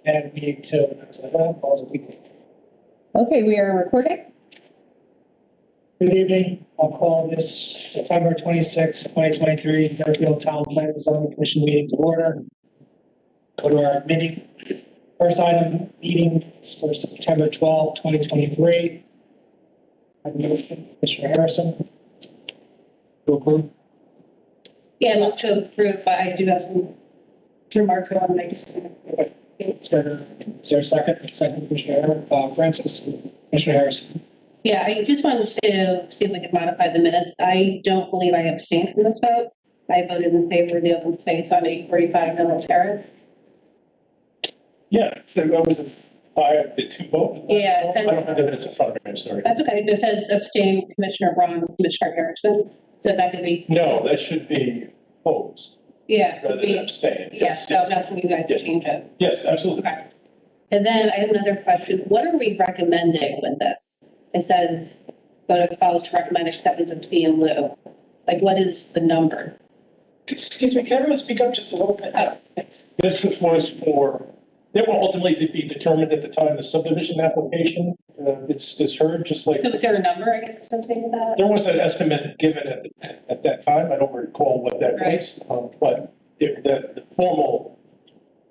And meeting two, and I was like, oh, pause a week. Okay, we are recording. Good evening. I'll call this September 26, 2023, Fairfield Town Planning and Zoning Commission meeting to order. Go to our meeting. First item meeting is for September 12, 2023. Commissioner Harrison. To approve. Yeah, not to approve, but I do have some remarks I want to make. Is there a second? Second, Commissioner Francis. Commissioner Harrison. Yeah, I just wanted to see if we could modify the minutes. I don't believe I abstained from this vote. I voted in favor of the open space on 845 Middle Terrace. Yeah, so that was a 5-2 vote. Yeah, it says- I don't have the minutes in front of me, I'm sorry. That's okay. It says abstain Commissioner Braun, Commissioner Harrison. So that could be, No, that should be opposed yeah, it rather could than be, abstain. yes, I was asking you guys to change it. Yes, absolutely. Okay. And then I have another question. What are we recommending with this? It says, vote as follows to recommend acceptance of fee in lieu. Like, what is the number? Excuse me, can everyone speak up just a little bit? Oh, thanks. This was for, it will ultimately be determined at the time the subdivision application is heard, just like. So is there a number, I guess, associated with that? There was an estimate given at that time. I don't recall what that was, but if the formal,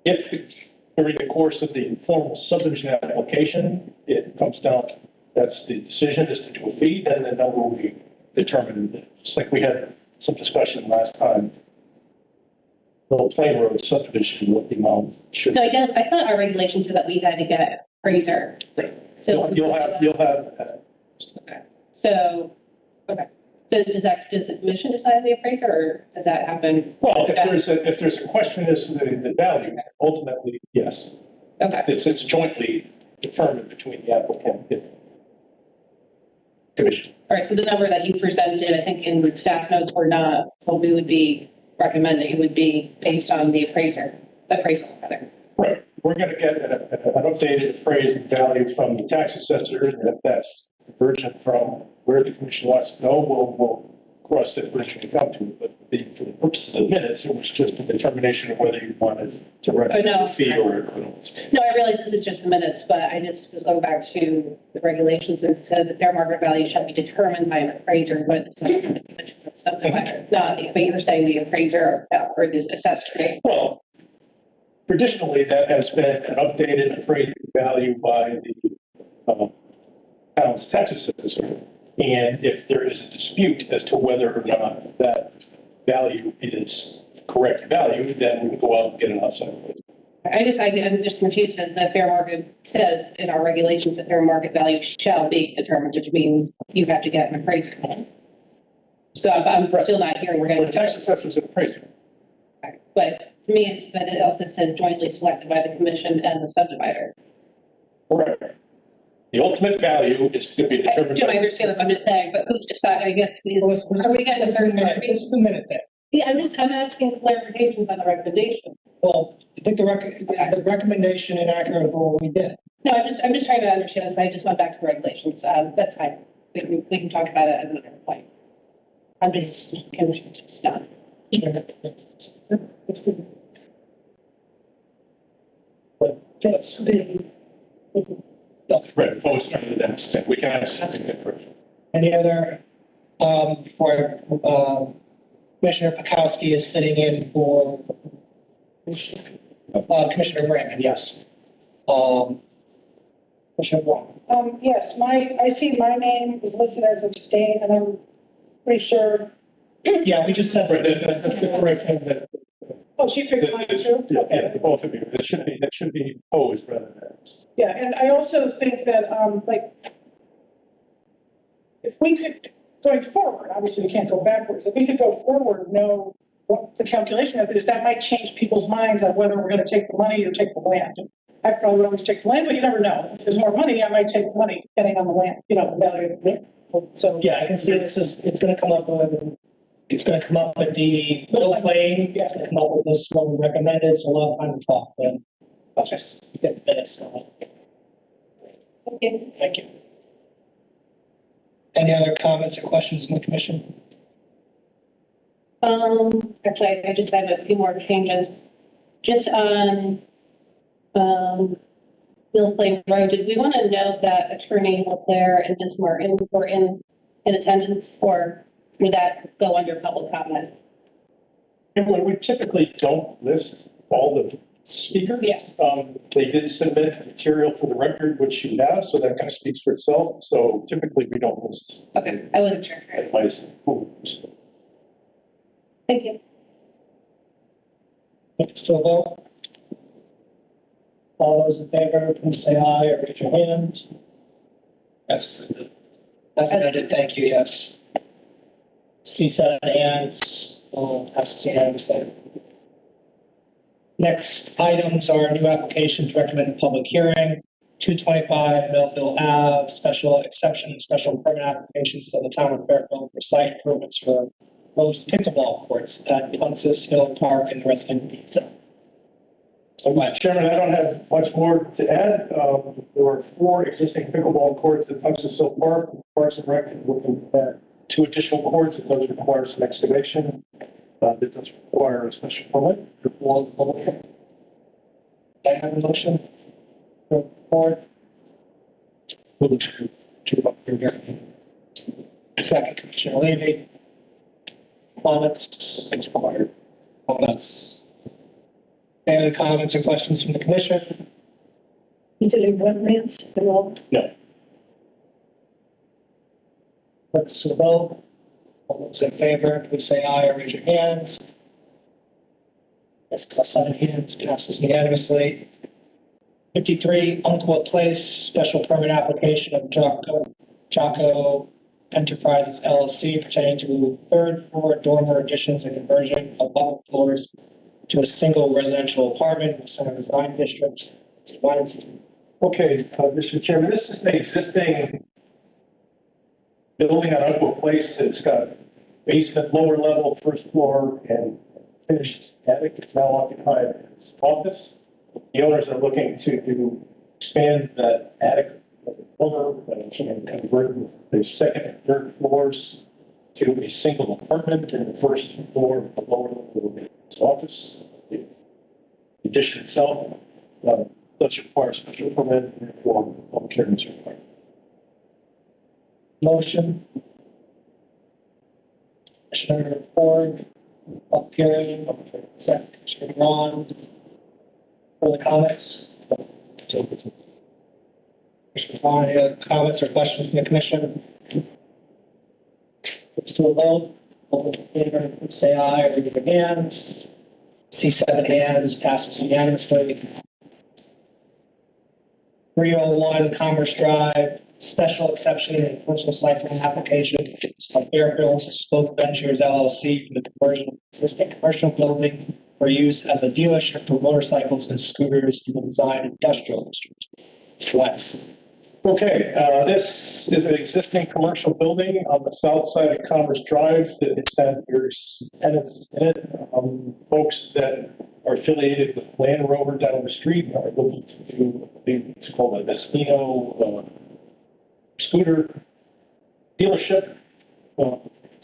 during the course of the formal subdivision application, it comes down, that's the decision is to do a fee, then the number will be determined. Just like we had some discussion last time. Little Plain Road subdivision, what the amount should. So I guess, I thought our regulations said that we had to get appraiser. So. You'll have. So, okay. So does the commission decide the appraiser or does that happen? Well, if there's a question as to the value, ultimately, yes. Okay. It's jointly determined between the applicant and commission. All right. So the number that you presented, I think in the staff notes were not what we would be recommending. It would be based on the appraiser, appraisal rather. Right. We're going to get an updated appraised value from the tax assessor, and if that's divergent from where the commission wants to go, we'll cross that bridge when we come to it. But for the purposes of minutes, it was just a determination of whether you wanted to recommend a fee or. No, I realize this is just the minutes, but I just was going back to the regulations and said the fair market value shall be determined by an appraiser, but it's something like not, but you were saying the appraiser or the assessor, right? Well, traditionally, that has been an updated appraised value by the town's tax assessor. And if there is a dispute as to whether or not that value is correct value, then we can go out and get an outside appraiser. I'm just confused because the fair market says in our regulations that fair market value shall be determined, which means you have to get an appraiser. So I'm still not hearing we're going Well, to. the tax assessor is an appraiser. But to me, it's, but it also says jointly selected by the commission and the subdivider. Correct. The ultimate value is to be determined. Jim, I understand what I'm just saying, but who's deciding, I guess, are we getting a certain? This is a minute there. Yeah, I'm asking clarification on the recommendation. Well, I think is the recommendation inaccurate of what we did. No, I'm just trying to understand this. I just went back to the regulations. That's fine. We can talk about it at another point. I'm just done. Right, post under that, we can ask that first. Any other, for, Commissioner Pekowski is sitting in for Commissioner Brandon, yes. Commissioner Braun. Yes, I see my name is listed as abstain, and I'm pretty sure. Yeah, we just said. Right, that's the correct thing that. Oh, she fixed mine too? Yeah, both of you, it should be opposed rather than. Yeah, and I also think that, if we could, going forward, obviously we can't go backwards, if we could go forward, know what the calculation method is, that might change people's minds on whether we're going to take the money or take the land. I probably would always take the land, but you never know. If there's more money, I might take the money, depending on the land, the value of it. So. Yeah, I can see it's gonna come up with the middle plane, it's gonna come up with this one recommended, so we'll have time to talk, but I'll just get the minutes going. Okay. Thank you. Any other comments or questions from the commission? Actually, I just have a few more changes. Just on, Mill Plain Road, did we want to know that Attorney Leclerc and Ms. Martin were in attendance, or would that go under public comment? And we typically don't list all the speakers. Yeah. They did submit material for the record, which you have, so that kind of speaks for itself. So typically we don't list. Okay, I wasn't sure. Advice. Thank you. Let's do a vote. All those in favor, please say aye or raise your hand. As amended, thank you, yes. See seven hands, passes unanimously. Next items are new applications recommended public hearing, 225 Millville Ave, special exception and special permit applications for the town of Fairfield for site improvements for proposed pickleball courts at Tunsis Hill Park and the resident pizza. So, Mr. Chairman, I don't have much more to add. There are 4 existing pickleball courts at Tungus Hill Park. Parks and Rec is looking at 2 additional courts. It does require some excavation. It does require a special permit for the public hearing. I have a motion for board. Move to up here. Second, Commissioner Levy. Comments? It's required. Comments? Any other comments or questions from the commission? Is it in wetlands at all? No. Let's vote. All those in favor, please say aye or raise your hand. That's 7 hands, passes unanimously. 53 Umpqua Place, special permit application of Jocko Enterprises LLC pertaining to 3rd floor dormer additions and conversion of upper floors to a single residential apartment in the center design district. Okay, Mr. Chairman, this is the existing building on Umpqua Place. It's got basement, lower level, 1st floor, and finished attic. It's now occupied as office. The owners are looking to expand that attic floor and convert the 2nd and 3rd floors to a single apartment, and the 1st floor, the lower level, will be its office. The addition itself does require special permit and therefore public hearing is required. Motion. Commissioner Ford, public hearing, second, Commissioner Ron. Further comments? Commissioner Vaughn, any other comments or questions from the commission? Let's do a vote. All in favor, please say aye or raise your hand. See 7 hands, passes unanimously. 301 Commerce Drive, special exception and personal site plan application of Fairfield Spoke Ventures LLC for the conversion of existing commercial building for use as a dealership for motorcycles and scooters in the design industrial district. West. Okay, this is an existing commercial building on the south side of Commerce Drive that has had various tenants in it. Folks that are affiliated with Land Rover down the street are looking to do, it's called a Vespino scooter dealership.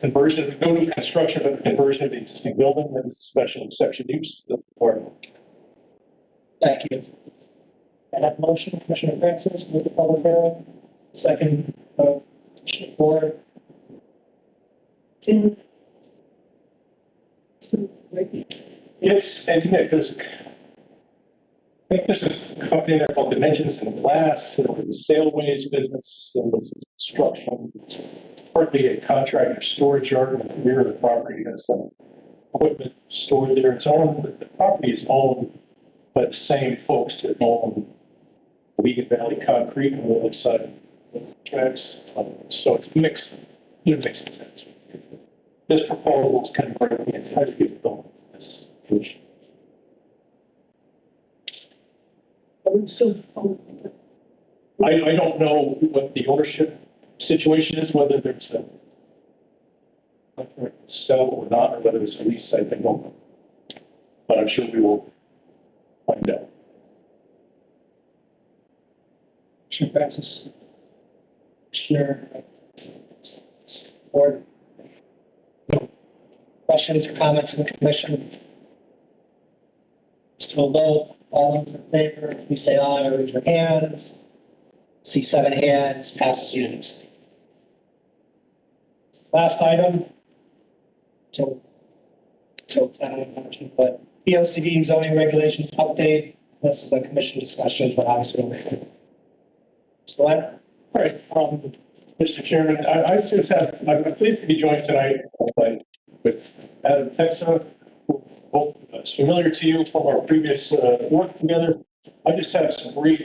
Conversion, no new construction, but conversion of the existing building. That is a special exception use. Thank you. I have a motion, Commissioner Francis, move the public hearing. Second, Commissioner Ford. It's, I think there's a company there called Dimensions and Glass, there was a sailways business, there was construction, partly a contractor storage yard in the rear of the property, has some equipment stored there. It's owned, the property is owned by the same folks that own Wegan Valley Concrete on the other side of the tracks. So it's mixed, it makes sense. This proposal is converting the entirety of the building to this solution. I don't know what the ownership situation is, whether there's a sell or not, or whether it's a lease, I don't know. But I'm sure we will find out. Commissioner Francis. Commissioner Ford. Questions or comments from the commission? Mr. to a vote. All in favor, please say aye or raise your hands. See 7 hands, passes unanimously. Last item. Till 10, I imagine, but POCD zoning regulations update. This is a commission discussion, but obviously. Go ahead. All right, Mr. Chairman, I just have, I'm pleased to be joined tonight with Adam Texa, who both is familiar to you from our previous work together. I just have some brief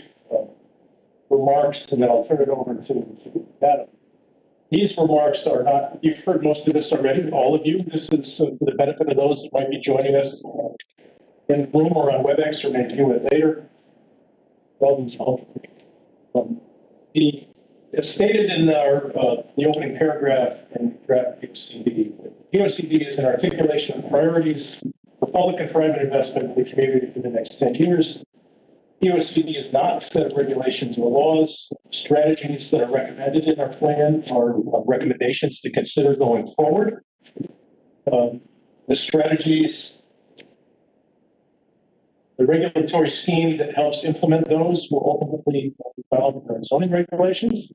remarks, and then I'll turn it over to Adam. These remarks are not, you've heard most of this already, all of you. This is for the benefit of those that might be joining us in the room or on WebEx or maybe do it later. As stated in the opening paragraph in draft POCD, POCD is an articulation of priorities for public and private investment in the community for the next 10 years. POCD is not a set of regulations or laws. Strategies that are recommended in our plan are recommendations to consider going forward. The strategies, the regulatory scheme that helps implement those will ultimately be found in our zoning regulations.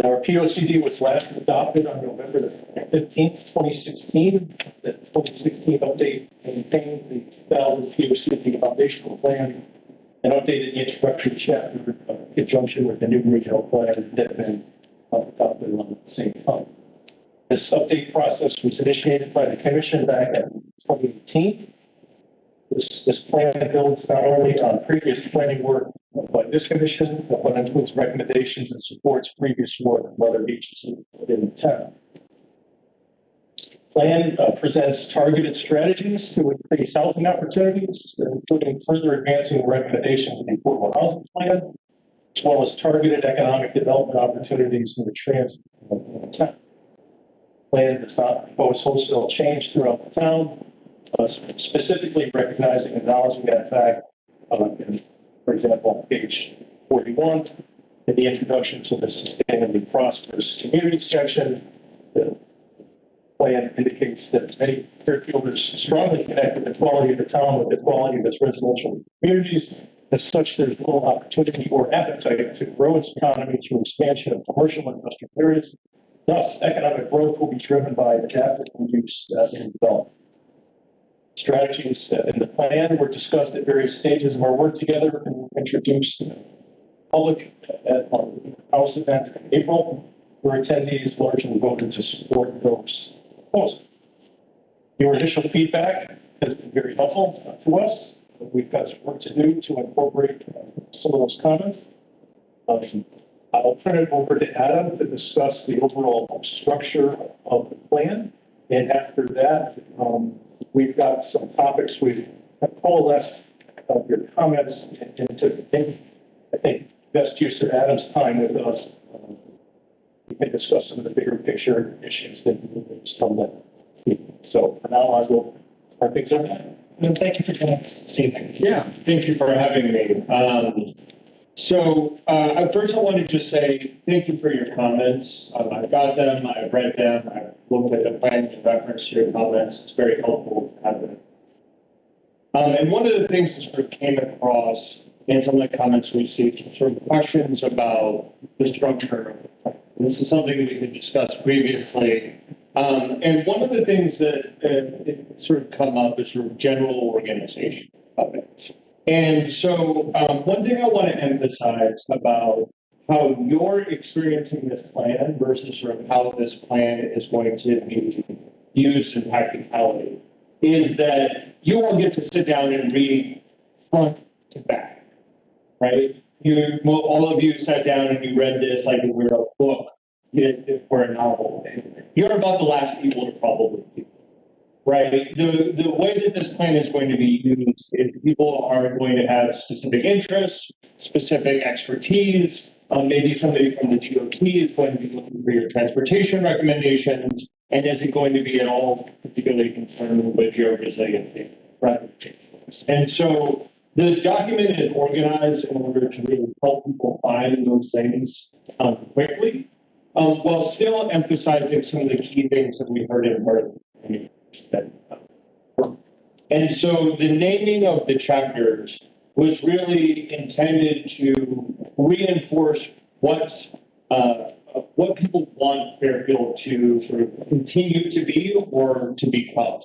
Our POCD was last adopted on November the 15th, 2016. The 2016 update maintained the valid POCD foundational plan and updated the introductory chapter in conjunction with the new regional plan that had been adopted on the same time. This update process was initiated by the Commission back in 2018. This plan builds not only on previous planning work by this commission, but includes recommendations and supports previous work of other agencies within the town. Plan presents targeted strategies to increase housing opportunities, including further advancing the recommendations of the affordable housing plan, as well as targeted economic development opportunities in the transit town. Plan does not propose wholesale change throughout the town, specifically recognizing and acknowledging that fact. For example, on page 41, in the introduction to the Sustainably Prosperous Communities section, the plan indicates that many Fairfielders strongly connect with the quality of the town with the quality of its residential communities. As such, there's little opportunity or appetite to grow its economy through expansion of commercial and industrial areas. Thus, economic growth will be driven by adaptive use and development. Strategies in the plan were discussed at various stages of our work together and introduced to the public at our house event in April, where attendees largely voted to support those proposals. Your initial feedback has been very helpful to us. We've got some work to do to incorporate some of those comments. I'll turn it over to Adam to discuss the overall structure of the plan. And after that, we've got some topics we've coalesced of your comments into, I think, best use of Adam's time with us. We can discuss some of the bigger picture issues that we just come with. So for now, I will start things over. And thank you for joining us this evening. Yeah, thank you for having me. First I want to just say thank you for your comments. I've got them, I've read them, I've looked at the plan in reference to your comments. It's very helpful to have them. And one of the things that sort of came across in some of the comments we see sort of questions about the structure of the plan. This is something that we had discussed previously. And one of the things that it sort of come up is sort of general organization of it. And so one thing I want to emphasize about how you're experiencing this plan versus sort of how this plan is going to be used in practicality is that you all get to sit down and read front to back, right? All of you sat down and you read this like it were a book or a novel. You're about the last people to probably do. Right. The way that this plan is going to be used is people are going to have specific interests, specific expertise. Maybe somebody from the GOT is going to be looking for your transportation recommendations. And is it going to be at all particularly concerned with your resiliency? Right. And so the document is organized in order to really help people find those things quickly, while still emphasizing some of the key things that we heard in part. And so the naming of the chapters was really intended to reinforce what people want Fairfield to sort of continue to be or to become.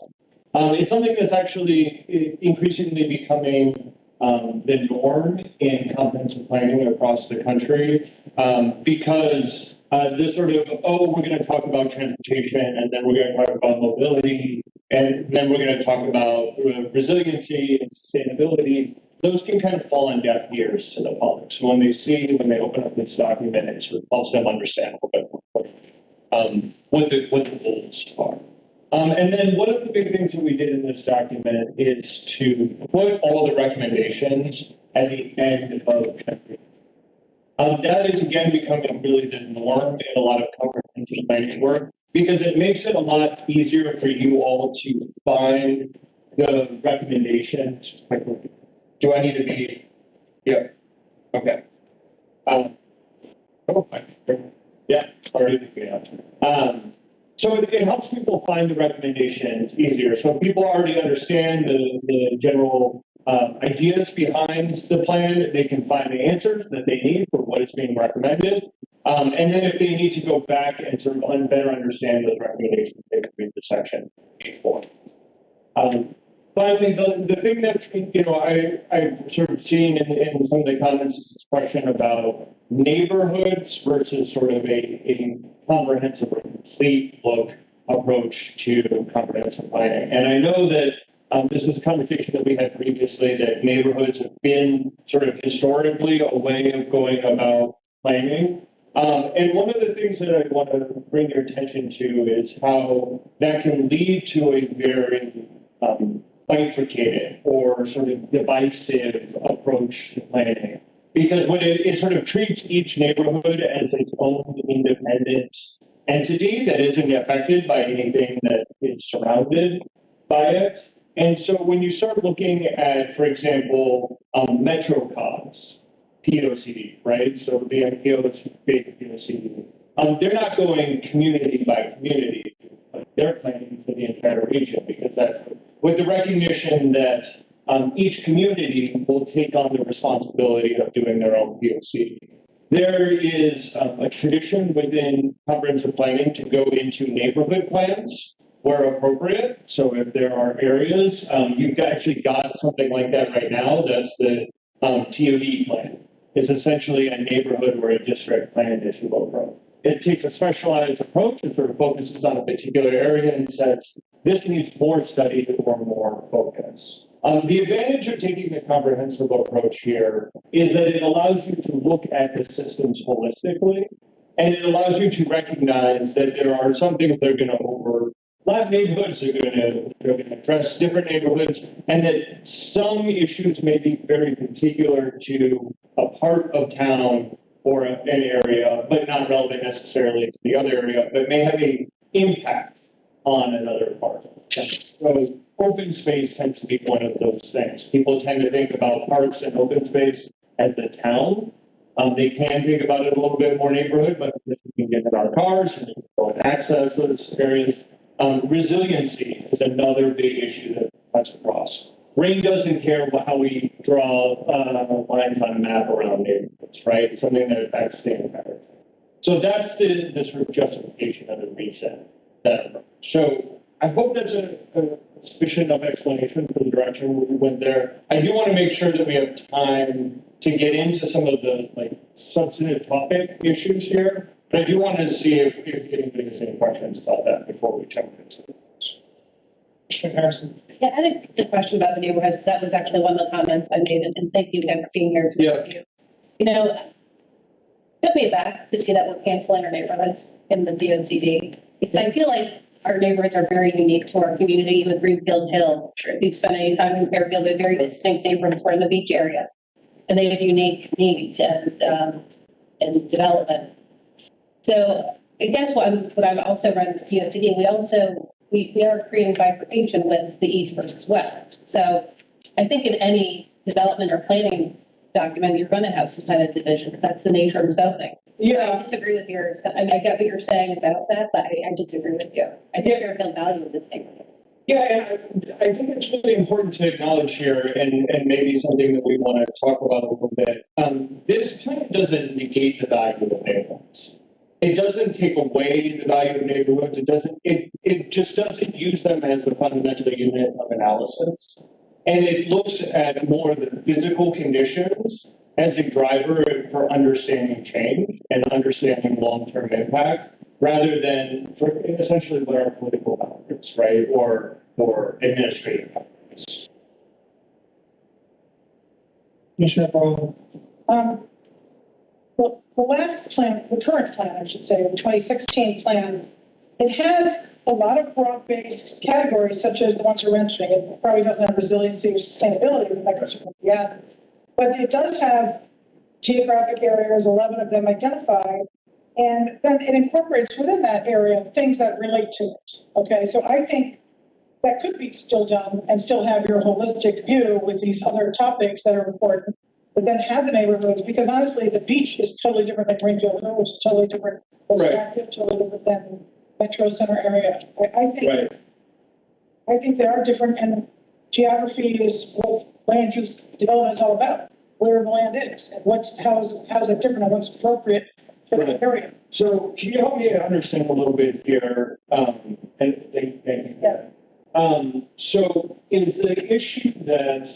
It's something that's actually increasingly becoming the norm in comprehensive planning across the country, because this sort of, we're going to talk about transportation, and then we're going to talk about mobility, and then we're going to talk about resiliency and sustainability. Those can kind of fall on deaf ears to the public. So when they open up this document, it sort of helps them understand a little bit more what the goals are. And then one of the big things that we did in this document is to put all the recommendations at the end of chapter. That is again becoming really the norm in a lot of comprehensive planning work, because it makes it a lot easier for you all to find the recommendations. Do I need to be? Yeah. Okay. Yeah. Already. Yeah. So it helps people find the recommendations easier. So if people already understand the general ideas behind the plan, they can find the answers that they need for what is being recommended. And then if they need to go back and sort of better understand those recommendations, they can read the section before. Finally, the thing that, I've sort of seen in some of the comments is this question about neighborhoods versus sort of a comprehensive or complete look approach to comprehensive planning. And I know that this is a conversation that we had previously, that neighborhoods have been sort of historically a way of going about planning. And one of the things that I want to bring your attention to is how that can lead to a very bifurcated or sort of divisive approach to planning. Because when it sort of treats each neighborhood as its own independent entity that isn't affected by anything that is surrounded by it. And so when you start looking at, for example, MetroCogs, POCD, right? So the MPO's big POCD. They're not going community by community, but they're planning for the entire region, because that's with the recognition that each community will take on the responsibility of doing their own POC. There is a tradition within comprehensive planning to go into neighborhood plans where appropriate. So if there are areas, you've actually got something like that right now. That's the TOD plan. It's essentially a neighborhood or a district plan issue approach. It takes a specialized approach and sort of focuses on a particular area and says, this needs more study or more focus. The advantage of taking the comprehensive approach here is that it allows you to look at the systems holistically, and it allows you to recognize that there are some things that are going to overlap neighborhoods, they're going to address different neighborhoods, and that some issues may be very particular to a part of town or an area, but not relevant necessarily to the other area, but may have an impact on another part. So open space tends to be one of those things. People tend to think about parks and open space as the town. They can think about it a little bit more neighborhood, but we can get in our cars and go and access those areas. Resiliency is another big issue that cuts across. Rain doesn't care how we draw lines on a map around neighborhoods, right? It's something that affects the environment. So that's the sort of justification of the reset. So I hope that's a sufficient enough explanation for the direction we went there. I do want to make sure that we have time to get into some of the substantive topic issues here, but I do want to see if anybody has any questions about that before we jump into it. Mr. Harrison. Yeah, I had a good question about the neighborhoods, because that was actually one of the comments I made, and thank you again for being here. It took me back to see that we're canceling our neighborhoods in the DOCD, because I feel like our neighborhoods are very unique to our community with Greenfield Hill. If you've spent any time in Fairfield, they're very distinct neighborhoods. We're in the beach area, and they have unique needs and development. So I guess what I've also read in the POCD, we are creating bifurcation with the east versus west. So I think in any development or planning document, you're going to have some kind of division. That's the nature of zoning. Yeah. I disagree with I get what you're saying about that, but I disagree with you. I think Fairfield values its neighborhood. Yeah, and I think it's really important to acknowledge here, and maybe something that we want to talk about a little bit. This plan doesn't negate the value of neighborhoods. It doesn't take away the value of neighborhoods. It just doesn't use them as the fundamental unit of analysis. And it looks at more of the physical conditions as a driver for understanding change and understanding long-term impact, rather than for essentially what are political boundaries, right? Or administrative boundaries. Commissioner Pearl, Well, the last plan, the current plan, I should say, the 2016 plan, it has a lot of broad-based categories, such as the ones you're mentioning. It probably doesn't have resiliency or sustainability, but that goes from the end. But it does have geographic areas, 11 of them identified, and then it incorporates within that area things that relate to it. Okay, so I think that could be still done and still have your holistic view with these other topics that are important, but then have the neighborhoods, because honestly, the beach is totally different than Greenfield Hill, which is totally different, perspective, totally different than Metro Center area. I think they are different, and geography is what land use development is all about, where the land is, and how's it different, and what's appropriate for the area. So can you help me understand a little bit here? Yeah. So is the issue that,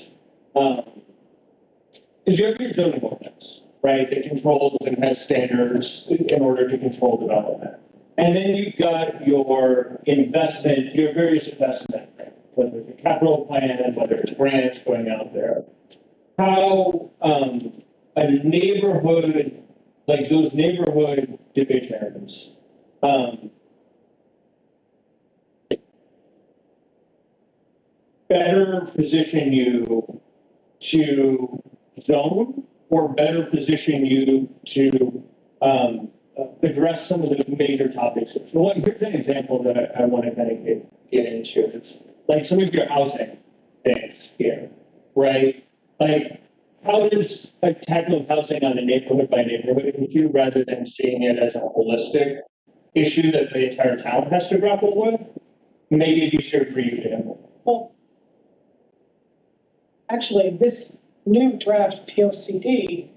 is you have your zoning ordinance, right, that controls and has standards in order to control development. And then you've got your investment, your various investment, whether it's a capital plan, whether it's grants going out there. How a neighborhood, like those neighborhood divisions, better position you to zone or better position you to address some of the major topics. So here's an example that I want to kind of get into. It's like some of your housing things here, right? Like, how does tackling housing on a neighborhood by neighborhood issue rather than seeing it as a holistic issue that the entire town has to grapple with, make it easier for you to handle? Well, actually, this new draft POCD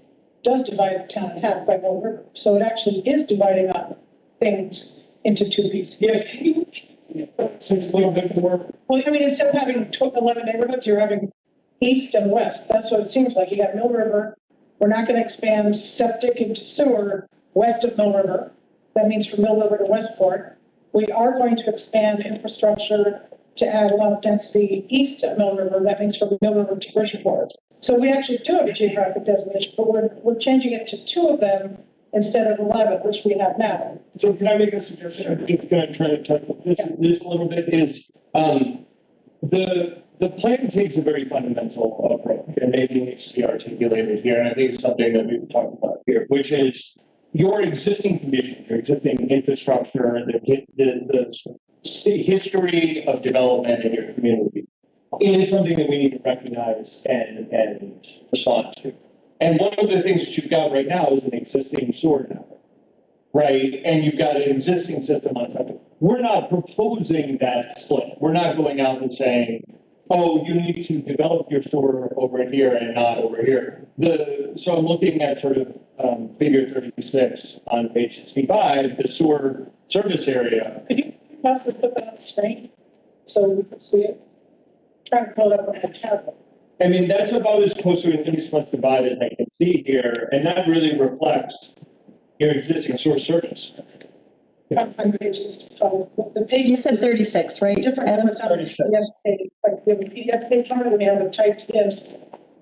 does divide the town in half by Mill River. So it actually is dividing up things into two pieces. Yeah, so it's a little bit more. Well, I mean, instead of having 11 neighborhoods, you're having east and west. That's what it seems like. You got Mill River. We're not going to expand septic into sewer west of Mill River. That means from Mill River to Westport. We are going to expand infrastructure to add a lot of density east of Mill River. That means from Mill River to Bridgeport. So we actually do have a geographic designation, but we're changing it to 2 of them instead of 11, which we have now. So can I make a suggestion? I'm just going to try to touch on this a little bit. Is the plan takes a very fundamental approach, and maybe needs to be articulated here. And I think it's something that we've talked about here, which is your existing conditions, your existing infrastructure, the history of development in your community is something that we need to recognize and respond to. And one of the things that you've got right now is an existing sewer network, right? And you've got an existing system on top of it. We're not proposing that split. We're not going out and saying, oh, you need to develop your sewer over here and not over here. So I'm looking at sort of figure 36 on page 65, the sewer service area. Could you possibly put that on the screen so we can see it? Trying to pull it up on the tablet. I mean, that's about as close to an east west divide as I can see here, and that really reflects your existing sewer service. On page 65. The page You said 36, right? different than what's on the 36. PDF page. Like we have a PDF page on it, we have it typed in.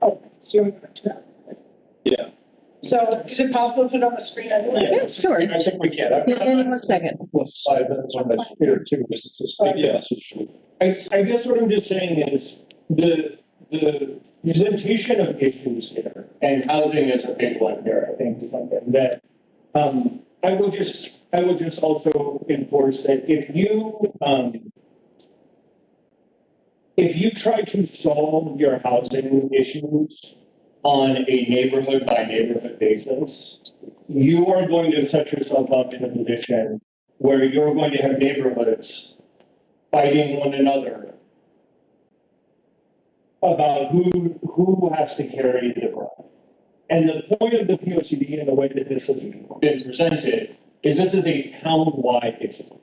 Oh, zoom now. Yeah. So is it possible to put it on the screen? Yeah, sure. I think we can. Yeah, in 1 second. Plus 5 minutes on that here too, because it's this. Yeah. I guess what I'm just saying is the presentation of issues here, and housing is a big one here, I think, is something that I would just also enforce that if you try to solve your housing issues on a neighborhood by neighborhood basis, you are going to set yourself up in a position where you're going to have neighborhoods fighting one another about who has to carry the brunt. And the point of the POCD and the way that this has been presented is this is a town-wide issue.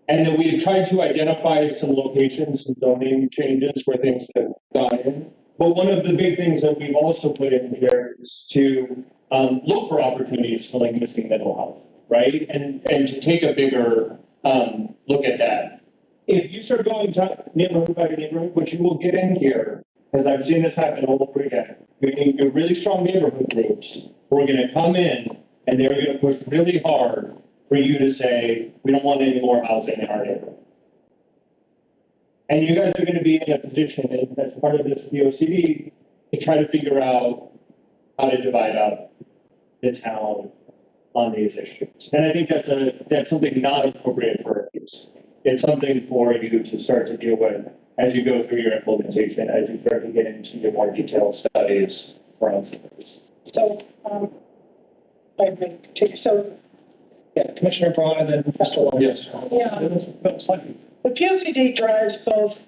And that we've tried to identify some locations and zoning changes where things have gone in. But one of the big things that we've also put in here is to look for opportunities for like missing mental health, right? And to take a bigger look at that. If you start going to neighborhood by neighborhood, which you will get in here, because I've seen this happen all over again, you need your really strong neighborhood groups who are going to come in and they're going to push really hard for you to say, we don't want any more housing in our neighborhood. And you guys are going to be in a position as part of this POCD to try to figure out how to divide up the town on these issues. And I think that's something not appropriate for abuse. It's something for you to start to deal with as you go through your implementation, as you start to get into your more detailed studies around some of this. So, so Yeah, Commissioner Braun and then Mr. Long. Yes. the POCD drives both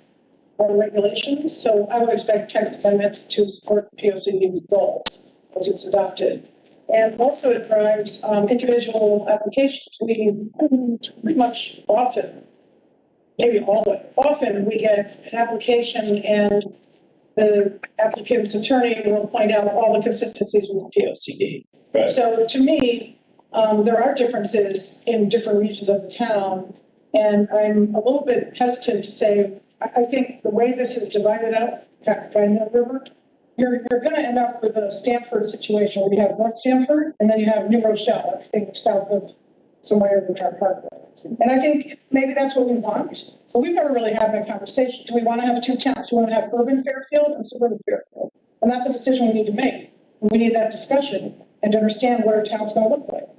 our regulations, so I would expect text amendments to support the POCD's goals as it's adopted. And also it drives individual applications. We pretty much often, maybe always, often we get an application and the applicant's attorney will point out all the consistencies with the POCD. Right. So to me, there are differences in different regions of the town. And I'm a little bit hesitant to say, I think the way this is divided up by Mill River, you're going to end up with a Stanford situation where you have North Stanford and then you have New Rochelle, I think south of somewhere in our park. And I think maybe that's what we want. So we've never really had that conversation. Do we want to have two towns? Do we want to have urban Fairfield and suburban Fairfield? And that's a decision we need to make. And we need that discussion and to understand what our town's going to look like.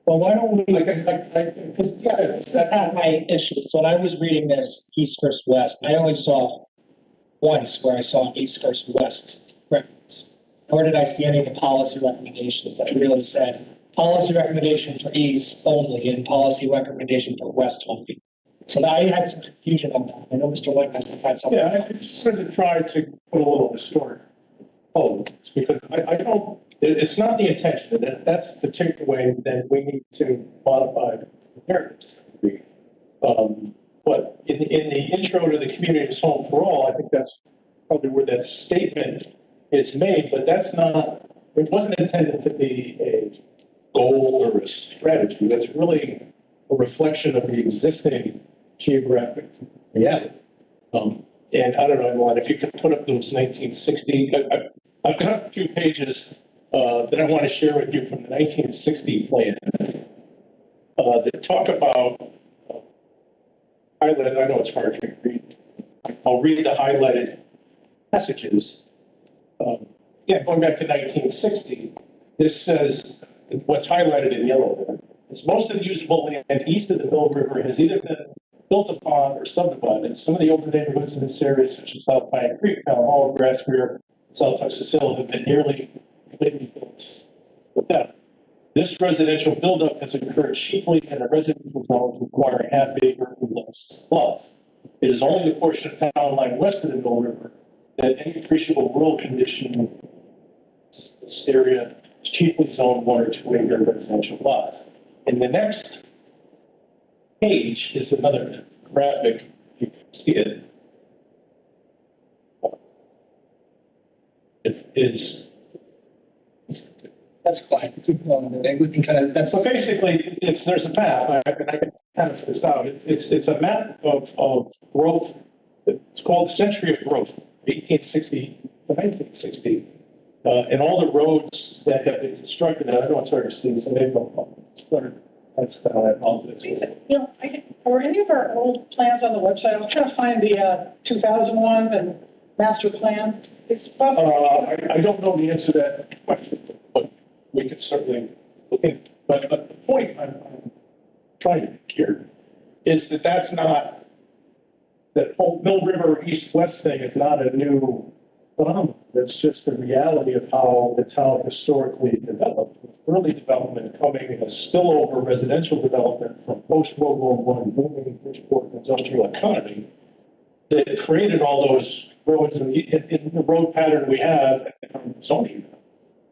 Well, why don't we, Because because this is not my issue. So when I was reading this east versus west, I only saw once where I saw east versus west reference. Nor did I see any of the policy recommendations that really said policy recommendation for east only and policy recommendation for west only. So I had some confusion on that. I know Mr. White had something. Yeah, I just sort of tried to put a little historic because I don't, it's not the intention, and that's the takeaway that we need to modify the narrative. But in the intro to the community is home for all, I think that's probably where that statement is made, but that's not, it wasn't intended to be a goal or a strategy. That's really a reflection of the existing geographic reality. And I don't know, Ron, if you could put up those 1960, I've got a few pages that I want to share with you from the 1960 plan that talk about highlighted. I know it's hard to read. I'll read the highlighted passages. Yeah, going back to 1960, this says what's highlighted in yellow there is most of the usable land east of the Mill River has either been built upon or subdivided. Some of the older neighborhoods in this area, such as South Pine Creek, Town Hall, Grassmere, South Texas Hill, have been nearly completely built with that. This residential buildup has occurred chiefly in the residential zones requiring half-acre or less lots. It is only the portion of town line west of the Mill River that any appreciable rural condition, this area is chiefly zoned 1 or 2 acre residential lots. And the next page is another graphic. You can see it. It is. That's fine. Keep going. We can kind of, that's. So basically, there's a map, and I can kind of this out. It's a map of growth. It's called the Century of Growth, 1860 to 1960. And all the roads that have been constructed, and I know it's hard to see, so maybe that's how I apologize. You know, are any of our old plans on the website? I was trying to find the 2001 and master plan. It's possible. I don't know the answer to that question, but we could certainly look in. But the point I'm trying to make here is that that's not, that whole Mill River east-west thing is not a new phenomenon. That's just the reality of how the town historically developed. With early development coming in a spillover residential development from post-World War I booming Bridgeport industrial economy that created all those roads in the road pattern we have, zoning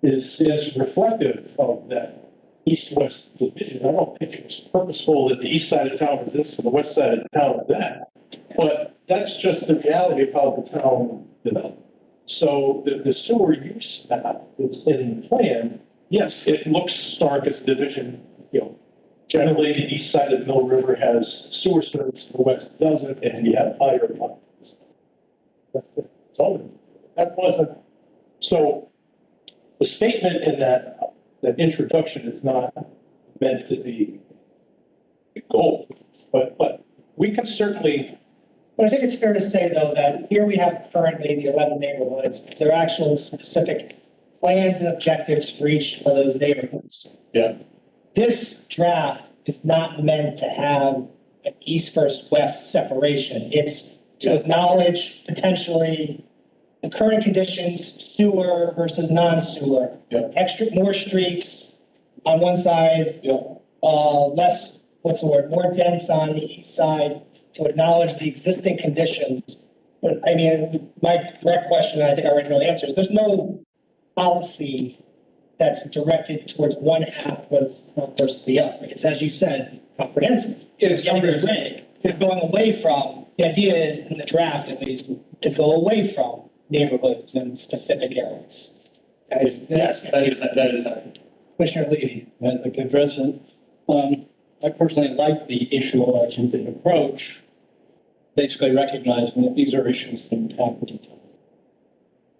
is reflective of that east-west division. I don't think it was purposeful that the east side of town is this and the west side of the town is that. But that's just the reality of how the town developed. So the sewer use map that's in the plan, yes, it looks stark as a division, you know. Generally, the east side of the Mill River has sewer service, the west doesn't, and you have higher levels. So that wasn't, so the statement in that introduction is not meant to be gold, but we can certainly. But I think it's fair to say, though, that here we have currently the 11 neighborhoods. There are actual specific plans and objectives for each of those neighborhoods. Yeah. This draft is not meant to have an east versus west separation. It's to acknowledge potentially the current conditions, sewer versus non-sewer. Yeah. More streets on one side, Yeah. less, what's the word, more dense on the east side, to acknowledge the existing conditions. But I mean, my direct question, I think I already know the answer, is there's no policy that's directed towards one half versus the other. It's, as you said, comprehensive. It's Getting away, going away from, the idea is in the draft at least, to go away from neighborhoods and specific areas. That's That is. Commissioner Levy. I'd like to address it. I personally like the issue oriented approach, basically recognizing that these are issues that impact each other.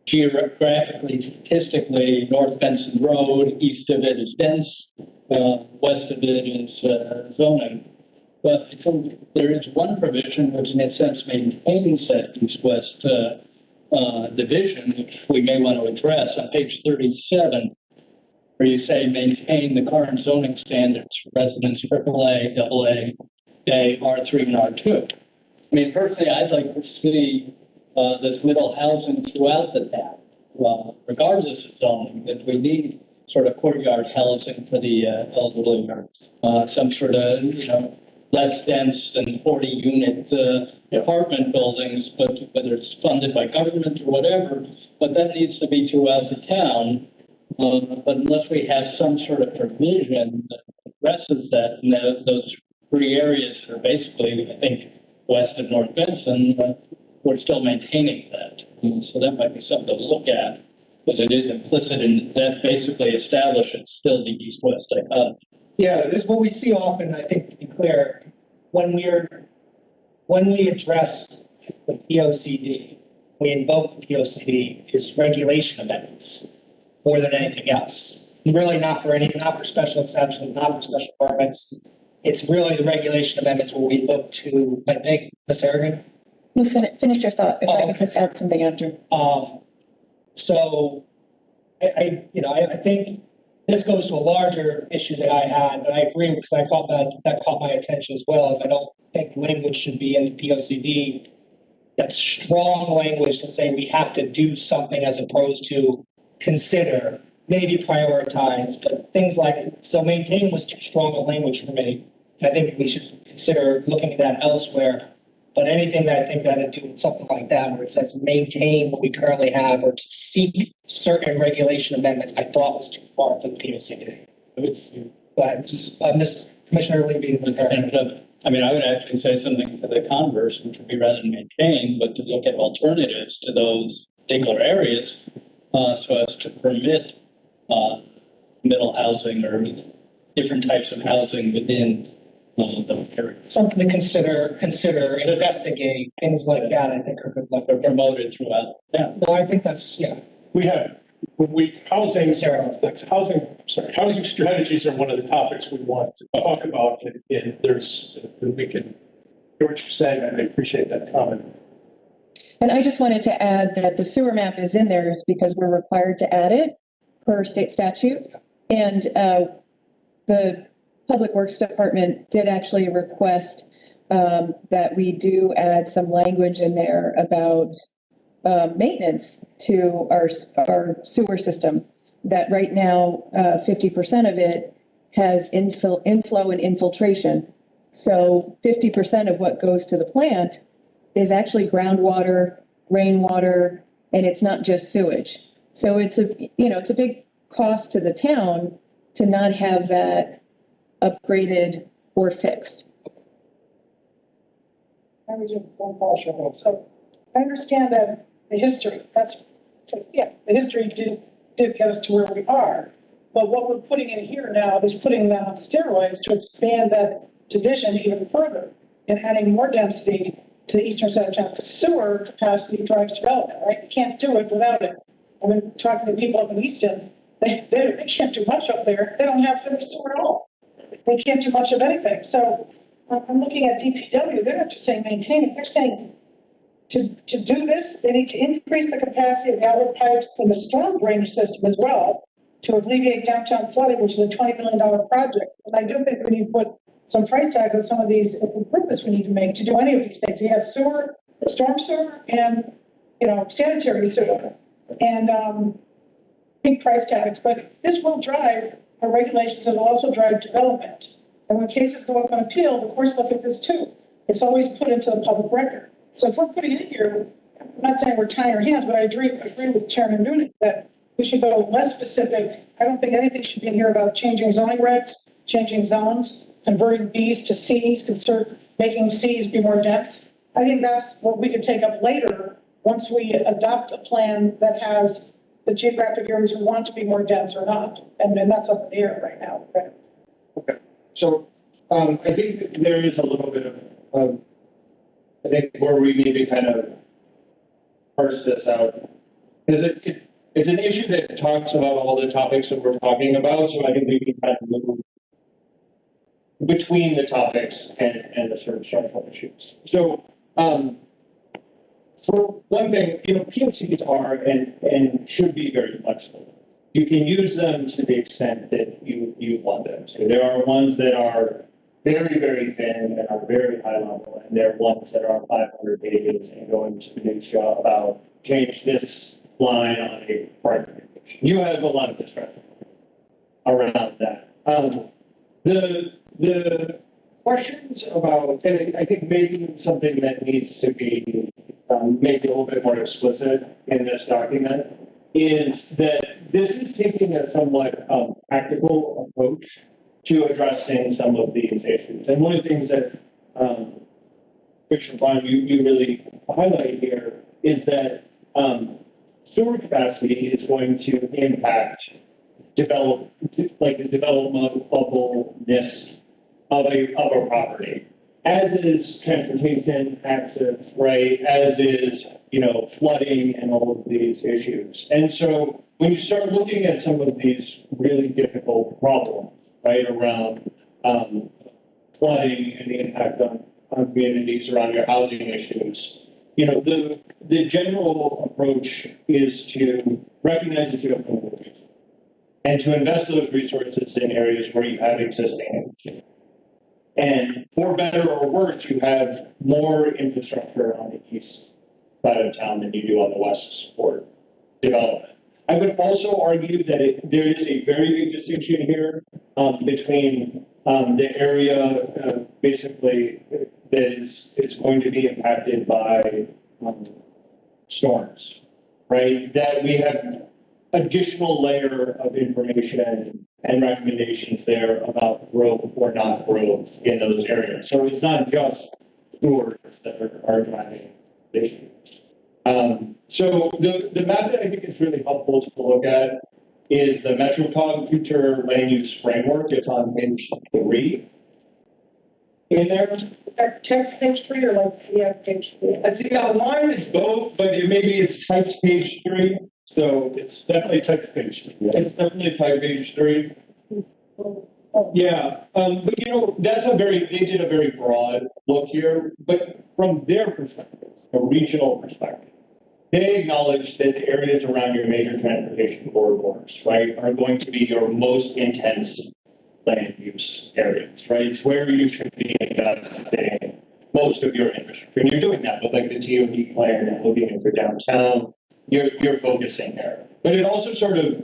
Geographically, statistically, North Benson Road, east of it is dense, west of it is zoning. But I think there is one provision which in a sense maintains that east-west division, which we may want to address on page 37, where you say maintain the current zoning standards for residents AAA, AA, A, R3, and R2. I mean, personally, I'd like to see this middle housing throughout the town, regardless of zoning, that we need sort of courtyard housing for the elderly or some sort of, less dense than 40 unit apartment buildings, but whether it's funded by government or whatever, but that needs to be throughout the town. But unless we have some sort of provision that addresses that, and those three areas that are basically, I think, west of North Benson, we're still maintaining that. And so that might be something to look at, because it is implicit in that basically establishes still the east-west dichotomy. Yeah, it's what we see often, I think, to be clear, when we address the POCD, we invoke the POCD, is regulation amendments more than anything else. Really not for special exceptions, not for special permits. It's really the regulation amendments where we look to, I think, Ms. Harrigan? You finished your thought, if I could just add something after. So I think this goes to a larger issue that I had, but I agree because that caught my attention as well, as I don't think language should be in the POCD. That's strong language to say we have to do something as opposed to consider, maybe prioritize, but things like, so maintain was too strong a language for me. And I think we should consider looking at that elsewhere. But anything that I think that would do with something like that, where it says maintain what we currently have or to seek certain regulation amendments, I thought was too far for the POCD. But Mr. Commissioner Levy was there. I mean, I would actually say something to the converse, which would be rather than maintain, but to look at alternatives to those particular areas, so as to permit middle housing or different types of housing within those areas. Something to consider, investigate, things like that, I think are good. They're promoted throughout. Yeah. No, I think that's, yeah. We have, housing strategies are one of the topics we want to talk about, and we can hear what you're saying, and I appreciate that comment. And I just wanted to add that the sewer map is in there is because we're required to add it per state statute. And the Public Works Department did actually request that we do add some language in there about maintenance to our sewer system. That right now, 50% of it has inflow and infiltration. So 50% of what goes to the plant is actually groundwater rainwater, and it's not just sewage. So it's a big cost to the town to not have that upgraded or fixed. I was in one call show. So I understand that the history, the history did get us to where we are. But what we're putting in here now is putting that on steroids to expand that division even further and adding more density to the eastern side of town. Because sewer capacity drives development, right? You can't do it without it. I've been talking to people up in Easton. They can't do much up there. They don't have any sewer at all. They can't do much of anything. So I'm looking at DPW. They're not just saying maintain it. They're saying to do this, they need to increase the capacity of the outlet pipes in the storm drainage system as well to alleviate downtown flooding, which is a $20 million project. And I do think we need to put some price tag on some of these improvements we need to make to do any of these things. You have sewer, storm sewer, and, sanitary sewer, and big price tags. But this will drive our regulations, and will also drive development. And when cases go up on appeal, the courts look at this too. It's always put into the public record. So if we're putting it in here, I'm not saying we're tying our hands, but I agree with Chairman Noonan that we should go less specific. I don't think anything should be in here about changing zoning regs, changing zones, converting Bs to Cs, making Cs be more dense. I think that's what we could take up later once we adopt a plan that has the geographic areas we want to be more dense or not. And then that's up in the air right now. Okay. So, I think that there is a little bit of, I think where we need to kind of parse this out. Because it's an issue that talks about all the topics that we're talking about, so I think we can kind of move between the topics and the sort of structural issues. So, for one thing, PLCs are and should be very flexible. You can use them to the extent that you want them to. There are ones that are very, very thin and are very high level, and there are ones that are 500 pages and go into minutia about change this line on a part of the condition. You have a lot of discretion around that. The questions about, and I think maybe something that needs to be maybe a little bit more explicit in this document is that this is taking a somewhat practical approach to addressing some of these issues. And one of the things that, Commissioner Bond, you really highlight here is that sewer capacity is going to impact the developmentalness of a property, as is transportation access, right? As is, flooding and all of these issues. And so when you start looking at some of these really difficult problems, right, around flooding and the impact on communities around your housing issues, the general approach is to recognize that you have limited resources and to invest those resources in areas where you have existing infrastructure. And for better or worse, you have more infrastructure on the east side of town than you do on the west to support development. I would also argue that there is a very big distinction here between the area basically that is going to be impacted by storms, right? That we have additional layer of information and recommendations there about growth or not growth in those areas. So it's not just sewers that are driving issues. So the map that I think is really helpful to look at is the MetroCog Future Land Use Framework. It's on page 3. In there, Text page 3 or page 3? Online it's both, but maybe it's typed page 3. So it's definitely typed page 3. It's definitely typed page 3. Yeah, but they did a very broad look here, but from their perspective, a regional perspective, they acknowledge that the areas around your major transportation corridors, right, are going to be your most intense land use areas, right? It's where you should be investing most of your infrastructure. And you're doing that with like the TOD plan and looking into downtown, you're focusing there. But it also sort of,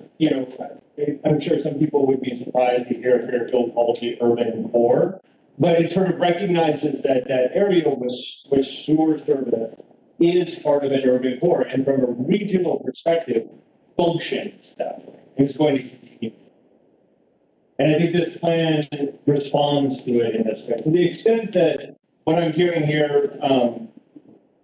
I'm sure some people would be surprised to hear Fairfield multi-urban core, but it sort of recognizes that that area was sewer service is part of an urban core, and from a regional perspective, functions that way. It's going to continue. And I think this plan responds to it in this way. To the extent that what I'm hearing here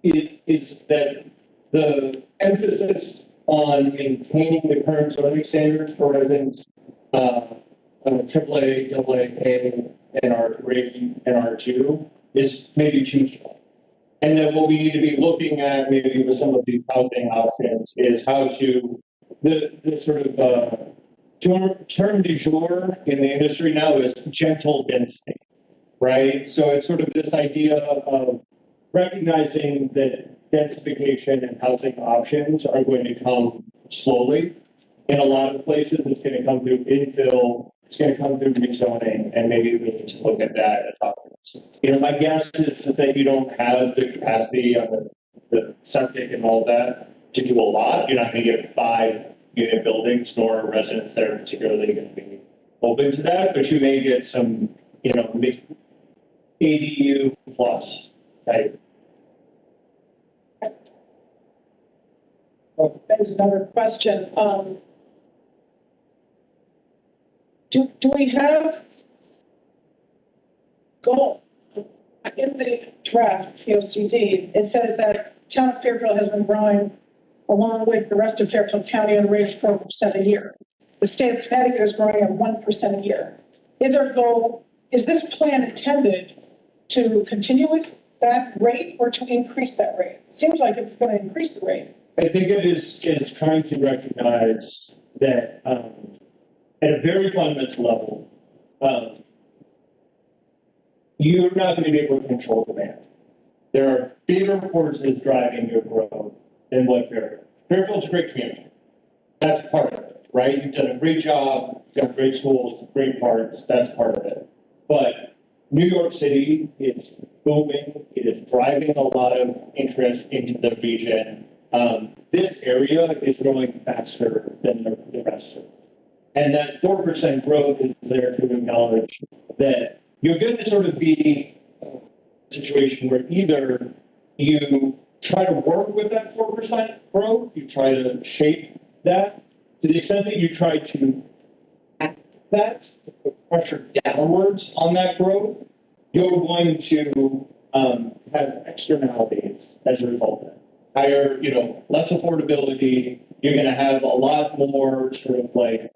is that the emphasis on maintaining the current zoning standards for residents, AAA, AA, and R3 and R2 is maybe too small. And then what we need to be looking at maybe with some of these housing options is how to, the sort of term du jour in the industry now is gentle density, right? So it's sort of this idea of recognizing that densification and housing options are going to come slowly. In a lot of places, it's going to come through infill, it's going to come through rezoning, and maybe we need to look at that at top. You know, my guess is that you don't have the capacity on the septic and all that to do a lot. You're not going to get 5-unit buildings, nor residents that are particularly going to be open to that, but you may get some, you know, ADU plus type. That is another question. Do we have goal? In the draft POCD, it says that town of Fairfield has been growing along with the rest of Fairfield County at a rate of 4% a year. The state of Connecticut is growing at 1% a year. Is our goal, is this plan intended to continue with that rate or to increase that rate? It seems like it's going to increase the rate. I think it's trying to recognize that at a very fundamental level, you're not going to be able to control demand. There are bigger forces driving your growth than what Fairfield's a great community. That's part of it, right? You've done a great job, you've got great schools, great parks, that's part of it. But New York City is booming, it is driving a lot of interest into the region. This area is growing faster than the rest of it. And that 4% growth is there to acknowledge that you're going to sort of be in a situation where either you try to work with that 4% growth, you try to shape that to the extent that you try to act that, put pressure downwards on that growth, you're going to have externalities as a result of that. Higher, you know, less affordability, you're going to have a lot more sort of like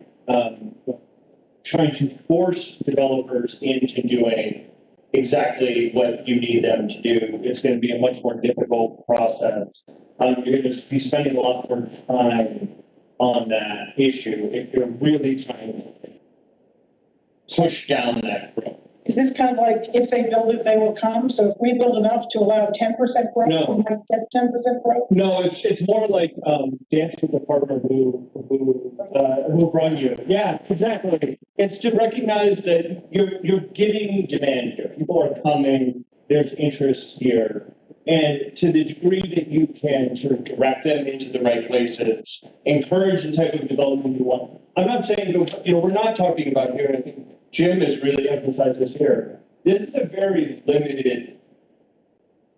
trying to force developers into doing exactly what you need them to do. It's going to be a much more difficult process. You're going to be spending a lot more time on that issue if you're really trying to push down that growth. Is this kind of like if they build it, they will come? So if we build enough to allow 10% growth, No. we might get 10% growth? No, it's more like dance with the partner who brought you. Yeah, exactly. It's to recognize that you're getting demand here. People are coming. There's interest here, and to the degree that you can sort of direct them into the right places, encourage the type of development you want. I'm not saying, you know, we're not talking about here. I think Jim has really emphasized this here. This is a very limited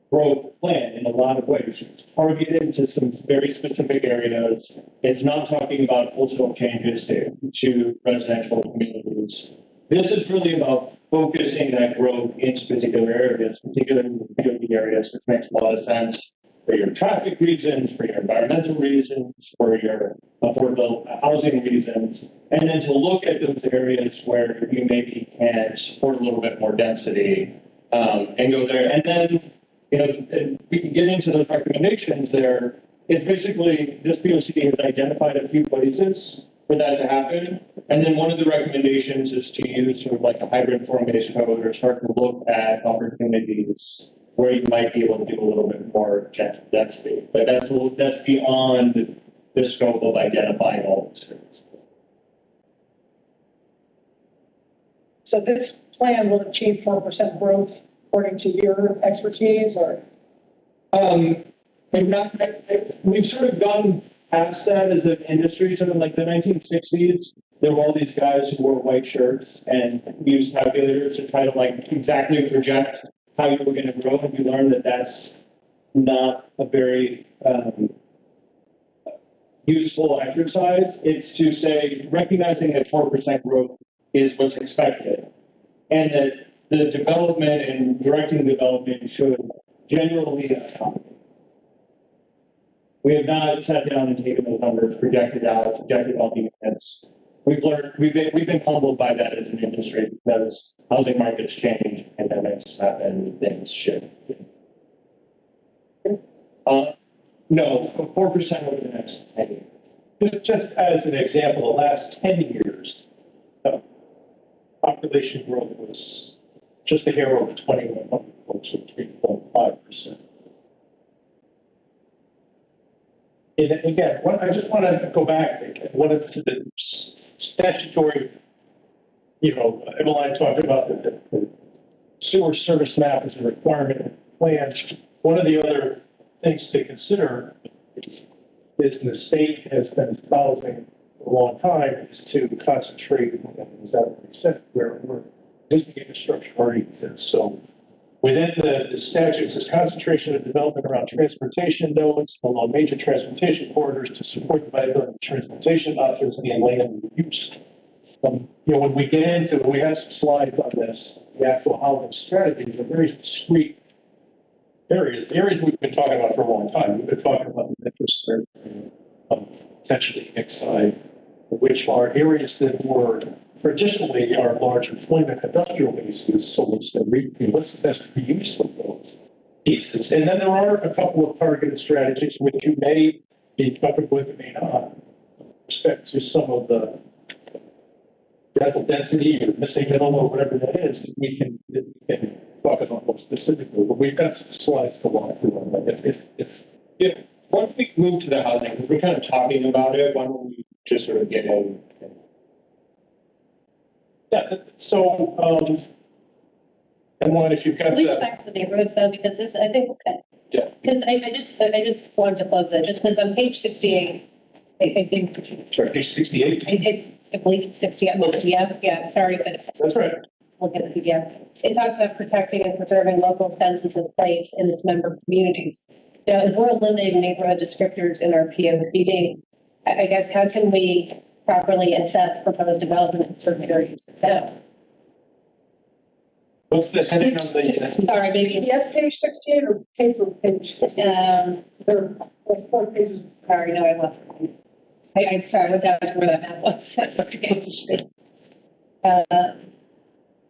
growth plan in a lot of ways. It's targeted to some very specific areas. It's not talking about wholesale changes to residential communities. This is really about focusing that growth into particular areas, particularly the areas which makes a lot of sense for your traffic reasons, for your environmental reasons, for your affordable housing reasons, and then to look at those areas where you maybe can support a little bit more density and go there. And then, you know, and we can get into those recommendations there. It's basically, this POCD has identified a few places for that to happen. And then one of the recommendations is to use sort of like a hybrid form-based code or start to look at opportunities where you might be able to do a little bit more gentle density. But that's beyond the scope of identifying all those things. So this plan will achieve 4% growth according to your expertise, or? We've sort of gone past that as an industry. Sort of like the 1960s, there were all these guys who wore white shirts and used calculators to try to like exactly project how you were going to grow. And we learned that that's not a very useful exercise. It's to say, recognizing that 4% growth is what's expected, and that the development and directing development should generally accommodate. We have not sat down and taken those numbers, projected out, projected all the units. We've learned, we've been humbled by that as an industry because housing markets change, pandemics happen, things shift. No, 4% over the next 10 years. Just as an example, the last 10 years, population growth was just a hair over 21, so 3.5%. And again, I just want to go back, one of the statutory, Emmeline talked about the sewer service map as a requirement of plans. One of the other things to consider is the state has been following for a long time is to concentrate, as that what we said, where existing infrastructure already exists. So within the statutes, there's concentration of development around transportation nodes along major transportation corridors to support the viability of transportation options and land use. When we get into, we have some slides on this, the actual housing strategies are very discrete areas. The areas we've been talking about for a long time. We've been talking about the interests potentially inside, which are areas that were traditionally our large employment industrial bases. So what's the best reuse of those pieces? And then there are a couple of targeted strategies which you may be comfortable with and may not, with respect to some of the rental density or missing middle or whatever that is, that we can talk about more specifically. But we've got some slides to walk through on that. If once we move to the housing, we're kind of talking about it. Why don't we just sort of get in? Yeah. So, and one, if you've got Can we go back to the neighborhoods though, because this, I think, yeah, because I just wanted to close it, just because on page 68, I think, sorry, page 68. I believe it's 60, I'm looking, yeah, sorry, but it's. That's right. Look at the PDF. It talks about protecting and preserving local senses of place in its member communities. Now, if we're eliminating neighborhood descriptors in our POCD, I guess how can we properly assess proposed development in certain areas? No. What's the heading of the? Sorry, maybe. Yes, page 68 or page 68? There are like 4 pages. Sorry, no, I lost it. I'm sorry, I went down to where that map was.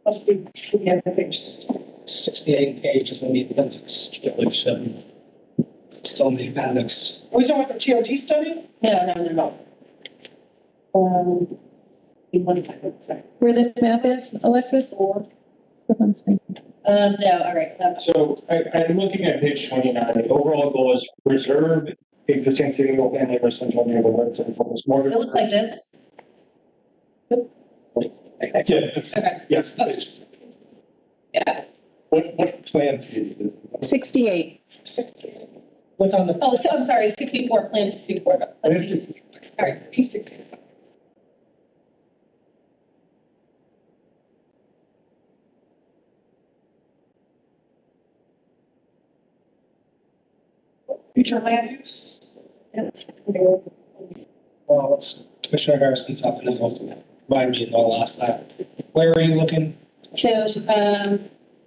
Must be, yeah, page 68. 68 pages in the appendix, village, still in the appendix. Are we talking about the TOD study? No. One second, sorry. Where this map is, Alexis? Or? No, all right. So I'm looking at page 29. The overall goal is preserve existing single family residential neighborhoods and focus more. It looks like this. Yes. Okay. Yes. Yeah. What plans? 68. 68. What's on the, Oh, so I'm sorry, 64, plan 64. All right, page 64. Future land use? well, it's Commissioner Harrison talking as well. Remind me of the last time. Where are you looking? So,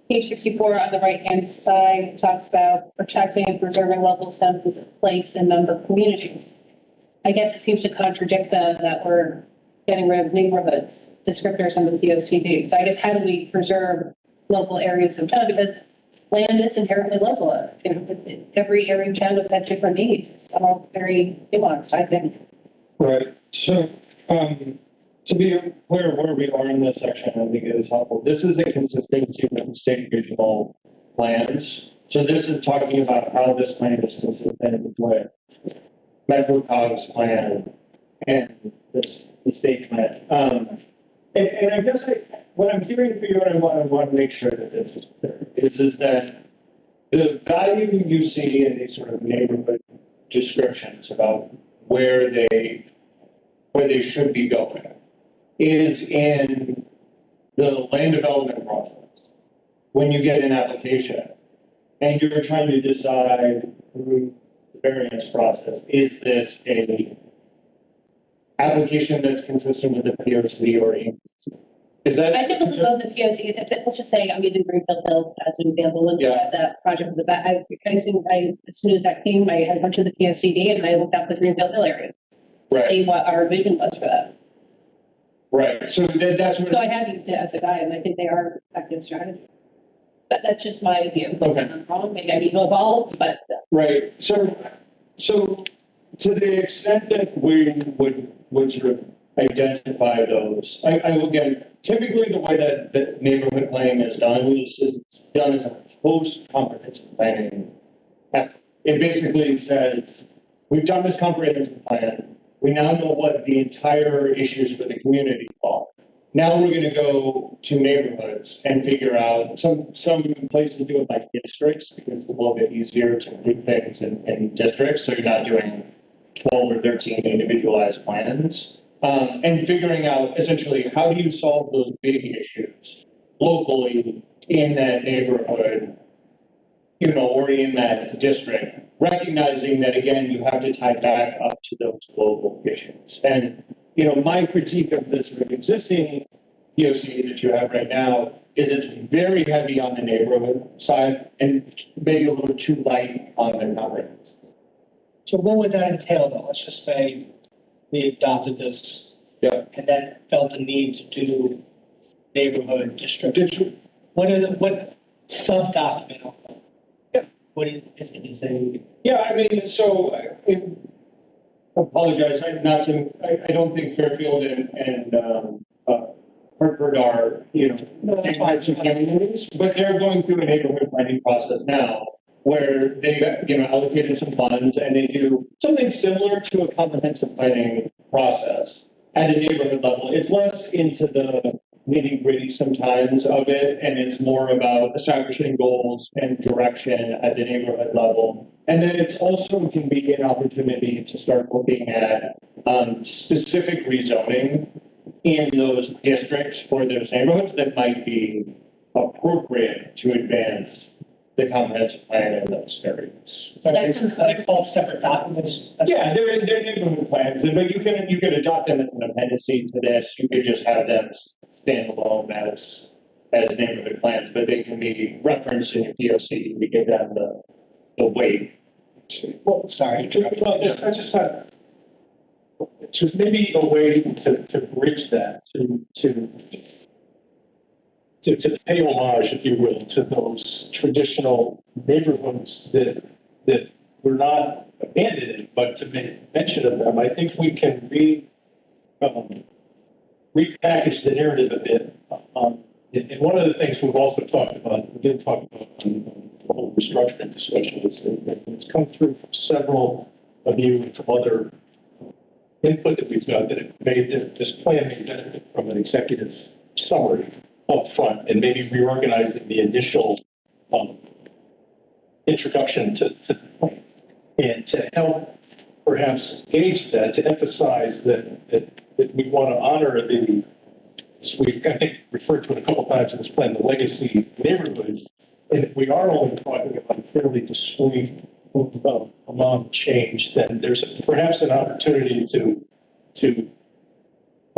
page 64 on the right-hand side talks about protecting and preserving local senses of place in member communities. I guess it seems to contradict that we're getting rid of neighborhoods, descriptors in the POCD. So I guess how do we preserve local areas of town? Because land is inherently local. Every area of town has had different needs. It's all very nuanced, I think. Right. So, to be clear where we are in this section, I think it is helpful. This is a consistency with the state regional plans. So this is talking about how this plan is consistent with Metro Cog's plan and the state plan. And I guess what I'm hearing for you, and I want to make sure that this is clear, is that the value you see in these sort of neighborhood descriptions about where they should be going is in the land development process. When you get an application, and you're trying to decide through the variance process, is this a application that's consistent with the POC or is that? I typically love the POC, let's just say, I'm using Greenfield Hill as an example, and Yeah. that project with the back, as soon as that came, I had a bunch of the POCD and I looked up the Greenfield Hill area. To Right. see what our vision was for that. Right, so that's what. So I have used it as a guide, and I think they are effective strategy. But that's just my view. Okay. I'm wrong, maybe I need to evolve, but Right, so to the extent that we would sort of identify those, I again, typically the way that the neighborhood planning is done is done as a post-comprehensive planning effort. It basically says, we've done this comprehensive plan, we now know what the entire issues for the community are. Now we're gonna go to neighborhoods and figure out, some places do it by districts, because it's a little bit easier to group things in districts, so you're not doing 12 or 13 individualized plans. And figuring out essentially, how do you solve those big issues locally in that neighborhood, or in that district, recognizing that, again, you have to tie back up to those global issues. And, my critique of this sort of existing POC that you have right now is it's very heavy on the neighborhood side and maybe a little too light on the comprehensive. So what would that entail though? Let's just say we adopted this. Yeah. And then felt the need to do neighborhood district. What sub-document? Yeah. What is it? Yeah, I mean, so I apologize, I don't think Fairfield and Hartford are, No, that's fine. but they're going through a neighborhood planning process now where they've, allocated some funds and they do something similar to a comprehensive planning process at a neighborhood level. It's less into the nitty-gritty sometimes of it, and it's more about establishing goals and direction at the neighborhood level. And then it's also can be an opportunity to start looking at specific rezoning in those districts or those neighborhoods that might be appropriate to advance the comprehensive plan in those areas. So that's like all separate documents? Yeah, they're neighborhood plans, but you can adopt them as an appendice to this. You could just have them stand alone as neighborhood plans, but they can be referenced in your POC to give them the weight. Well, sorry. Well, I just had, just maybe a way to bridge that, to pay homage, if you will, to those traditional neighborhoods that we're not abandoning, but to make mention of them. I think we can repackage the narrative a bit. And one of the things we've also talked about, we didn't talk about the whole restructuring discussion, is that it's come through from several of you and from other input that we've got, that it made this plan may benefit from an executive summary up front and maybe reorganizing the initial introduction to the plan. And to help perhaps gauge that, to emphasize that we want to honor the, we've, I think, referred to it a couple times in this plan, the legacy neighborhoods. And if we are only talking about a fairly discrete amount of change, then there's perhaps an opportunity to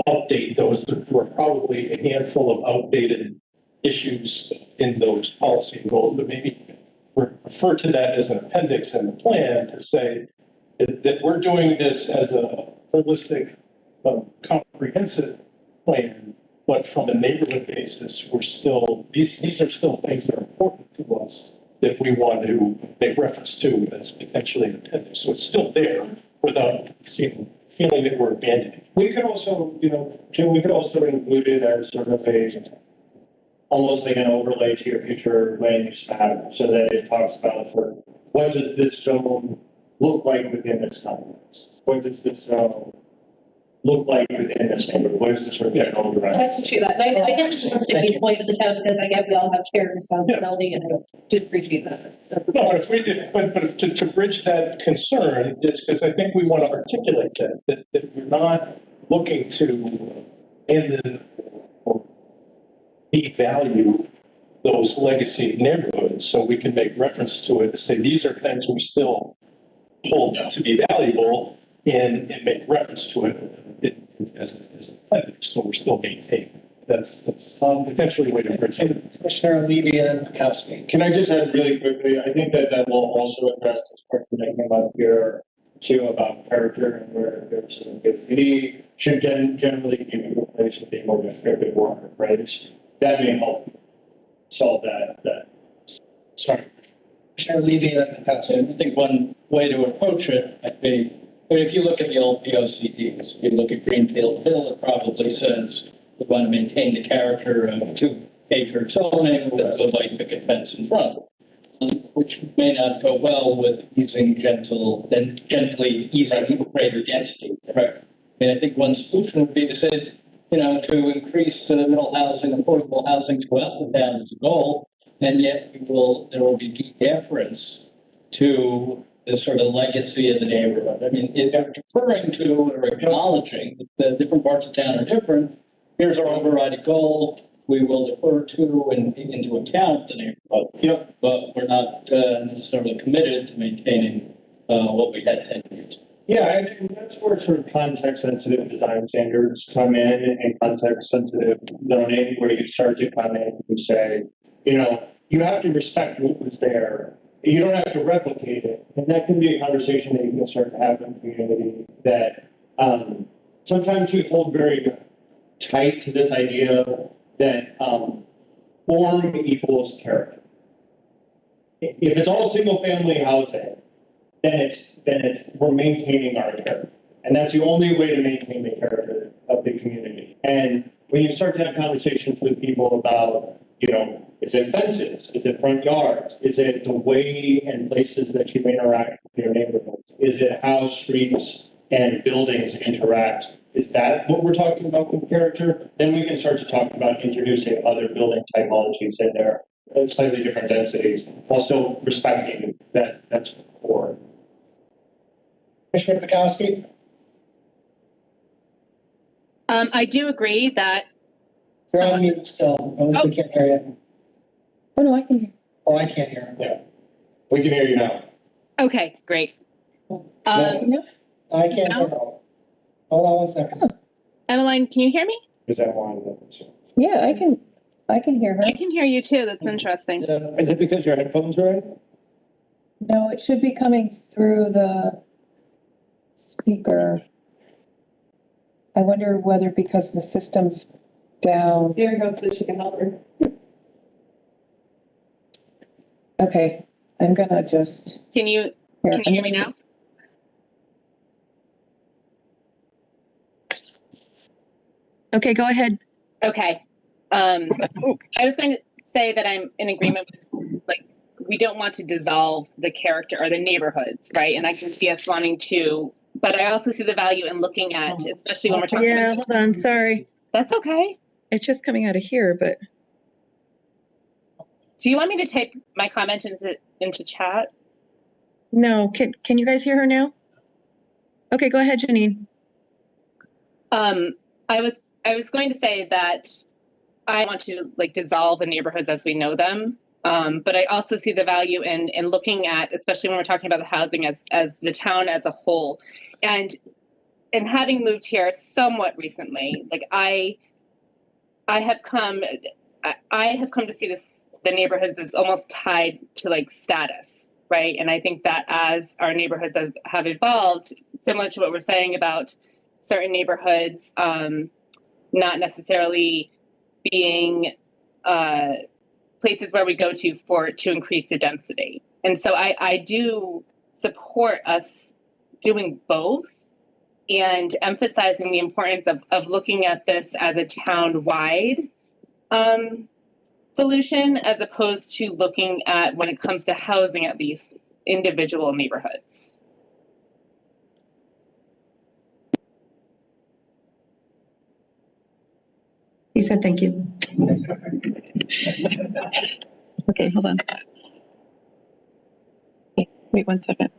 update those. There were probably a handful of outdated issues in those policy goals, but maybe refer to that as an appendix in the plan to say that we're doing this as a holistic, comprehensive plan, but from a neighborhood basis, we're still, these are still things that are important to us that we want to make reference to as potentially an appendix. So it's still there without feeling that we're abandoning. We could also, Jim, we could also include it as sort of almost like an overlay to your future land use map, so that it talks about what does this zone look like within this context? What does this zone look like within this neighborhood? What is the sort of general direction? I appreciate that. And I guess it's a sticky point of the town, because I get we all have shared responsibility, and I do appreciate that. So. No, but to bridge that concern is because I think we want to articulate that we're not looking to end or devalue those legacy neighborhoods, so we can make reference to it, say, these are things we still hold to be valuable, and make reference to it as a pledge, so we're still maintaining. That's potentially a way to bridge it. Commissioner Levy and Kowski. Can I just add really quickly? I think that will also address this question that came up here too about character and where there's some good. We should generally be replaced with a more descriptive word, right? That may help solve that. Sorry. Commissioner Levy and Kowski. I think one way to approach it might be, I mean, if you look at the old POCDs, if you look at Greenfield Hill, it probably says we want to maintain the character of 2-acre zoning with a white picket fence in front, which may not go well with using gently easing greater density. Right. I mean, I think one solution would be to say, to increase middle housing, affordable housing throughout the town as a goal, and yet there will be due deference to the sort of legacy of the neighborhood. I mean, if they're referring to or acknowledging that the different parts of town are different, here's our overriding goal. We will defer to and take into account the neighborhood. Yep. But we're not necessarily committed to maintaining what we had 10 years. Yeah, and that's where sort of context-sensitive design standards come in, and context-sensitive zoning, where you start to come in and say, you have to respect what was there. You don't have to replicate it. And that can be a conversation that you can start to have in the community that sometimes we hold very tight to this idea that form equals character. If it's all single-family housing, then we're maintaining our character. And that's the only way to maintain the character of the community. And when you start to have conversations with people about, is it fences? Is it front yards? Is it the way and places that you interact with your neighborhoods? Is it how streets and buildings interact? Is that what we're talking about with character? Then we can start to talk about introducing other building typologies in there, slightly different densities, while still respecting that's the core. Commissioner Kowski. I do agree that. You're on mute still. I still can't hear you. Oh, no, I can hear. Oh, I can't hear. Yeah, we can hear you now. Okay, great. I can't hear. Hold on one second. Emmeline, can you hear me? Is that one? Yeah, I can hear her. I can hear you too. That's interesting. Is it because your headphones are in? No, it should be coming through the speaker. I wonder whether because the system's down. Here goes so she can help her. Okay, I'm gonna just. Can you hear me now? Okay, go ahead. Okay. I was going to say that I'm in agreement with, we don't want to dissolve the character or the neighborhoods, right? And I can see us wanting to, but I also see the value in looking at, especially when we're talking. Yeah, hold on, sorry. That's okay. It's just coming out of here, but. Do you want me to type my comment into chat? No, can you guys hear her now? Okay, go ahead, Janine. I was going to say that I want to dissolve the neighborhoods as we know them. But I also see the value in looking at, especially when we're talking about the housing as the town as a whole. And having moved here somewhat recently, I have come to see the neighborhoods as almost tied to status, right? And I think that as our neighborhoods have evolved, similar to what we're saying about certain neighborhoods not necessarily being places where we go to increase the density. And so I do support us doing both and emphasizing the importance of looking at this as a town-wide solution, as opposed to looking at, when it comes to housing, at least individual neighborhoods. He said thank you. Okay, hold on. Wait 1 second.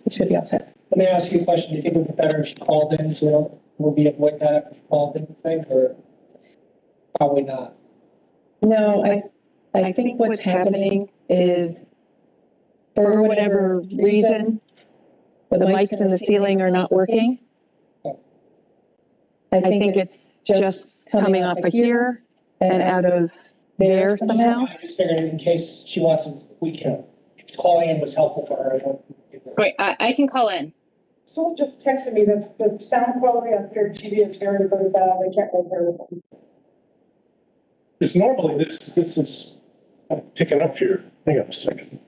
it should be all set. Let me ask you a question. Do you think it would be better if she called in so we'll be avoid that if she called in thing, or probably not? No, I think what's happening is for whatever reason, the mics in the ceiling are not working. I think it's just coming off of here and out of there somehow. I just figured in case she wants to, we can, calling in was helpful for her. Wait, I can call in. Someone just texted me that the sound quality on FairTV is very, very bad. I can't really hear it. Because normally this is picking up here. Hang on a second.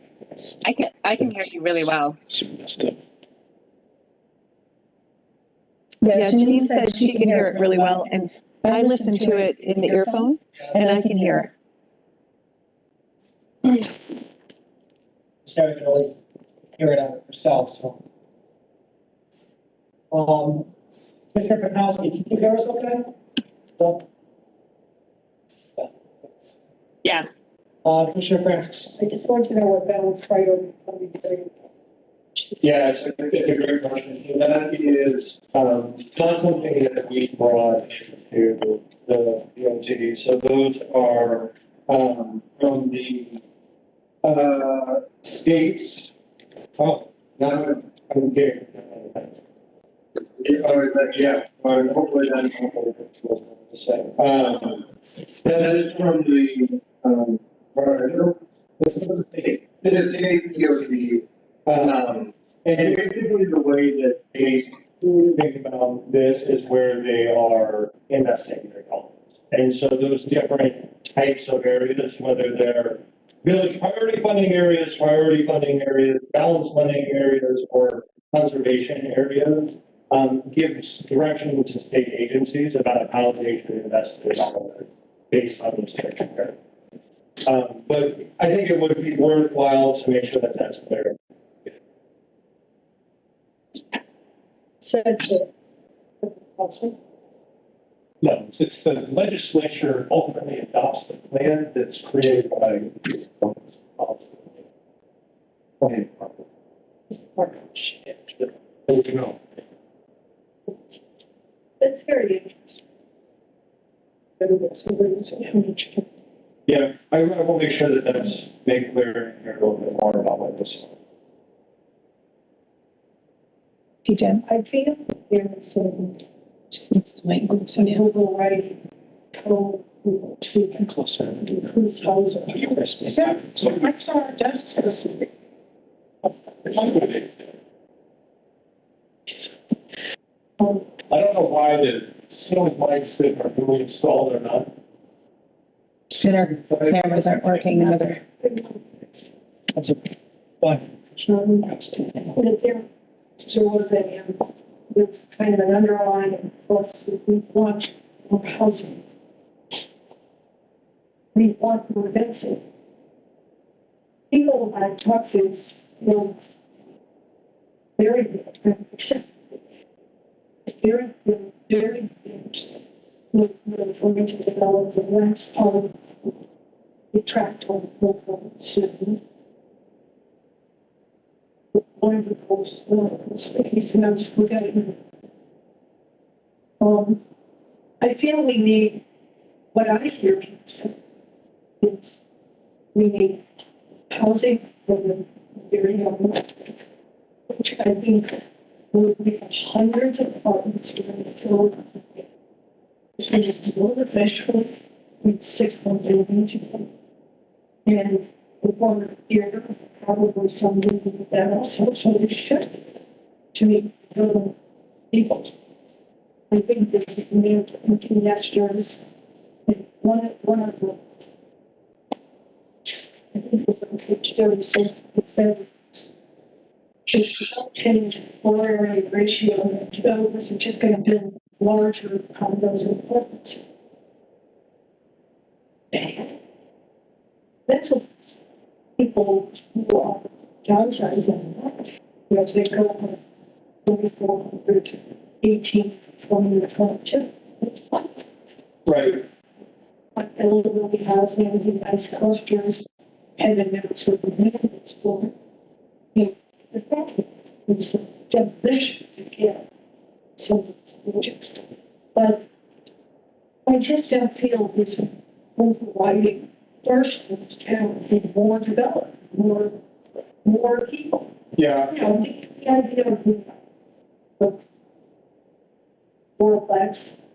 I can hear you really well. Yeah, Janine said she can hear it really well, and I listened to it in the earphone, and I can hear it. Sarah can always hear it out herself, so. Mr. Penhowski, can you hear us okay? So, Yeah. Commissioner Francis. I just want to know what balance priority. Yeah, it's a great question. So that is, not something that we brought into the PMT. So those are, from the, states. Oh, now I'm getting. Yeah, hopefully that's the same. That is from the, it is a POD. And basically the way that they think about this is where they are investing their dollars. And so those different types of areas, whether they're village priority funding areas, balanced funding areas, or conservation areas, gives direction to state agencies about how they should invest their dollars based on those criteria. But I think it would be worthwhile to make sure that that's clear. No, it's the legislature ultimately adopts the plan that's created by the planning department. There you go. That's very interesting. Yeah, I will make sure that that's made clear here a little bit more about what this is. Hey, Jen. I feel there's some Just needs to make groups some on you. overriding code to Closer. increase housing. Is that, so Mike's on our desks this week? I don't know why the ceiling lights that are being installed are not. And our cameras aren't working either. That's a, what? There was it's kind of an underlying, we want more housing. We want more density. People I've talked to, very good, except very interested. We're going to develop the last part of the tract on local soon. One of the goals, space, and I'm just looking at it. I feel we need, what I hear people say is we need housing for the very young, which I think would be hundreds of apartments during the floor. So just a little visually, with 600 each. And the one here, probably something like that also, so we should to meet people. I think this is into next year's, one of the, I think it's on page 36, the feds should change the floor area ratio of developers are just going to build larger condos and apartments. That's what people who are downsizing, as they go from 2,400 to 18, 20, 22. Right. Like elderly housing in nice clusters, and then it's with the maintenance for the it's the demolition again. Some projects. But I just don't feel there's an overriding thirst in this town to be more developed, more people. Yeah, You know, the idea of the fourplex.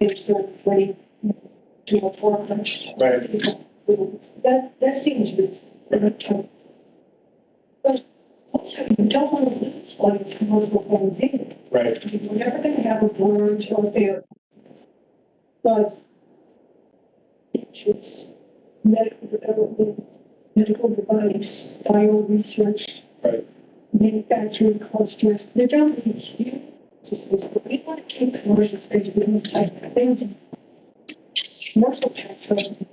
It's the way to a fourplex. right. That seems good. But also, you don't want to lose like commercial thing. Right. We're never going to have a words out there. But it's medical development, medical device, bio research, Right. manufacturing clusters. They're not really huge. But we want to keep commercial space with those type of things. Commercial tax,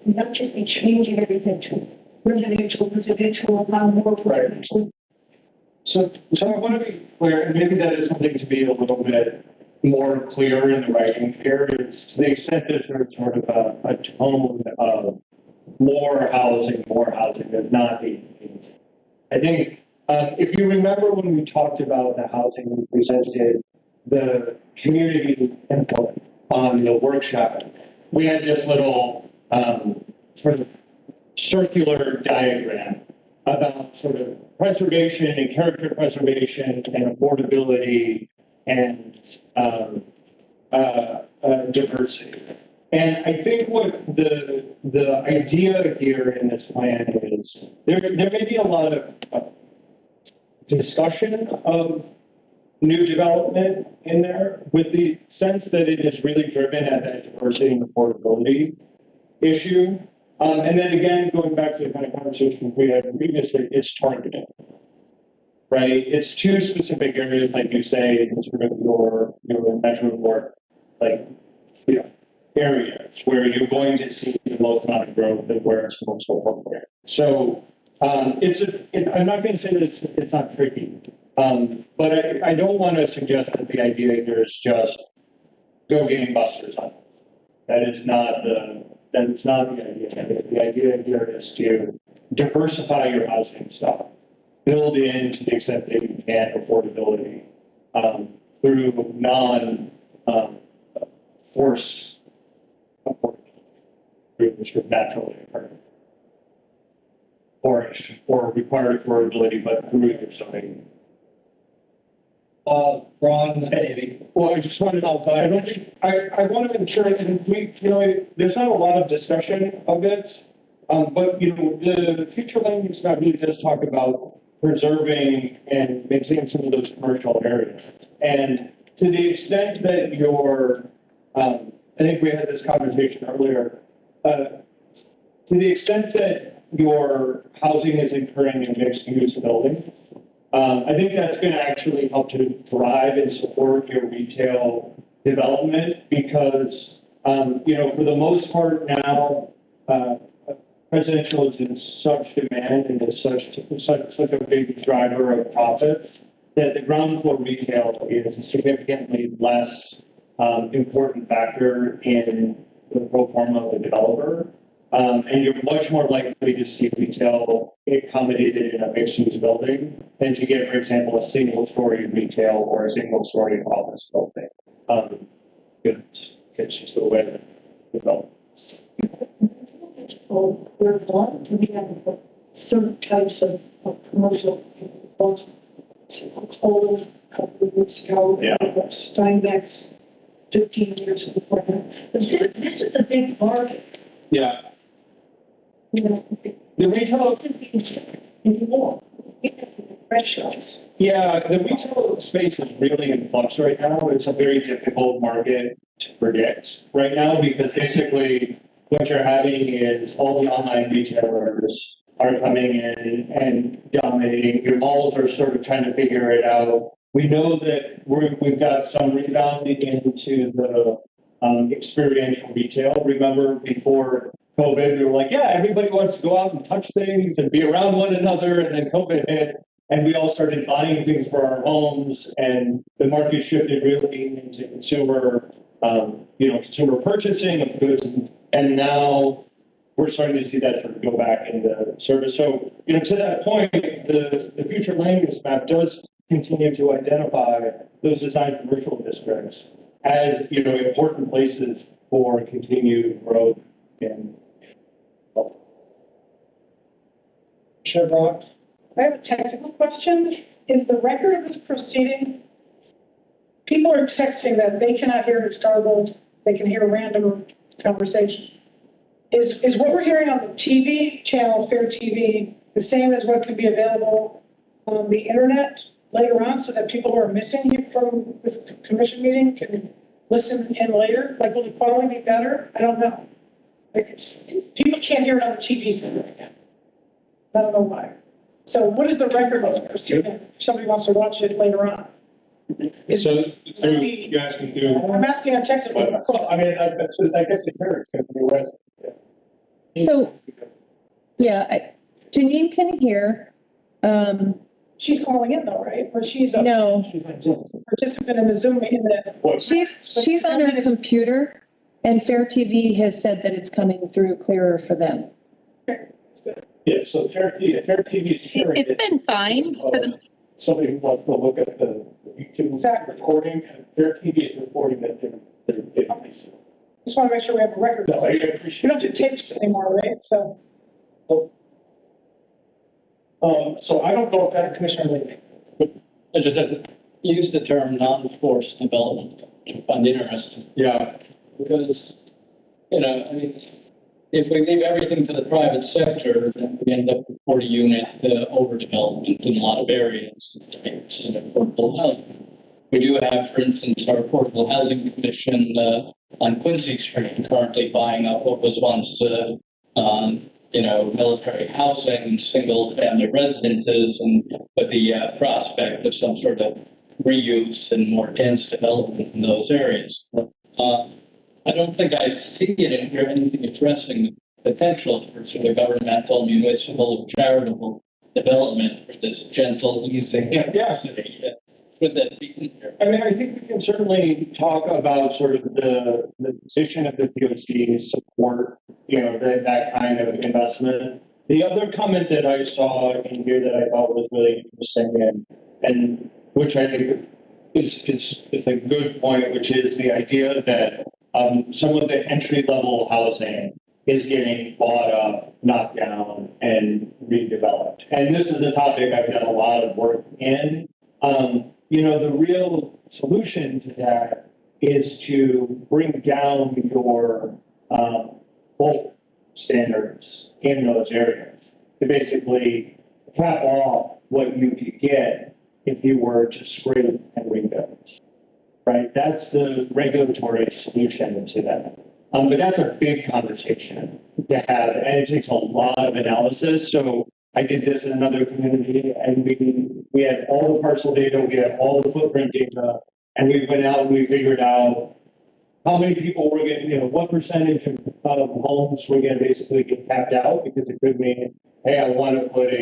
not just be changing everything to residential, allow more residential. So I want to be clear, and maybe that is something to be a little bit more clear in the writing here, is to the extent that there's sort of a tone of more housing, is not being. I think, if you remember when we talked about the housing, we presented the community input on the workshop. We had this little, sort of circular diagram about sort of preservation and character preservation and affordability and diversity. And I think what the idea here in this plan is there may be a lot of discussion of new development in there with the sense that it is really driven at that diversity and affordability issue. And then again, going back to the kind of conversation we had previously, it's targeted, right? It's two specific areas, like you say, in sort of your metro or like, you know, areas where you're going to see the most amount of growth and where it's most appropriate. So I'm not going to say that it's not tricky, but I don't want to suggest that the idea here is just go gangbusters on it. That is not the idea. The idea here is to diversify your housing stock, build in to the extent that you can affordability through non-force through the sort of naturally occurring or required affordability, but through your zoning. Ron, maybe. Well, I just wanted to, I want to ensure that there's not a lot of discussion of it. But, the future land use map really does talk about preserving and maintaining some of those commercial areas. And to the extent that I think we had this conversation earlier, to the extent that your housing is occurring in mixed use buildings, I think that's going to actually help to drive and support your retail development because, for the most part now, residential is in such demand and is such a big driver of profit that the ground floor retail is a significantly less important factor in the pro forma of the developer. And you're much more likely to see retail accommodated in a mixed-use building than to get, for example, a single-story retail or a single-story office building. It's just the way that development. There's a lot to be had certain types of commercial folks. Coles, a couple of years ago, Steinbeck's 15 years before that. This is a big market. Yeah. The retail, the retail space is really in flux right now. It's a very difficult market to predict right now because basically what you're having is all the online retailers are coming in and dominating. Your malls are sort of trying to figure it out. We know that we've got some rebounding into the experiential retail. Remember before COVID, we were like, yeah, everybody wants to go out and touch things and be around one another. And then COVID hit and we all started buying things for our homes and the market shifted really into consumer purchasing of goods. And now we're starting to see that sort of go back into service. So, to that point, the future land use map does continue to identify those design commercial districts as, important places for continued growth and. Chair Brock, I have a technical question. Is the record of this proceeding, people are texting that they cannot hear it's garbled, they can hear random conversation. Is what we're hearing on the TV channel, FairTV, the same as what could be available on the internet later on, so that people who are missing from this commission meeting can listen in later? Like, will the quality be better? I don't know. People can't hear it on the TV set right now. I don't know why. So what is the record of this proceeding? If somebody wants to watch it later on. You're asking through. I'm asking a technical. Well, I mean, I guess the parents can be West. So, yeah, Janine can hear. She's calling in though, right? Or she's a No, participant in the Zoom meeting. she's on her computer, and FairTV has said that it's coming through clearer for them. Yeah, so FairTV is hearing It's it. been fine for the, Somebody who wants to look at the YouTube Exactly. recording, FairTV is recording that they're Just want to make sure we have a record. No, I We appreciate don't do tapes anymore, right? So So I don't know if that Commissioner Lee. I just have to use the term non-forced development. I find interesting. Yeah. Because, I mean, if we leave everything to the private sector, then we end up with 40 unit overdevelopment in a lot of areas. In affordable housing. We do have, for instance, our Affordable Housing Commission on Quincy Street currently buying up what was once, military housing, single family residences, and with the prospect of some sort of reuse and more dense development in those areas. I don't think I see it and hear anything addressing the potential for sort of governmental, municipal, charitable development for this gentle easing capacity. Would that be? I mean, I think we can certainly talk about sort of the position of the POC support, that kind of investment. The other comment that I saw in here that I thought was really interesting and which I think is a good point, which is the idea that some of the entry level housing is getting bought up, knocked down, and redeveloped. And this is a topic I've done a lot of work in. The real solution to that is to bring down your bulk standards in those areas to basically cap off what you could get if you were to scrape and rebuild. Right? That's the regulatory solution to that. But that's a big conversation to have, and it takes a lot of analysis. So I did this in another community, and we had all the parcel data, we had all the footprint data, and we went out and we figured out how many people were getting, what percentage of homes were going to basically get tapped out, because it could mean, hey, I want to put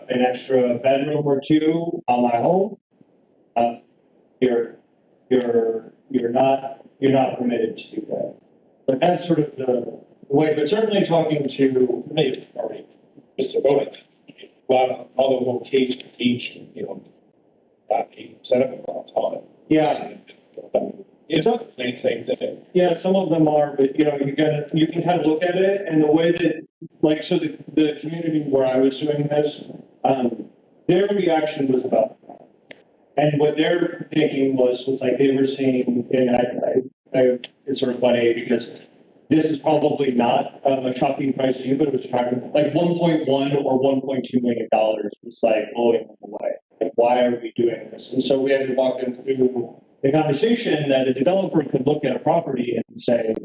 an extra bedroom or two on my home. You're not permitted to do that. But that's sort of the way, but certainly talking to Maybe already, Mr. Bowman, a lot of other locations, each, about 8% of them are on it. yeah. It's not the same things in it. Yeah, some of them are, but you can kind of look at it, and the way that, the community where I was doing this, their reaction was about that. And what they're thinking was like they were seeing, and it's sort of funny because this is probably not a shocking price to you, but it was shocking. Like 1.1 or $1.2 million was like blowing them away. Like, why are we doing this? And so we had to walk them through the conversation that a developer could look at a property and say,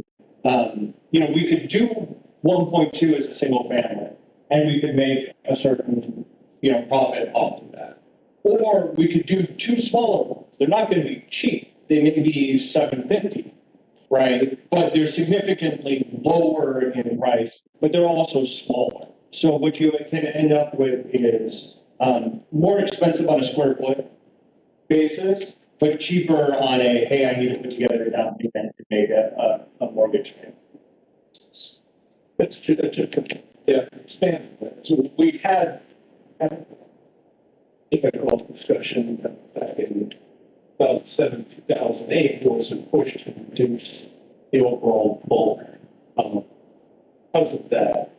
we could do 1.2 as a single family, and we could make a certain, profit off of that. Or we could do two smaller ones. They're not going to be cheap. They may be $750, right? But they're significantly lower in price, but they're also smaller. So what you can end up with is more expensive on a square foot basis, but cheaper on hey, I need to put together a down payment to make a mortgage payment. It's just, yeah, expand. So we've had difficult discussion back in 2007, 2008, was a push to reduce the overall bulk. Because of that,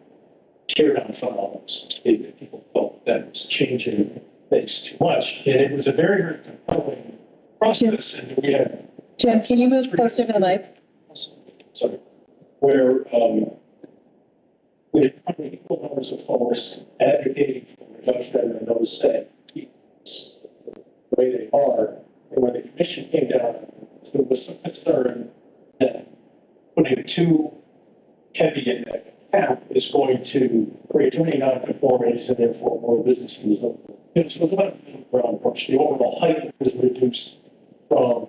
tear down files, people felt that was changing things too much. And it was a very, very compelling process. And we had, Jen, can you move closer to the mic? sorry, where we had probably equal numbers of folks advocating for reduction and those that the way they are. And when the commission came down, there was some concern that putting too heavy in that cap is going to create too many non-conformities and therefore more business use. It was about a middle ground approach. The overall height was reduced from,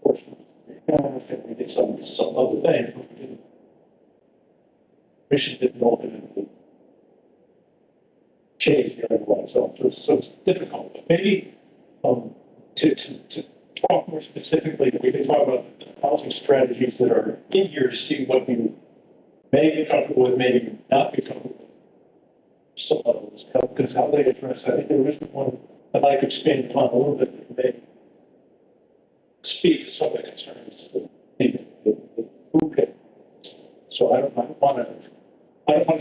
we did some other thing. Commission didn't ultimately change the otherwise. So it's difficult. But maybe to talk more specifically, we can talk about housing strategies that are in here to see what you may be comfortable with, maybe not be comfortable with. Some of those, because how they address, I think there is one I'd like to expand upon a little bit, that may speak to some of the concerns that people get. So I don't want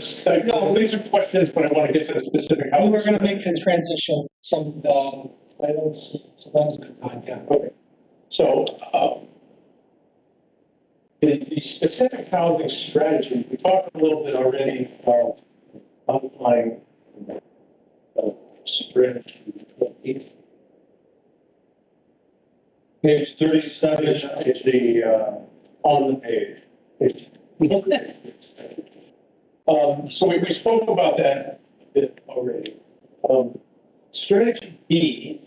to say, no, these are questions, but I want to get to the specific. We were going to make a transition, some items, so that was a good time, yeah. Okay. So, the specific housing strategy, we talked a little bit already about outlining strategy. Page 37 is the, on the page. So we spoke about that a bit already. Strategy B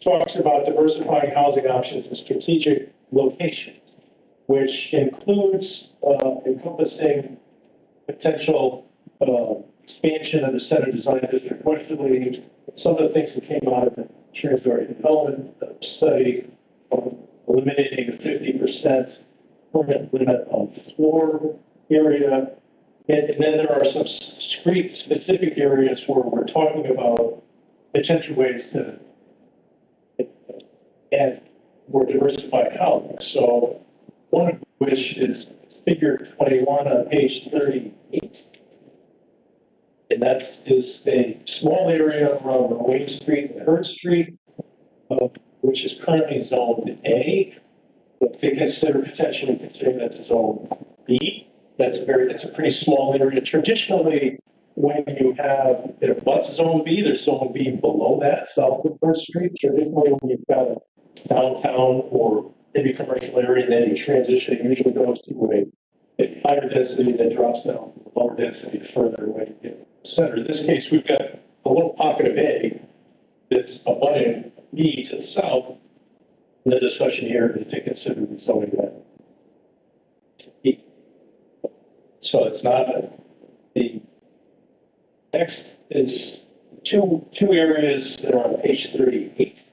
talks about diversifying housing options in strategic locations, which includes encompassing potential expansion of the center design district. Particularly, some of the things that came out of the transitory development study, eliminating a 50% permanent limit on floor area. And then there are some discrete specific areas where we're talking about potential ways to add more diversified housing. So one of which is figure 21 on page 38. And is a small area around Wayne Street and Hurd Street, which is currently zoned A. But they potentially considering that to zone B. That's a pretty small area. Traditionally, when you have, what's zone B, there's zone B below that, south of First Street. Traditionally, when you've got a downtown or maybe commercial area, and then you transition, it usually goes to a higher density that drops down to lower density further away to the center. In this case, we've got a little pocket of A that's abutting B to the south. And the discussion here is to consider zoning that to B. So it's not the next is two areas that are on page 38.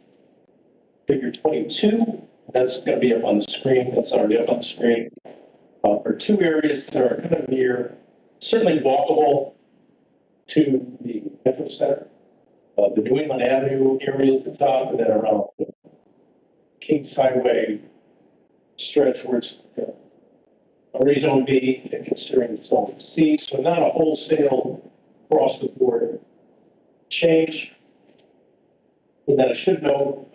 Figure 22, that's going to be up on the screen. That's already up on the screen. Are two areas that are kind of near, certainly walkable to the Metro Center. The New England Avenue area is the top, and then around the Kings Highway stretch where it's already zone B and considering zone C. So not a wholesale across the board change. And then I should note,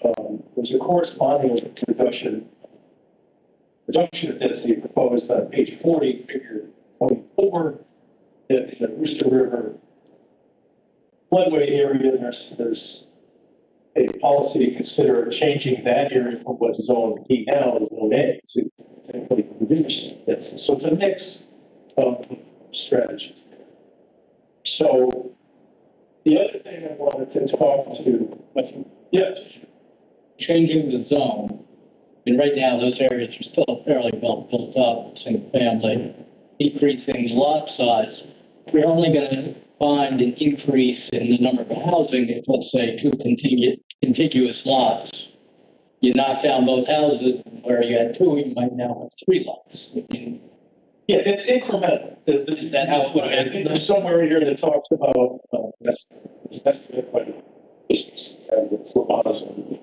there's a corresponding reduction of density proposed on page 40, figure 24, in the Rooster River floodway area. There's a policy to consider changing that area from what's zone B now to zone A to reduce this. So it's a mix of strategies. So the other thing I wanted to talk to, yes. Changing the zone, and right now those areas are still fairly well built up, single family. Decreasing lot size, we're only going to find an increase in the number of housing if, let's say, two contiguous lots. You knock down both houses, where you had two, you might now have three lots. Yeah, it's incremental. Is that how it would end? And there's somewhere in here that talks about, that's the question. It's a lot of some,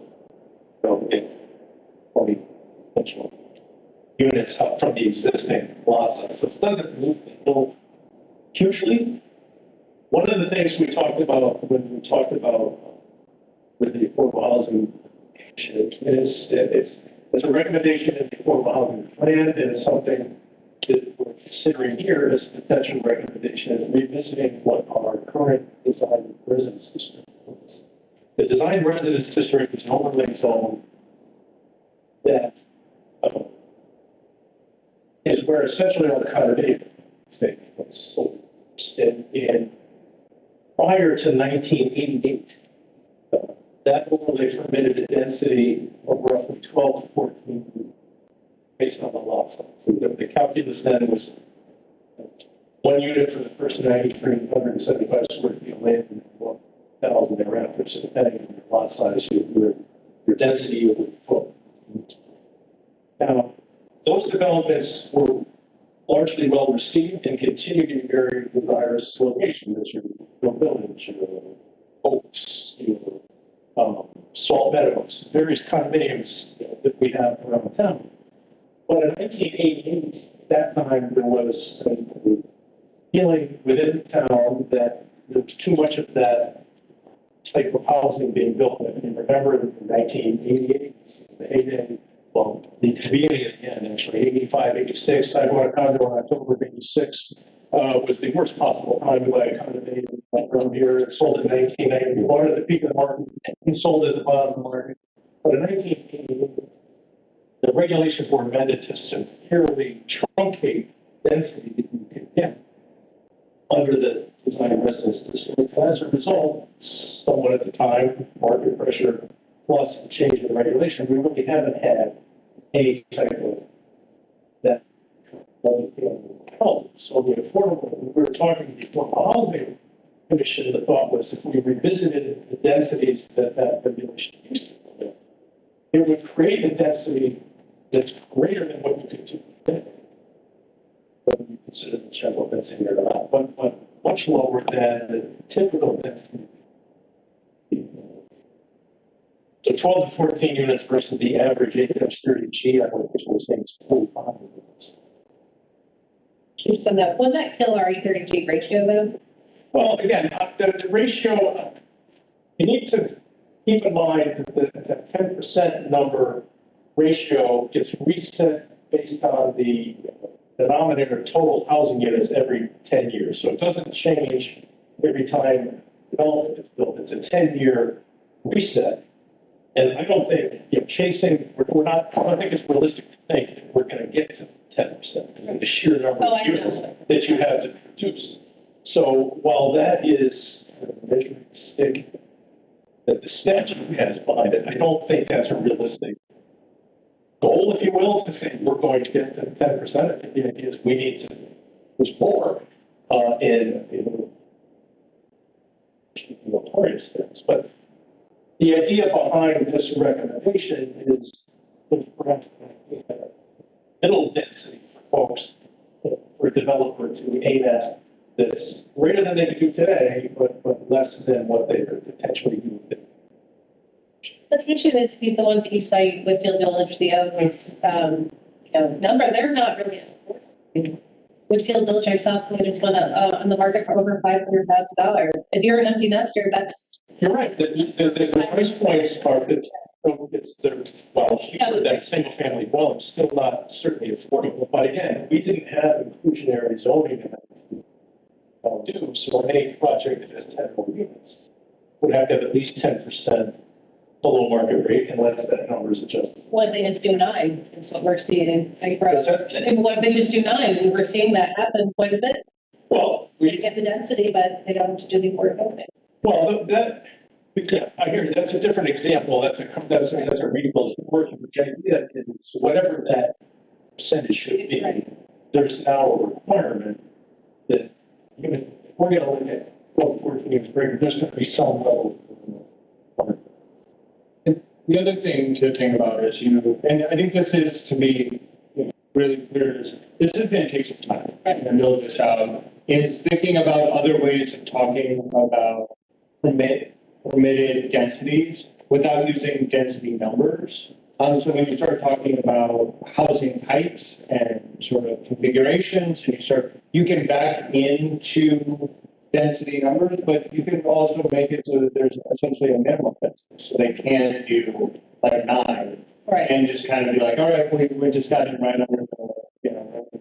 get 20 units up from the existing lots. So it doesn't move the needle hugely. One of the things we talked about when we talked about with the affordable housing, it's a recommendation in the affordable housing plan, and it's something that we're considering here as a potential recommendation is revisiting what our current design residence district is. The design residence district is an overlay zone that is where essentially all the condominium state was sold. And prior to 1988, that overlay permitted a density of roughly 12 to 14 based on the lot size. So the calculus then was 1 unit for the first 9,375 square feet of land and 1,000 thereafter. So depending on your lot size, your density would go. Now, those developments were largely well received and continue to be very desirous locations as your village, your oaks, your salt meadows, various condominiums that we have around town. But in 1988, at that time, there was a feeling within town that there was too much of that type of housing being built. If you remember, in 1988, the heyday, well, the beginning of the end, actually, 85, 86, I bought a condo in October of 86, was the worst possible time to buy a condominium around here. It sold in 1990. We bought it at the peak of the market and sold it at the bottom of the market. But in 1988, the regulations were amended to severely truncate density that you could get under the design residence district. As a result, somewhat at the time, market pressure plus the change in the regulation, we really haven't had any type of that help. So the affordable, we were talking before housing commission, the thought was if we revisited the densities that regulation used to permit, it would create a density that's greater than what you could do today. Whether you consider the general density or not, but much lower than the typical density. So 12 to 14 units versus the average 8-30G, I think we're saying is 45 units. So that, wouldn't that kill our E30G ratio though? Well, again, the ratio, you need to keep in mind that the 10% number ratio gets reset based on the denominator total housing units every 10 years. So it doesn't change every time development is built. It's a 10-year reset. And I don't think, chasing, we're not, I don't think it's realistic to think that we're going to get to 10%, the sheer number of units that you have to produce. So while that is a measuring stick that the statute has behind it, I don't think that's a realistic goal, if you will, to say we're going to get to 10%. I think the idea is we need to push more in notorious things. But the idea behind this recommendation is perhaps middle density for folks, for a developer to aim at that's greater than they could do today, but less than what they could potentially do. But the issue is the ones that you cite, Whitfield Village, the Oaks, number, they're not really important. Whitfield Village, I saw something just went up on the market for over $500,000. If you're an empty nester, that's. You're right. The price points are, it's the, well, cheaper than single family dwelling, still not certainly affordable. But again, we didn't have inclusionary zoning to do. So any project that has 10 more units would have to have at least 10% below market rate unless that number is adjusted. What if they just do 9 is what we're seeing. Like, what if they just do 9? We were seeing that happen quite a bit. Well, They get the density, but they don't have to do the affordability. Well, I hear you. That's a different example. That's a rebuild working. The idea is whatever that percentage should be, there's now a requirement that we're going to look at 12, 14 years greater. There's going to be some level. The other thing to think about is, and I think this is to be really clear is this is going to take some time to build this out. Is thinking about other ways of talking about permitted densities without using density numbers. So when you start talking about housing types and sort of configurations, and you can back into density numbers, but you can also make it so that there's essentially a minimum density. So they can do like 9. Right. And just kind of be like, all right, we just got it right under the,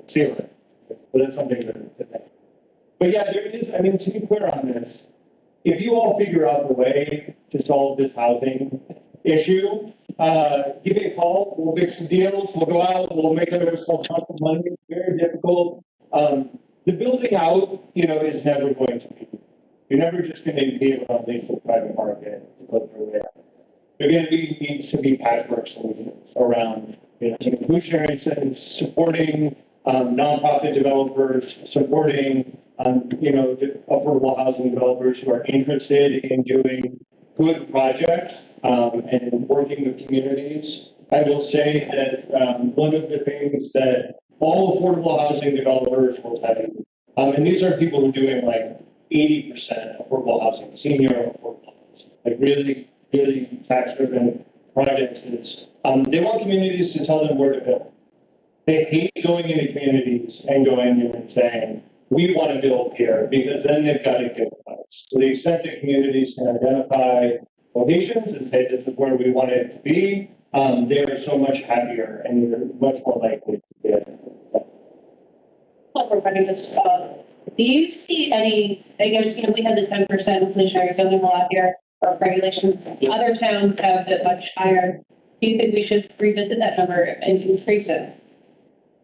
ceiling. But that's something that. But yeah, there is, I mean, to be clear on this, if you all figure out the way to solve this housing issue, give me a call, we'll make some deals, we'll go out, we'll make it some custom money, it's very difficult. The building out, is never going to be, you're never just going to be able to unleash the private market to go through there. There are going to need to be patchwork solutions around, inclusionary incentives, supporting nonprofit developers, supporting, affordable housing developers who are interested in doing good projects and working with communities. I will say that one of the things that all affordable housing developers will tell you, and these are people who are doing like 80% affordable housing, senior affordable housing, like really tax-driven projects is, they want communities to tell them where to build. They hate going into communities and going in and saying, we want to build here, because then they've got to get place. To the extent that communities can identify locations and say this is where we want it to be, they are so much happier and they're much more likely to get it. Well, we're running this, do you see any, I guess, we had the 10% inflationary zoning law here, or regulations. Other towns have it much higher. Do you think we should revisit that number and increase it?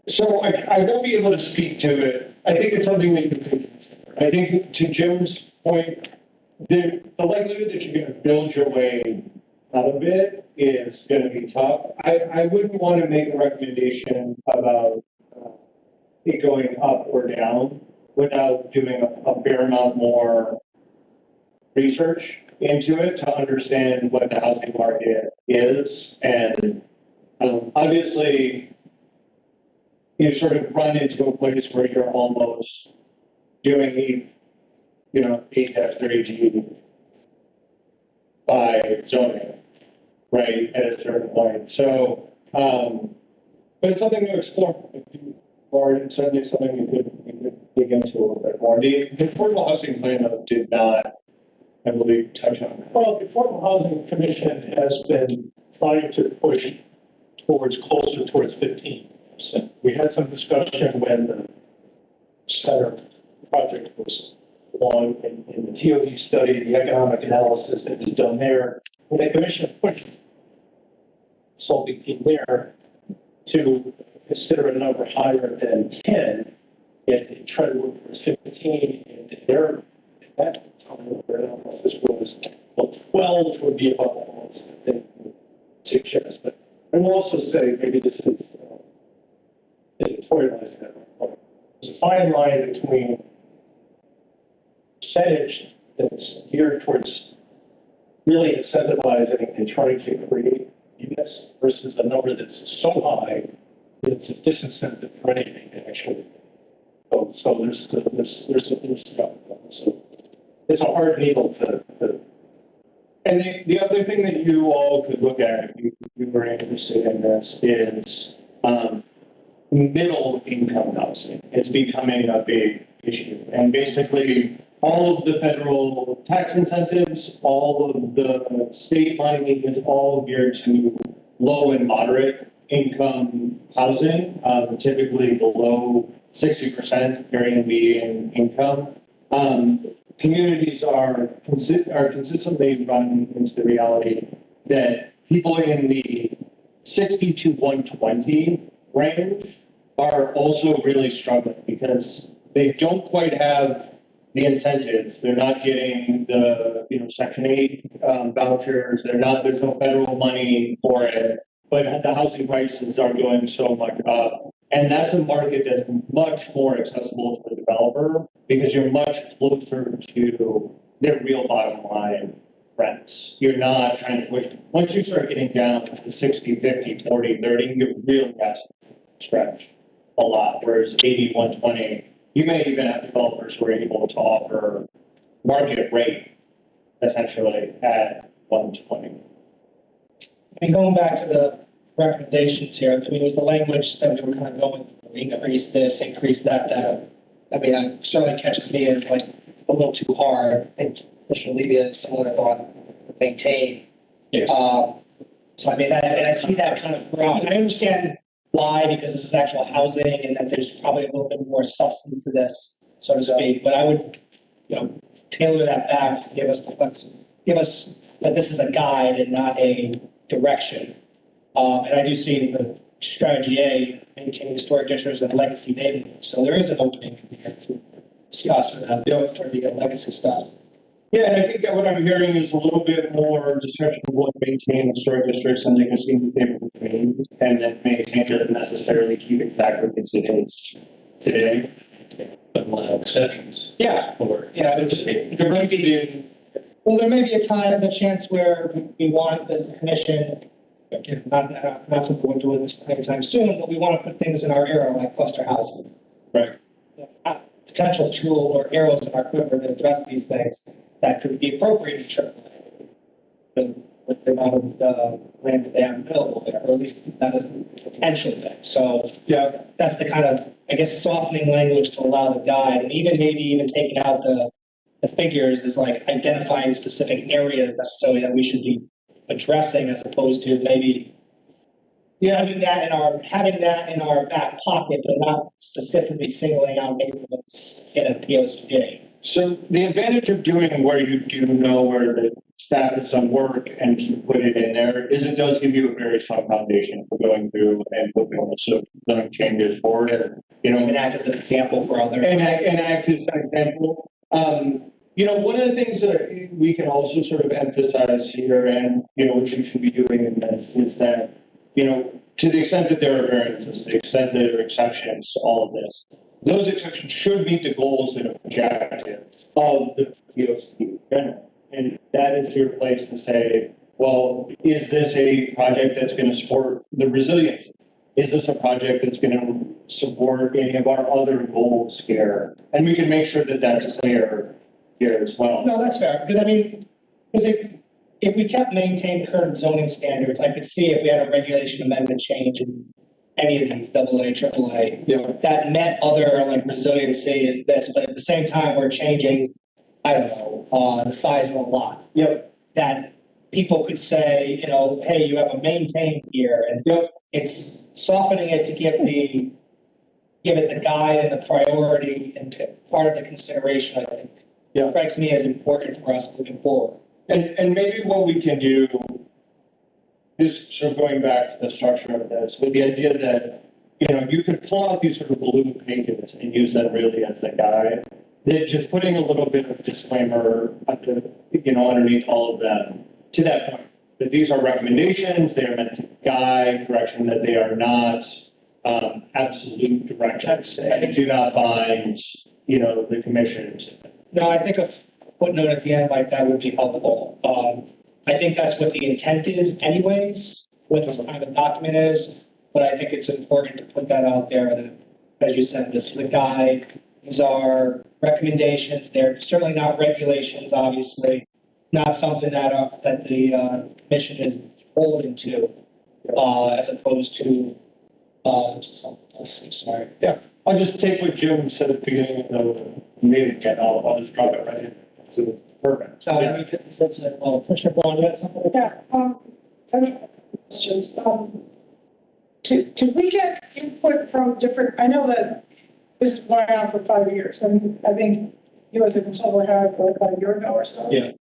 So I won't be able to speak to it. I think it's something that you can consider. I think to Jim's point, the likelihood that you're going to build your way out of it is going to be tough. I wouldn't want to make a recommendation about it going up or down without doing a fair amount more research into it to understand what the housing market is. And obviously, you sort of run into a place where you're almost doing 8-30G by zoning, right, at a certain point. So, but it's something to explore. Or it's certainly something you could dig into a little bit more. The affordable housing plan did not, I believe, touch on that. Well, the Affordable Housing Commission has been trying to push towards 15%. We had some discussion when the center project was on in the TOD study, the economic analysis that was done there. When the commission pushed consulting team there to consider a number higher than 10 and try to work towards 15, and that time their analysis was, 12 would be about the most that they would suggest. But I will also say, maybe this is editorializing that. There's a fine line between percentage that's geared towards really incentivizing and trying to create units versus a number that's so high that it's a disincentive for anything actually. So there's stuff. So it's a hard needle to. And the other thing that you all could look at if you were interested in this is middle income housing. It's becoming a big issue. And basically all of the federal tax incentives, all of the state money is all geared to low and moderate income housing, typically below 60% varying median income. Communities are consistently running into the reality that people in the 60 to 120 range are also really struggling because they don't quite have the incentives. They're not getting the Section 8 vouchers. There's no federal money for it, but the housing prices are going so much up. And that's a market that's much more accessible to the developer because you're much closer to their real bottom line rents. You're not trying to push. Once you start getting down to 60, 50, 40, 30, you really have to stretch. a lot, whereas 80, 120, you may even have developers who are able to offer market rate essentially at 120. And going back to the recommendations here, I mean, was the language that we were kind of going, increase this, increase that, I mean, it certainly catches me as like a little too hard. And Commissioner Levy is similar on maintain. Yeah. So I mean, that, and I see that kind of throughout. And I understand why, because this is actual housing and that there's probably a little bit more substance to this, so to speak. But I would, tailor that back to give us give us that this is a guide and not a direction. And I do see the strategy A, maintaining historic districts and legacy neighborhoods. So there is an opening here to discuss for that, for the legacy stuff. Yeah, and I think that what I'm hearing is a little bit more discussion of what maintain historic districts and existing neighborhood between, and that maintain doesn't necessarily keep exactly as it is today. But allow exceptions. Yeah. Or Yeah, well, there may be a time, the chance where we want as a commission, again, not something we're doing this anytime soon, but we want to put things in our era like cluster housing. Right. Potential tool or arrows in our quiver to address these things that could be appropriate in AAA. With the amount of land that they have available there, or at least that is the potential thing. So Yeah. that's the kind of, I guess, softening language to allow the guide, and even maybe even taking out the figures is like identifying specific areas necessarily that we should be addressing as opposed to maybe having that in our back pocket, but not specifically singling out neighborhoods in a POCD. So the advantage of doing where you do know where the staff has done work and just put it in there is it does give you a very strong foundation for going through and looking at so zoning changes for it, And act as an example for others. And act as an example. One of the things that we can also sort of emphasize here and, what you should be doing in this is that, to the extent that there are variances, to the extent that there are exceptions to all of this, those exceptions should meet the goals and objectives of the POC in general. And that is your place to say, well, is this a project that's going to support the resiliency? Is this a project that's going to support any of our other goals here? And we can make sure that that's clear here as well. No, that's fair, because I mean, if we kept maintaining current zoning standards, I could see if we had a regulation amendment change in any of these, AA, AAA, that met other like resiliency and this, but at the same time, we're changing, I don't know, the size of the lot. That people could say, hey, you have a maintain here, and it's softening it to give it the guide and the priority and part of the consideration, I think. Strikes me as important for us moving forward. And maybe what we can do is sort of going back to the structure of this, with the idea that, you could pull out these sort of blue pages and use them really as the guide. That just putting a little bit of disclaimer underneath all of them to that point. That these are recommendations, they are meant to guide direction, that they are not absolute directions. They do not bind, the commissioners. No, I think a footnote at the end like that would be helpful. I think that's what the intent is anyways, what this kind of document is, but I think it's important to put that out there that, as you said, this is a guide. These are recommendations. They're certainly not regulations, obviously, not something that the commission is holding to, as opposed to, sorry. Yeah, I'll just take what Jim said at the beginning of the meeting, and I'll just drop it right in. So it's perfect. Commissioner Braun, you had something? Yeah, questions. Did we get input from different, I know that this has went on for 5 years, and I think you as a consultant had for about a year ago or so. Yeah.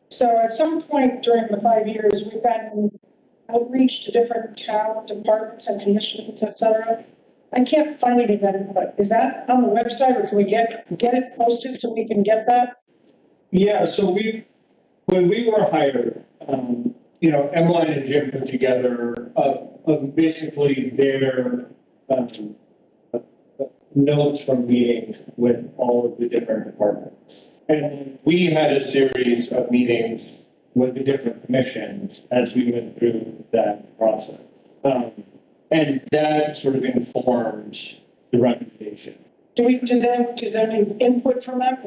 So at some point during the 5 years, we've gotten outreach to different town departments and commissions, et cetera. I can't find any of that input. Is that on the website, or can we get it posted so we can get that? Yeah, so when we were hired, Emmeline and Jim put together basically their notes from meetings with all of the different departments. And we had a series of meetings with the different commissions as we went through that process. And that sort of informs Is there any input from them?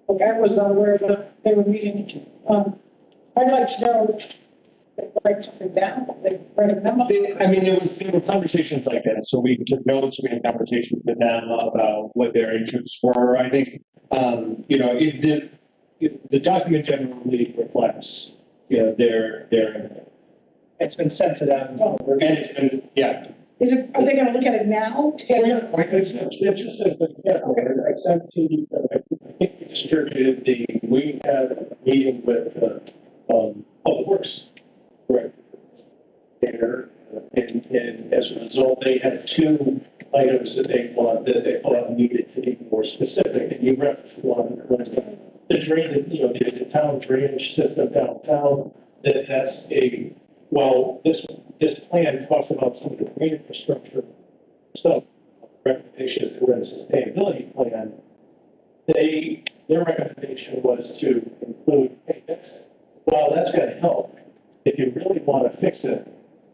Okay, I was not aware that they were meeting. I'd like to know, if they write something down, if they write a memo. I mean, there were conversations like that, so we took notes, we had conversations with them about what their interests were. I think, the document generally reflects, their, It's been sent to them. and it's been, yeah. Are they gonna look at it now? It's just an example, I sent to you, I think we distributed we had a meeting with, Public Works. Right. There, and as a result, they had two items that they thought needed to be more specific, and you referenced one, the drain, the town drainage system downtown, that's this plan talks about some of the green infrastructure stuff. Recommendation is to run a sustainability plan. Their recommendation was to include, hey, that's gonna help. If you really want to fix it,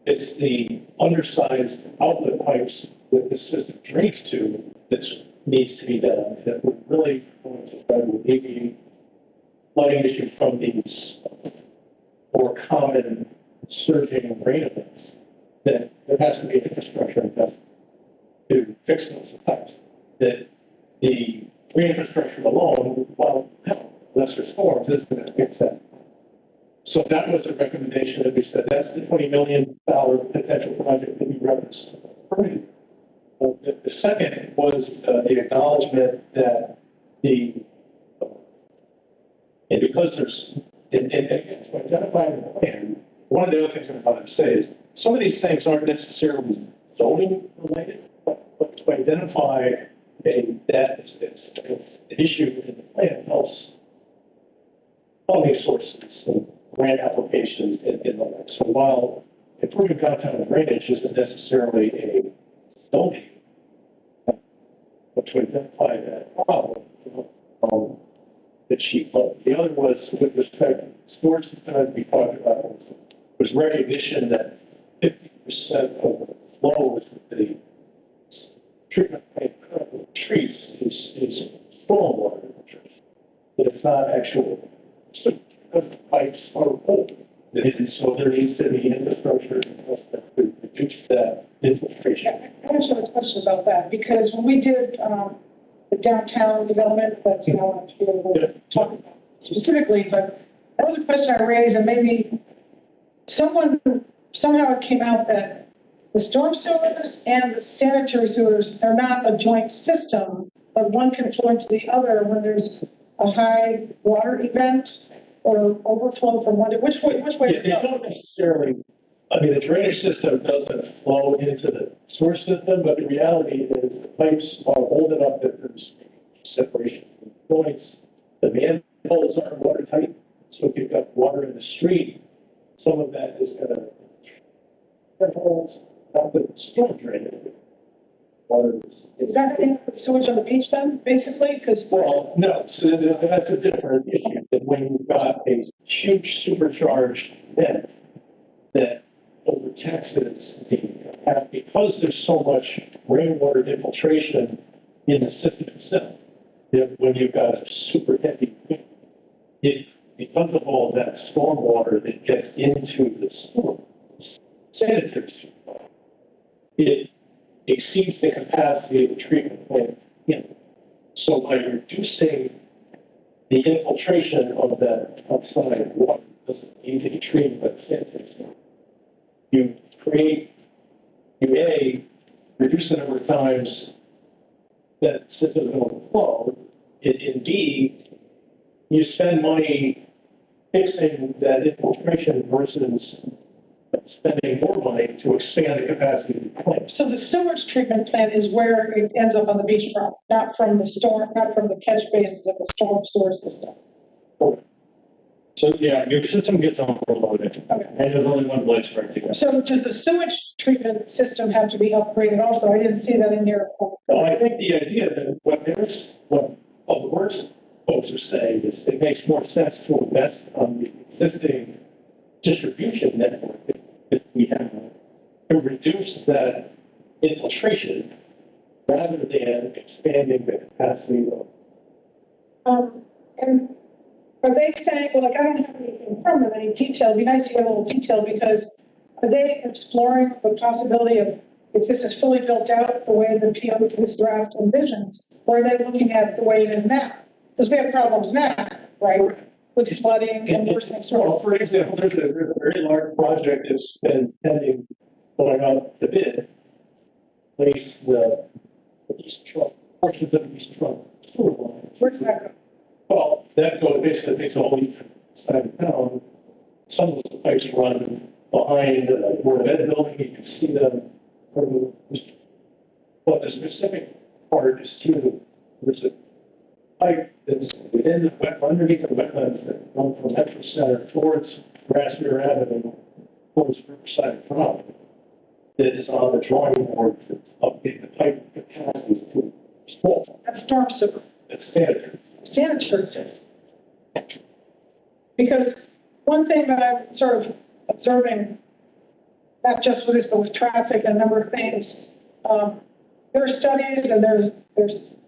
it's the undersized outlet pipes that the system drains to that needs to be done. That we're really going to try to alleviate flooding issue from these more common surging rain events. That there has to be infrastructure investment to fix those pipes. That the infrastructure alone, while lesser storms, isn't going to fix that. So that was the recommendation that we said, that's the $20 million potential project that we referenced. The second was the acknowledgement that and because there's, and to identify the plan, one of the other things I'm about to say is some of these things aren't necessarily zoning related, but to identify that it's an issue in the plan helps funding sources and grant applications and the like. So while improving downtown drainage isn't necessarily a zoning, but to identify that problem, the chief of. The other was with respect to storage that we talked about, was recognition that 50% of the flows that the treatment plant currently treats is stormwater infiltration. But it's not actual, because the pipes are old. And so there needs to be infrastructure to reduce that infiltration. I also have a question about that, because when we did the downtown development, that's now I'm sure we'll talk about specifically, but that was a question I raised, and maybe somehow it came out that the storm sewers and the sanitary sewers are not a joint system, but one can flow into the other when there's a high water event or overflow from one. Which way? Yeah, they don't necessarily. I mean, the drainage system doesn't flow into the sewer system, but the reality is the pipes are old enough that there's separation from the joints. The manholes aren't watertight, so if you've got water in the street, some of that is going to holes out the storm drain. Water Is that in the sewage on the beach then, basically? Well, no, so that's a different issue. That when you've got a huge supercharged vent that overtaxes because there's so much rainwater infiltration in the system itself, that when you've got a super heavy, because of all that storm water that gets into the storm, sanitary sewer, it exceeds the capacity of the treatment plant. So by reducing the infiltration of that outside water, doesn't need to be treated by the sanitary sewer. You reduce the number of times that system will flow, and D, you spend money fixing that infiltration versus spending more money to expand the capacity of the plant. So the sewage treatment plant is where it ends up on the beachfront, not from the catch basins of the storm sewer system. So, yeah, your system gets overloaded, and there's only one blood strike to go. So does the sewage treatment system have to be upgraded also? I didn't see that in your. No, I think the idea that what Public Works folks are saying is it makes more sense to invest on the existing distribution network that we have to reduce that infiltration rather than expanding the capacity of. And are they saying, well, like, I don't have anything from them, any detail, it'd be nice to get a little detail, because are they exploring the possibility of, if this is fully built out the way the PO, this draft envisions, or are they looking at it the way it is now? Because we have problems now, right, with flooding and worsening Well, soil. for example, there's a very large project that's been pending going out the bid. Place the east trunk, portions of the east trunk. sewer line. Where's that go? Well, that goes basically takes a whole side of town. Some of those pipes run behind the Board of Ed building, you can see them. But the specific part is to, there's a pipe that's within the wet, underneath the wetlands that run from Metro Center towards Grassmere Avenue, towards Riverside Drive. That is on the drawing board to update the pipe capacity to full. That's storm sewer, That's standard. sanitary system. Because one thing that I'm sort of observing, not just with this, but with traffic and a number of things, there are studies and there's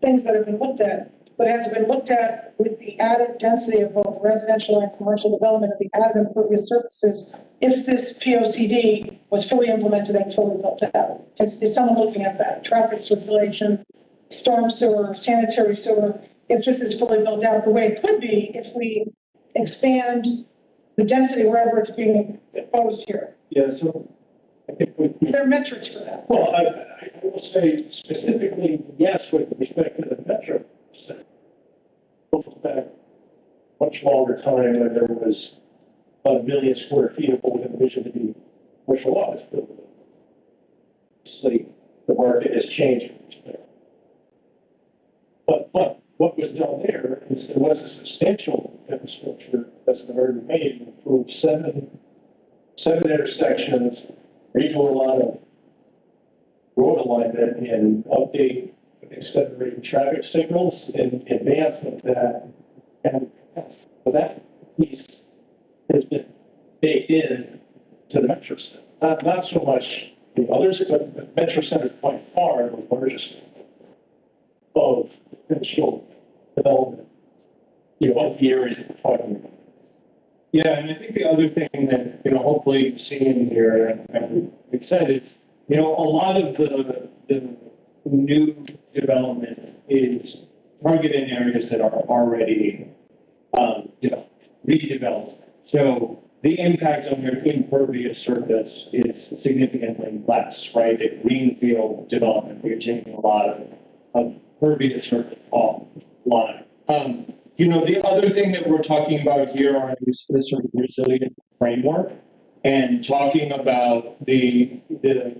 things that have been looked at, but has been looked at with the added density of both residential and commercial development of the added impervious surfaces, if this POCD was fully implemented and fully built out. Is someone looking at that? Traffic circulation, storm sewer, sanitary sewer, if this is fully built out the way it could be, if we expand the density wherever it's being proposed here. Yeah, so I think There are metrics for that. well, I will say specifically, yes, with respect to the metro. Goes back much longer time when there was about 1 million square feet of what we envisioned to be commercial office building. Obviously, the market has changed. But what was done there is there was a substantial infrastructure that's already made to improve seven intersections, redo a lot of road alignment and update accelerated traffic signals in advancement of that. And so that piece has been baked in to the Metro Center. Not so much the others, but the Metro Center is quite far, the largest of potential development, of the areas that we're talking about. Yeah, and I think the other thing that, hopefully you've seen here, and I'm excited, a lot of the new development is targeting areas that are already redeveloped. So the impact on your impervious surface is significantly less, right? At greenfield development, we're taking a lot of pervious surface offline. The other thing that we're talking about here are this sort of resilient framework and talking about the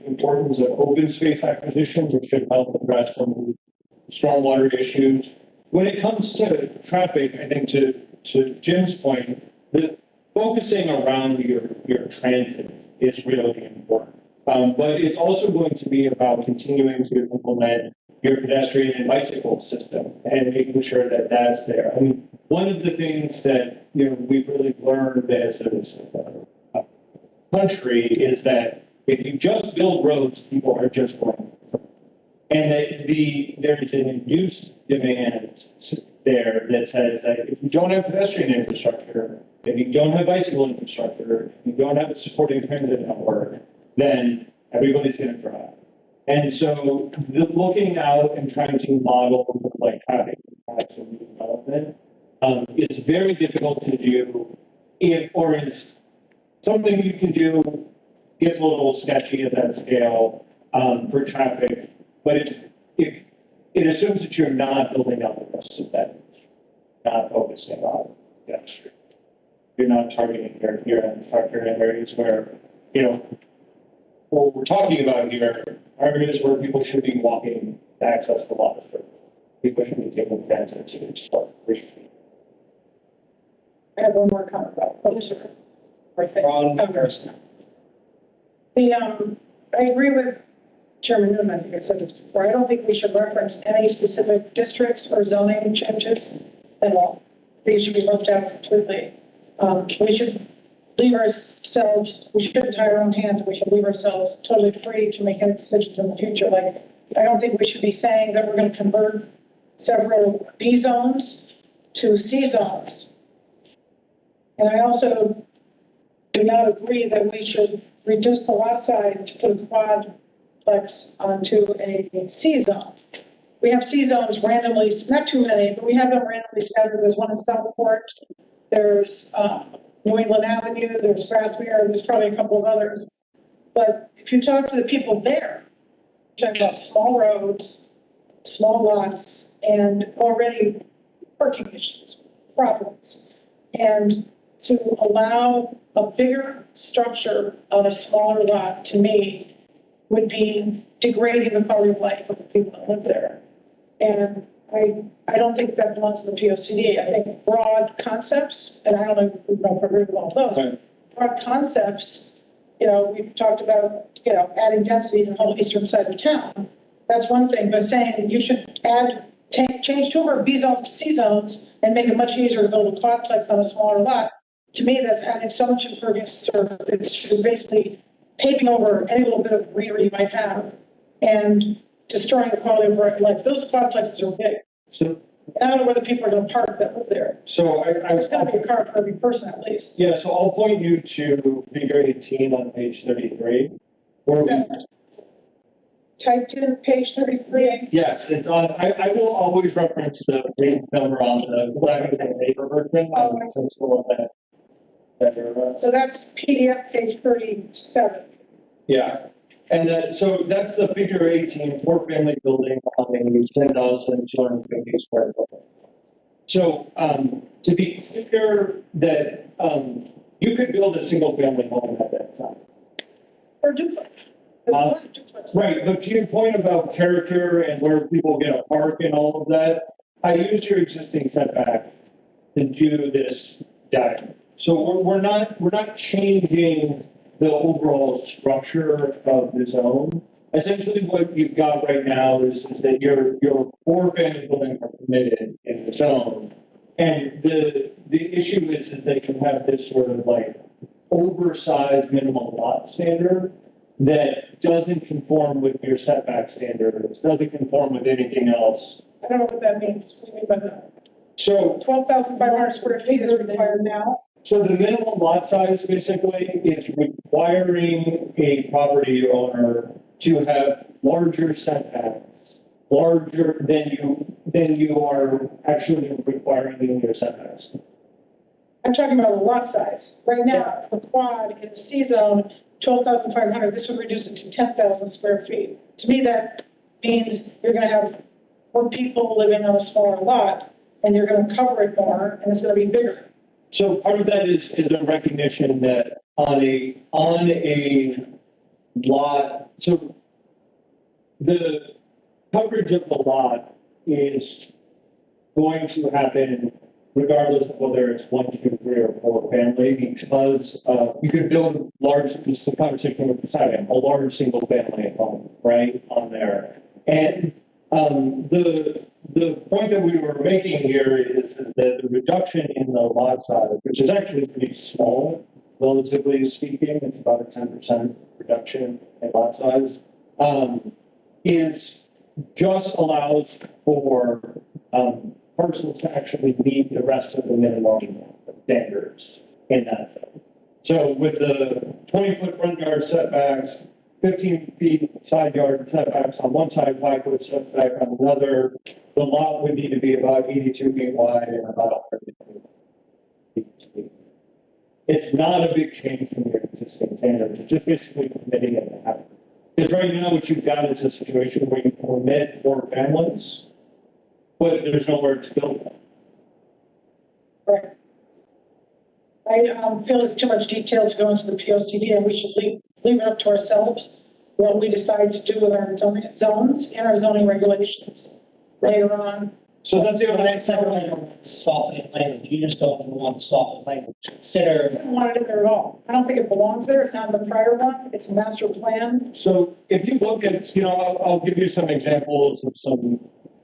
importance of open space acquisition, which should help address some of the stormwater issues. When it comes to traffic, I think to Jim's point, the focusing around your transit is really important. But it's also going to be about continuing to implement your pedestrian and bicycle system and making sure that that's there. I mean, one of the things that, we've really learned as a country is that if you just build roads, people are just going. And that there is an induced demand there that says that if you don't have pedestrian infrastructure, if you don't have bicycle infrastructure, if you don't have a supporting transit network, then everybody's going to drive. And so looking out and trying to model like traffic impacts of development is very difficult to do or is something you can do. Gets a little sketchy at that scale for traffic, but it assumes that you're not building out the rest of that, not focusing on that street. You're not targeting your infrastructure in areas where, what we're talking about here are areas where people should be walking to access the lot. People should be taking transit to start. I have one more comment about closer. Right there. Ron, I agree with Chairman Newman. I think I said this before. I don't think we should reference any specific districts or zoning changes at all. These should be left out completely. We should leave ourselves, we shouldn't tie our own hands, and we should leave ourselves totally free to make any decisions in the future. Like, I don't think we should be saying that we're going to convert several B zones to C zones. And I also do not agree that we should reduce the lot size to put a quadplex onto a C zone. We have C zones randomly, not too many, but we have them randomly scattered. There's one in Southport, there's New England Avenue, there's Grassmere, there's probably a couple of others. But if you talk to the people there, talking about small roads, small lots, and already parking issues, problems. And to allow a bigger structure on a smaller lot, to me, would be degrading the quality of life of the people that live there. And I don't think that belongs to the POCD. I think broad concepts, and I don't know if I agree with all those, broad concepts, you know, we've talked about, you know, adding density to the whole eastern side of town. That's one thing, but saying you should change two of our B zones to C zones and make it much easier to build a quadplex on a smaller lot, to me, that's adding so much impervious surface. It's basically paving over any little bit of greenery you might have and destroying the quality of life. Those quadplexes are big. So, I don't know whether people are going to park that live there. so There's got to be a car for every person at least. yeah, so I'll point you to figure 18 on page 33. Where Is we, that typed in page 33? yes, it's on, I will always reference the page number on the graphic and paper version. Since we're on that. So that's PDF page 37. Yeah, and then, so that's the figure 18, four-family building on a 10,250 square foot. So, to be clear that, you could build a single-family home at that time. Or duplex. There's a lot of duplex. Right, but to your point about character and where people get a park and all of that, I use your existing setback to do this diagram. So we're not changing the overall structure of the zone. Essentially, what you've got right now is that your four-family buildings are permitted in the zone, and the issue is that you have this sort of like oversized minimum lot standard that doesn't conform with your setback standards, doesn't conform with anything else. I don't know what that means. What do you mean by that? So 12,500 square feet is required now. So the minimum lot size basically is requiring a property owner to have larger setbacks, larger than you are actually requiring in your setbacks. I'm talking about the lot size. Right now, the quad in the C zone, 12,500, this would reduce it to 10,000 square feet. To me, that means you're going to have more people living on a smaller lot, and you're going to cover it more, and it's going to be bigger. So part of that is a recognition that on a lot, so the coverage of the lot is going to happen regardless of whether it's 1, 2, 3, or 4 family, because you can build large, this is a conversation with deciding, a large single family home, right, on there. And the point that we were making here is that the reduction in the lot size, which is actually pretty small, relatively speaking, it's about a 10% reduction in lot size, is just allows for parcels to actually meet the rest of the minimum standards in that zone. So with the 20-foot front yard setbacks, 15 feet side yard setbacks on one side, 5-foot setback on another, the lot would need to be about 82 feet wide and about 100 feet. It's not a big change from your existing standards. It's just basically permitting it to happen. Because right now what you've got is a situation where you permit 4 families, but there's nowhere to build them. Right. I feel it's too much detail to go into the POCD, and we should leave it up to ourselves what we decide to do with our zones and our zoning regulations later on. So that's the But other. that's never like a salt and language. You just don't want salt and language. Consider. I don't want it in there at all. I don't think it belongs there. It's not in the prior one. It's a master plan. So if you look at, I'll give you some examples of some,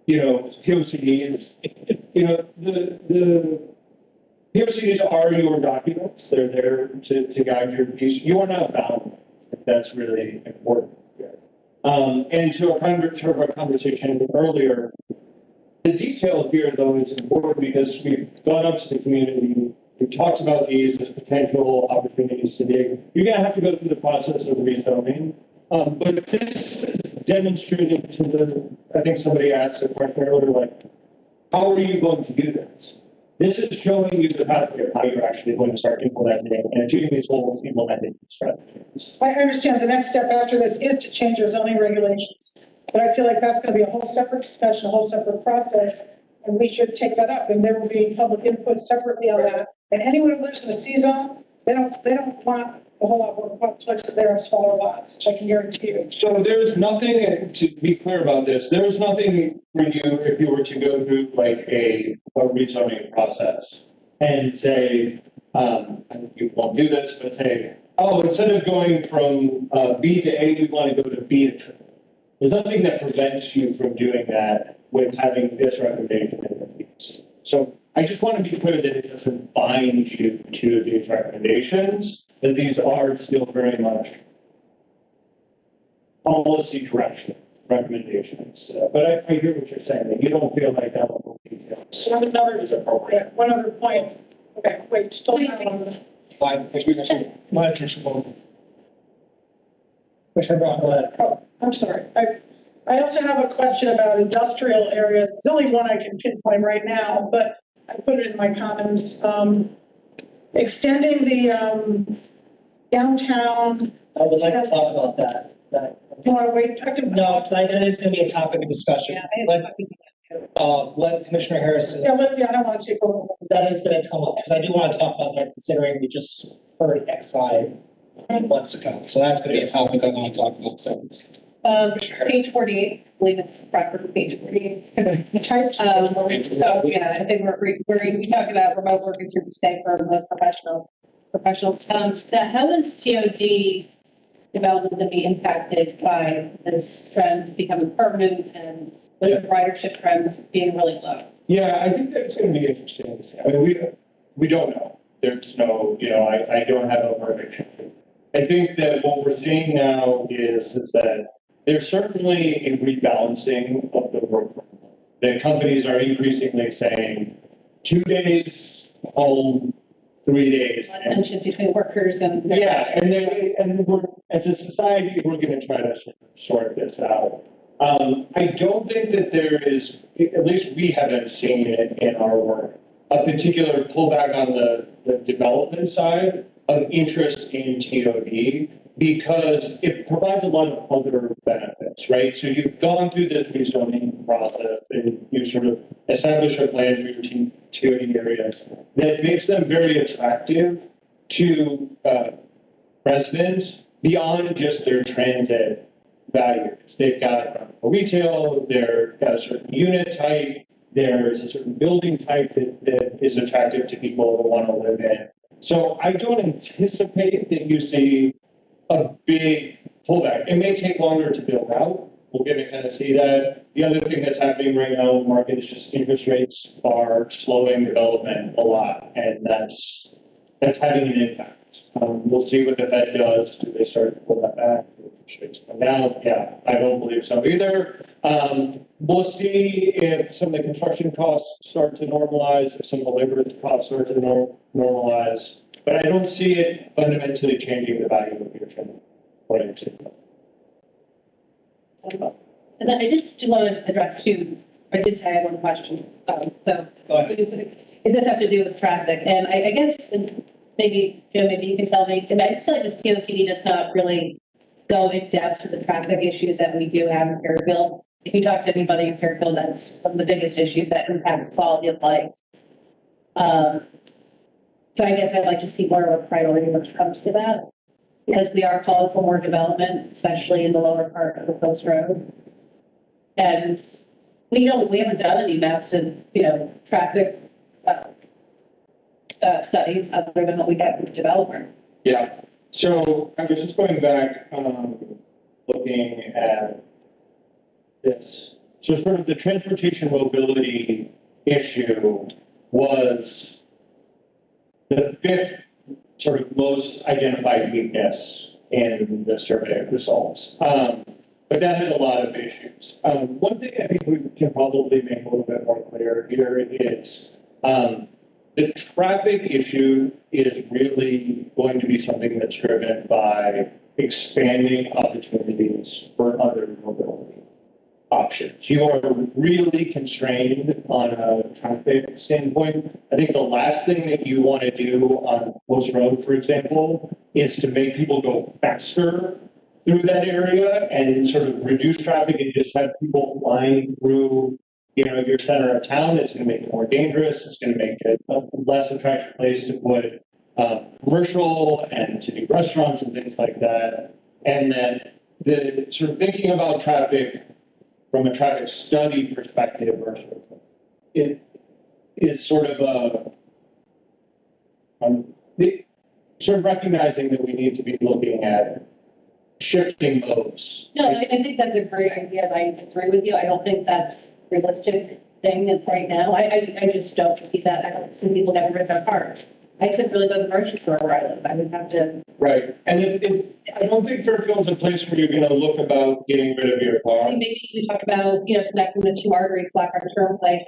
POCDs. The POCDs are your documents. They're there to guide your piece. You are not bound. If that's really important. And to our conversation earlier, the detail here, though, is important because we've gone up to the community. We've talked about these as potential opportunities to dig. You're going to have to go through the process of rezoning. But this is demonstrated to the, I think somebody asked a question earlier, like, how are you going to do this? This is showing you the pathway of how you're actually going to start implementing and achieving these goals, implementing these strategies. I understand the next step after this is to change our zoning regulations. But I feel like that's going to be a whole separate discussion, a whole separate process, and we should take that up. And there will be public input separately on that. And anyone who lives in the C zone, they don't want a whole lot more complexes there in smaller lots, which I can guarantee you. So there's nothing, to be clear about this, there's nothing for you if you were to go through like a rezoning process and say, you won't do this, but say, oh, instead of going from B to A, we want to go to B to triple. There's nothing that prevents you from doing that with having this recommendation in the piece. So I just want to be clear that it doesn't bind you to these recommendations, that these are still very much policy direction recommendations. But I hear what you're saying, that you don't feel like that level of detail. So another is appropriate. One other point. Okay, wait, still not on the. My attention. Commissioner Braun, go ahead. Oh, I'm sorry. I also have a question about industrial areas. There's only one I can pinpoint right now, but I put it in my comments. Extending the downtown. I would like to talk about that. You want to wait? I can. No, because that is going to be a topic of discussion. Let Commissioner Harrison, Yeah, I don't want to take over. that is going to come up, because I do want to talk about that, considering we just heard XI months ago. So that's going to be a topic I want to talk about, so. Page 48, I believe it's proper for page 48. Type. So, yeah, I think we talked about remote work is here to stay for most professionals. How is TOD development to be impacted by this trend becoming permanent and the ridership trends being really low? Yeah, I think that's going to be interesting. I mean, we don't know. There's no, I don't have a perfect answer. I think that what we're seeing now is that there's certainly a rebalancing of the work. The companies are increasingly saying 2 days home, 3 days. Tension between workers and. Yeah, and we're, as a society, we're going to try to sort this out. I don't think that there is, at least we haven't seen it in our work, a particular pullback on the development side of interest in TOD, because it provides a lot of other benefits, right? So you've gone through this rezoning process and you sort of establish a plan for your TOD areas that makes them very attractive to residents beyond just their transit values. They've got retail, they've got a certain unit type, there's a certain building type that is attractive to people who want to live in. So I don't anticipate that you see a big pullback. It may take longer to build out. We're going to kind of see that. The other thing that's happening right now in the market is just interest rates are slowing development a lot, and that's having an impact. We'll see what the Fed does. Do they start to pull that back? Interest rates come down? Yeah, I don't believe so either. We'll see if some of the construction costs start to normalize, if some of the labor costs start to normalize. But I don't see it fundamentally changing the value of your tenant. And then I just want to address two, I did say I had one question. It does have to do with traffic. And I guess, and maybe, Jim, maybe you can tell me, I just feel like this POCD does not really go in depth to the traffic issues that we do have in Fairfield. If you talk to anybody in Fairfield, that's one of the biggest issues that impacts quality of life. So I guess I'd like to see more of a priority when it comes to that, because we are calling for more development, especially in the lower part of the Post Road. And we haven't done any massive, traffic studies other than what we got from the developer. Yeah. So I was just going back, looking at this. So sort of the transportation mobility issue was the fifth sort of most identified weakness in the survey results. but that had a lot of issues. One thing I think we can probably make a little bit more clear here is, the traffic issue is really going to be something that's driven by expanding opportunities for other mobility options. You are really constrained on a traffic standpoint. I think the last thing that you want to do on Post Road, for example, is to make people go faster through that area and sort of reduce traffic and just have people flying through, your center of town. It's going to make it more dangerous. It's going to make it a less attractive place to put commercial and to do restaurants and things like that. And then the sort of thinking about traffic from a traffic study perspective, or it is sort of sort of recognizing that we need to be looking at shifting modes. No, I think that's a great idea, and I agree with you. I don't think that's realistic thing right now. I just don't see that. I don't see people getting rid of their cars. I couldn't really go to the grocery store where I live. I would have to. Right. And I don't think Fairfield's a place where you're going to look about getting rid of your I car. think maybe you talk about, connecting the two arteries, Blackrock Turnpike,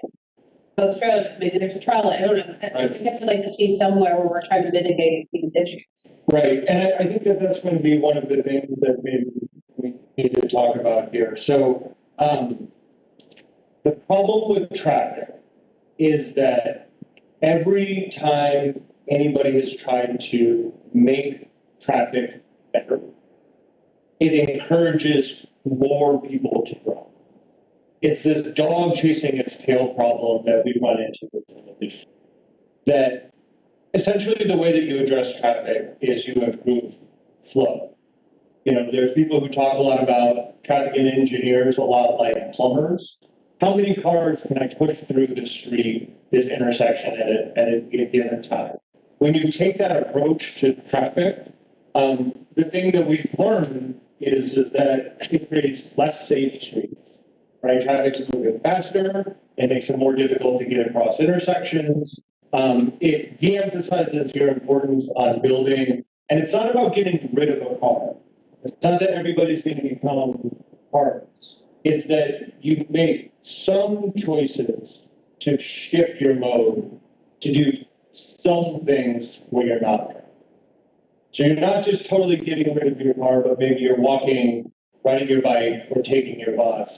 Post Road, maybe there's a trial. I don't know. I guess I'd like to see somewhere where we're trying to mitigate these issues. Right. And I think that that's going to be one of the things that maybe we need to talk about here. So the problem with traffic is that every time anybody has tried to make traffic better, it encourages more people to drive. It's this dog chasing its tail problem that we run into with television. That essentially the way that you address traffic is you improve flow. There's people who talk a lot about traffic and engineers, a lot like plumbers. How many cars can I push through the street, this intersection at a given time? When you take that approach to traffic, the thing that we've learned is that it creates less safe streets, right? Traffic's moving faster. It makes it more difficult to get across intersections. It de-emphasizes your importance on building, and it's not about getting rid of a car. It's not that everybody's going to become cars. It's that you make some choices to shift your mode to do some things where you're not. So you're not just totally getting rid of your car, but maybe you're walking, riding your bike, or taking your bus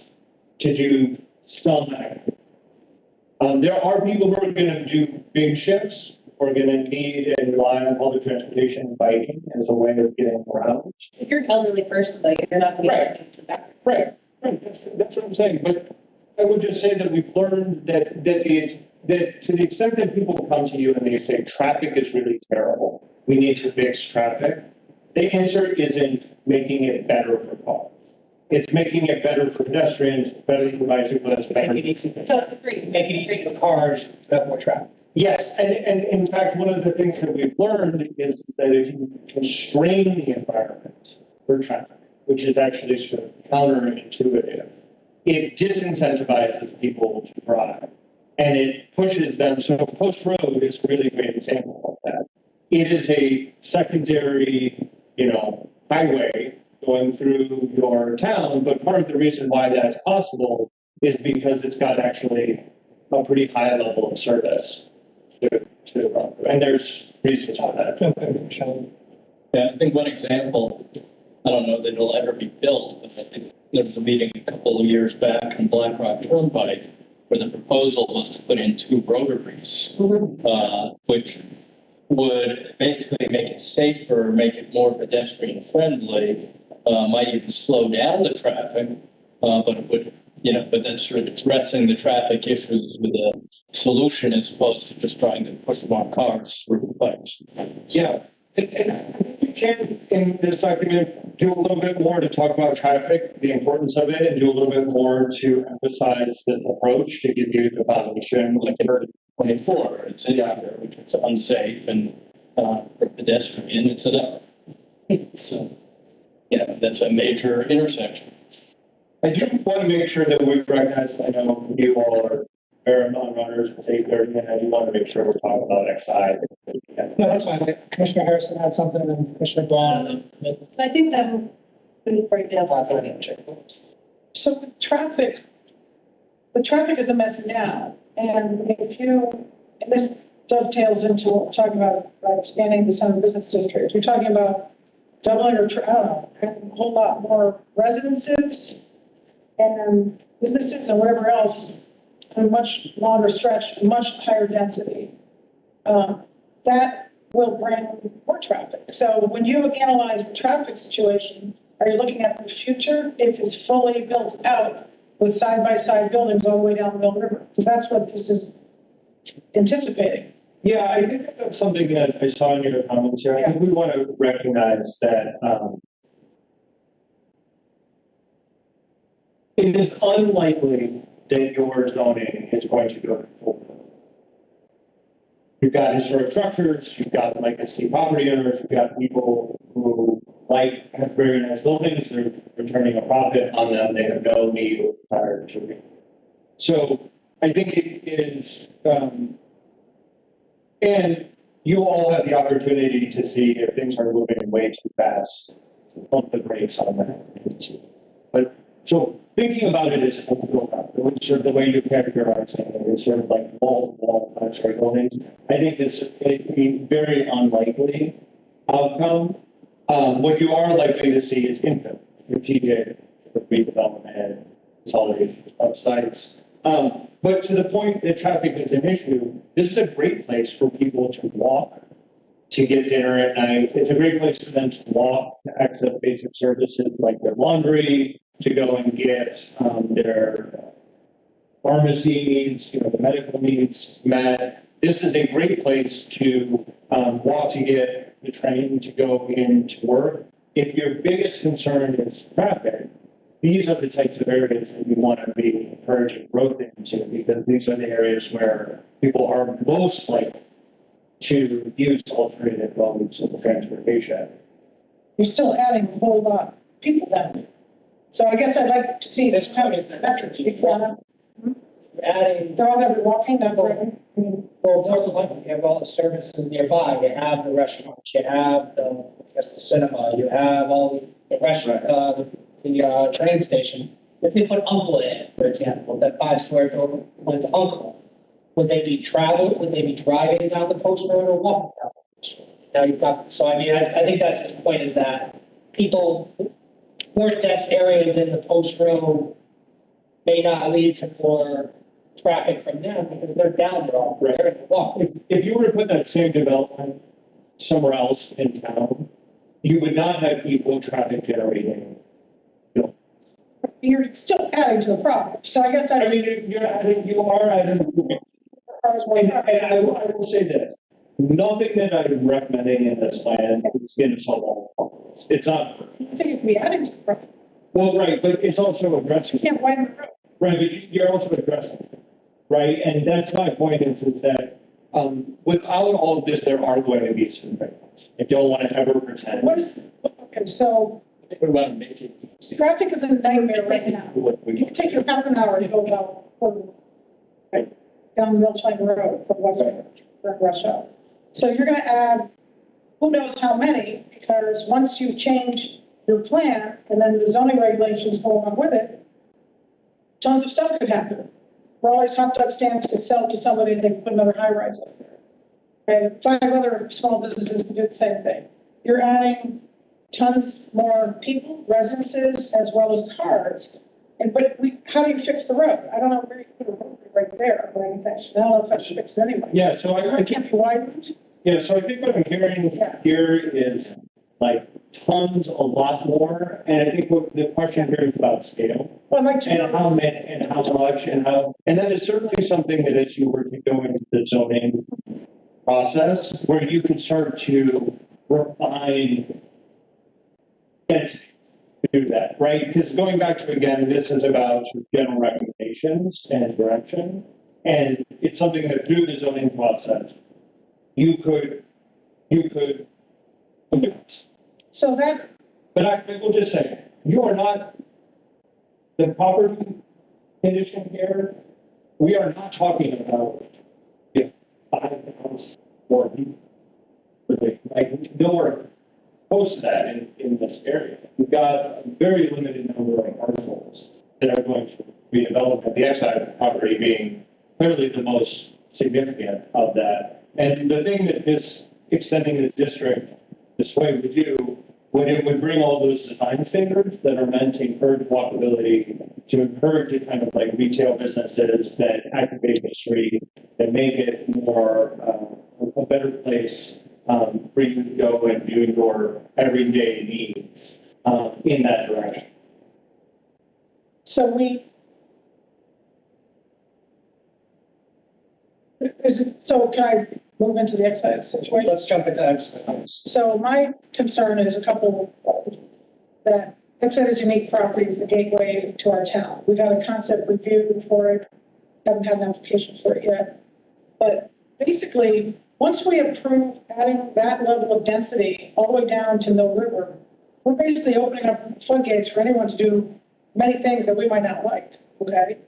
to do some activity. There are people who are going to do big shifts. We're going to need and rely on public transportation and biking as a way of getting around. If you're an elderly person, you're not going to be able to that. Right. That's what I'm saying. But I would just say that we've learned that to the extent that people come to you and they say traffic is really terrible, we need to fix traffic, the answer isn't making it better for cars. It's making it better for pedestrians, better for bicyclists, better. Make it easy for cars to have more traffic. Yes, and in fact, one of the things that we've learned is that if you constrain the environment for traffic, which is actually sort of counterintuitive, it disincentivizes people to drive and it pushes them. So Post Road is a really great example of that. It is a secondary, highway going through your town, but part of the reason why that's possible is because it's got actually a pretty high level of service and there's reasons on that. Yeah, I think one example, I don't know that it'll ever be built, but I think there was a meeting a couple of years back in Blackrock Turnpike where the proposal was to put in 2 rotaries, which would basically make it safer, make it more pedestrian friendly, might even slow down the traffic, but it would, but that's sort of addressing the traffic issues with a solution as opposed to just trying to push more cars through the place. Yeah. And we can, in this document, do a little bit more to talk about traffic, the importance of it, and do a little bit more to emphasize this approach to give you the foundation. Like in 24, it's in there, which is unsafe and for pedestrian, it's enough. So, yeah, that's a major intersection. I do want to make sure that we recognize, I know you all are marathon runners, it's 8:30, and I do want to make sure we're talking about XI. No, that's fine. Commissioner Harrison had something, and Commissioner Braun. I think that Right now. So the traffic is a mess now. And and this dovetails into what we're talking about, expanding the center business district. You're talking about doubling or, I don't know, having a whole lot more residences and businesses and whatever else on a much longer stretch, much higher density. That will bring more traffic. So when you analyze the traffic situation, are you looking at the future if it's fully built out with side-by-side buildings all the way down the Mill River? Because that's what this is anticipating. Yeah, I think that's something that I saw in your comments here. I think we want to recognize that it is unlikely that your zoning is going to go forward. You've got historic structures, you've got legacy property owners, you've got people who have very nice buildings, they're returning a profit on them, they have no need or desire to. So I think it is, and you all have the opportunity to see if things are moving way too fast, pump the brakes on that. But so thinking about it as sort of the way you characterize it, it's sort of like wall sort of buildings. I think it's a very unlikely outcome. What you are likely to see is infill, strategic redevelopment and consolidation of sites. But to the point that traffic is an issue, this is a great place for people to walk, to get dinner at night. It's a great place for them to walk, to access basic services like their laundry, to go and get their pharmacy needs, the medical needs met. This is a great place to walk to get the train to go into work. If your biggest concern is traffic, these are the types of areas that you want to be encouraging growth into, because these are the areas where people are most likely to use alternative modes of transportation. You're still adding a whole lot of people down there. So I guess I'd like to see this kind of metrics. Adding, They're all going to be walking that way. well, for the level, you have all the services nearby. You have the restaurants, you have the cinema, you have all the restaurant, the train station. If we put Uncle in, for example, that 5-story building went to Uncle, would they be driving down the post road or walking down the post road? Now you've got, so I mean, I think that's the point, is that people, more dense areas in the post road may not lead to more traffic from them because they're down there all day. They're going to walk. If you were to put that same development somewhere else in town, you would not have equal traffic generating. You're still adding to the problem. So I guess I mean, you are adding. And I will say this, nothing that I'm recommending in this plan is going to solve all problems. It's not. I think it could be adding to the problem. Well, right, but it's also addressing. You can't widen the road. Right, but you're also addressing it, right? And that's my point is that without all of this, there are going to be some things. I don't want to ever pretend. Okay, so What about making it easy? traffic is a nightmare right now. You can take your half an hour to go down Mill Plain Road from Western rush hour. So you're going to add who knows how many, because once you change your plan and then the zoning regulations go along with it, tons of stuff could happen. Raleigh's hot dog stands could sell to somebody and they could put another high rise up there. And 5 other small businesses can do the same thing. You're adding tons more people, residences, as well as cars. How do you fix the road? I don't know where you put a road right there or anything. I don't know if that should fix it anyway. Yeah, so It can't be widened. Yeah, so I think what I'm hearing here is like tons, a lot more. And I think what the question here is about scale. Well, I'd like to And how many, and how much, and that is certainly something that as you were to go into the zoning process, where you can start to refine density to do that, right? Because going back to, again, this is about general recommendations and direction. And it's something that through the zoning process, you could. So that, But I will just say, you are not, the property condition here, we are not talking about 5 hours or like nowhere. close to that in this area. We've got a very limited number of parcels that are going to be developed, and the Exide property being clearly the most significant of that. And the thing that this extending the district this way would do, when it would bring all those design standards that are meant to encourage walkability, to encourage the kind of like retail businesses that activate the street, that make it more a better place for you to go and do your everyday needs in that direction. So so can I move into the excise situation? Let's jump into excise. So my concern is a couple, that Exeter is unique property is the gateway to our town. We got a concept review for it, haven't had an application for it yet. But basically, once we approve adding that level of density all the way down to Mill River, we're basically opening up floodgates for anyone to do many things that we might not like, okay?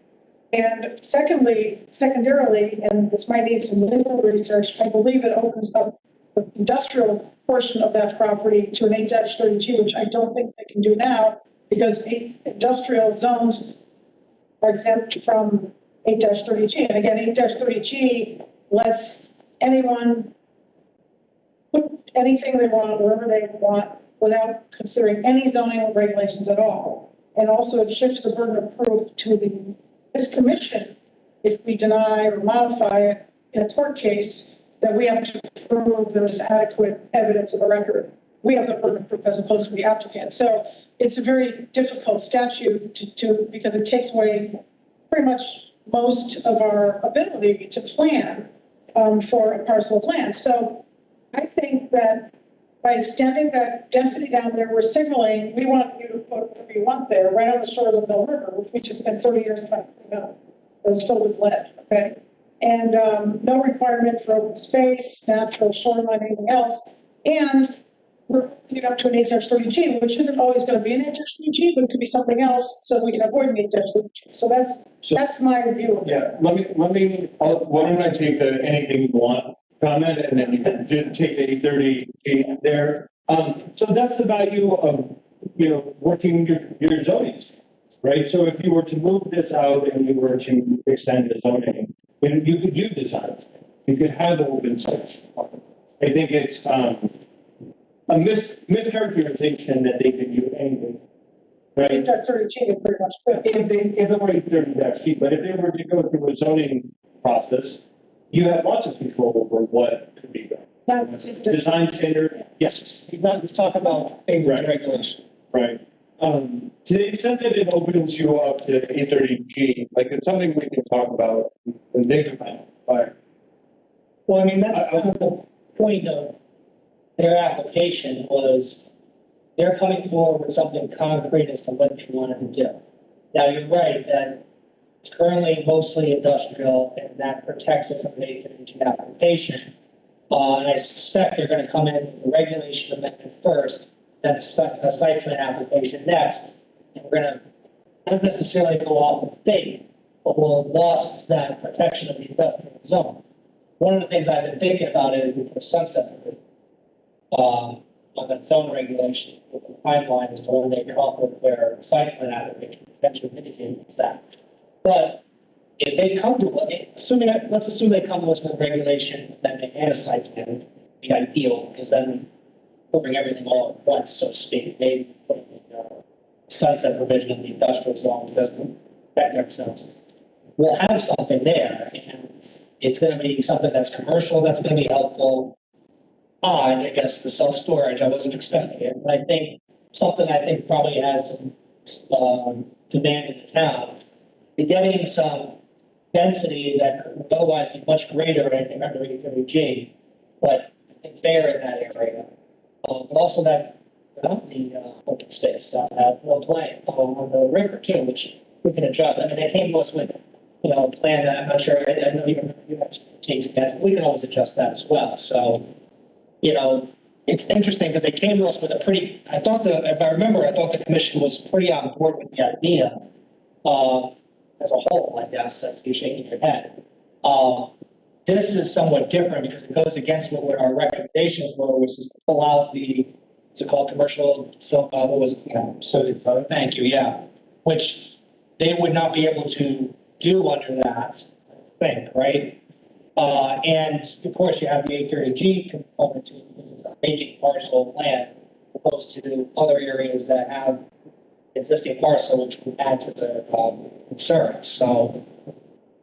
And secondarily, and this might need some legal research, I believe it opens up the industrial portion of that property to an 8-30G, which I don't think they can do now, because industrial zones are exempt from 8-30G. And again, 8-30G lets anyone put anything they want, wherever they want, without considering any zoning regulations at all. And also it shifts the burden of proof to this commission, if we deny or modify it in a court case, that we have to prove there is adequate evidence of the record. We have the burden of proof as opposed to the applicant. So it's a very difficult statute because it takes away pretty much most of our ability to plan for a parcel of land. So I think that by extending that density down there, we're signaling, we want you to put whatever you want there, right on the shores of Mill River, which we just spent 30 years trying to clean up. It was filled with lead, okay? And no requirement for open space, natural shoreline, anything else. And we're putting it up to an 8-30G, which isn't always going to be an 8-30G, but it could be something else so we can avoid an 8-30G. So that's my view of it. Yeah, why don't I take the anything you want comment, and then you can take the 830 there. So that's the value of, working your zoning, right? So if you were to move this out and you were to extend the zoning, you could do design. You could have open space. I think it's a mischaracterization that they could do anything. Right? 8-30G is pretty much good. If it were 830-G, but if they were to go through a zoning process, you have lots of control over what could be done. Design standard, yes. Let's talk about things in regulation. Right. To the extent that it opens you up to 830G, like it's something we can talk about and think about. But Well, I mean, that's the point of their application was they're coming forward with something concrete as to what they wanted to do. Now, you're right that it's currently mostly industrial, and that protects it from an 830G application. And I suspect they're going to come in with a regulation amendment first, then a site plan application next. And we're going to not necessarily go off of fate, but we'll have lost that protection of the industrial zone. One of the things I've been thinking about is we put a sunset provision on the zone regulation, with the timeline as to when they come up with their site plan application, potentially mitigates that. But if they come to it, let's assume they come to us with regulation, then they add a site plan, the ideal, because then putting everything all at once, so to speak, maybe putting the sunset provision in the industrial zone doesn't affect themselves. We'll have something there, and it's going to be something that's commercial, that's going to be helpful. I guess the self-storage, I wasn't expecting it, but I think something probably has some demand in the town. Getting some density that could otherwise be much greater in under 830G, but I think fair in that area. But also that the open space, floodplain on the river too, which we can adjust. I mean, they came to us with, a plan that I'm not sure, I know you expertise against, we can always adjust that as well. So, it's interesting because they came to us with a pretty, if I remember, I thought the commission was pretty on board with the idea. As a whole, I guess, as you're shaking your head. This is somewhat different because it goes against what our recommendations were, which is to pull out the what's it called, commercial, so, what was it? Thank you, yeah, which they would not be able to do under that thing, right? And of course, you have the 830G component to it, because it's a vacant parcel of land, opposed to other areas that have existing parcel, which would add to the, concerns, so, you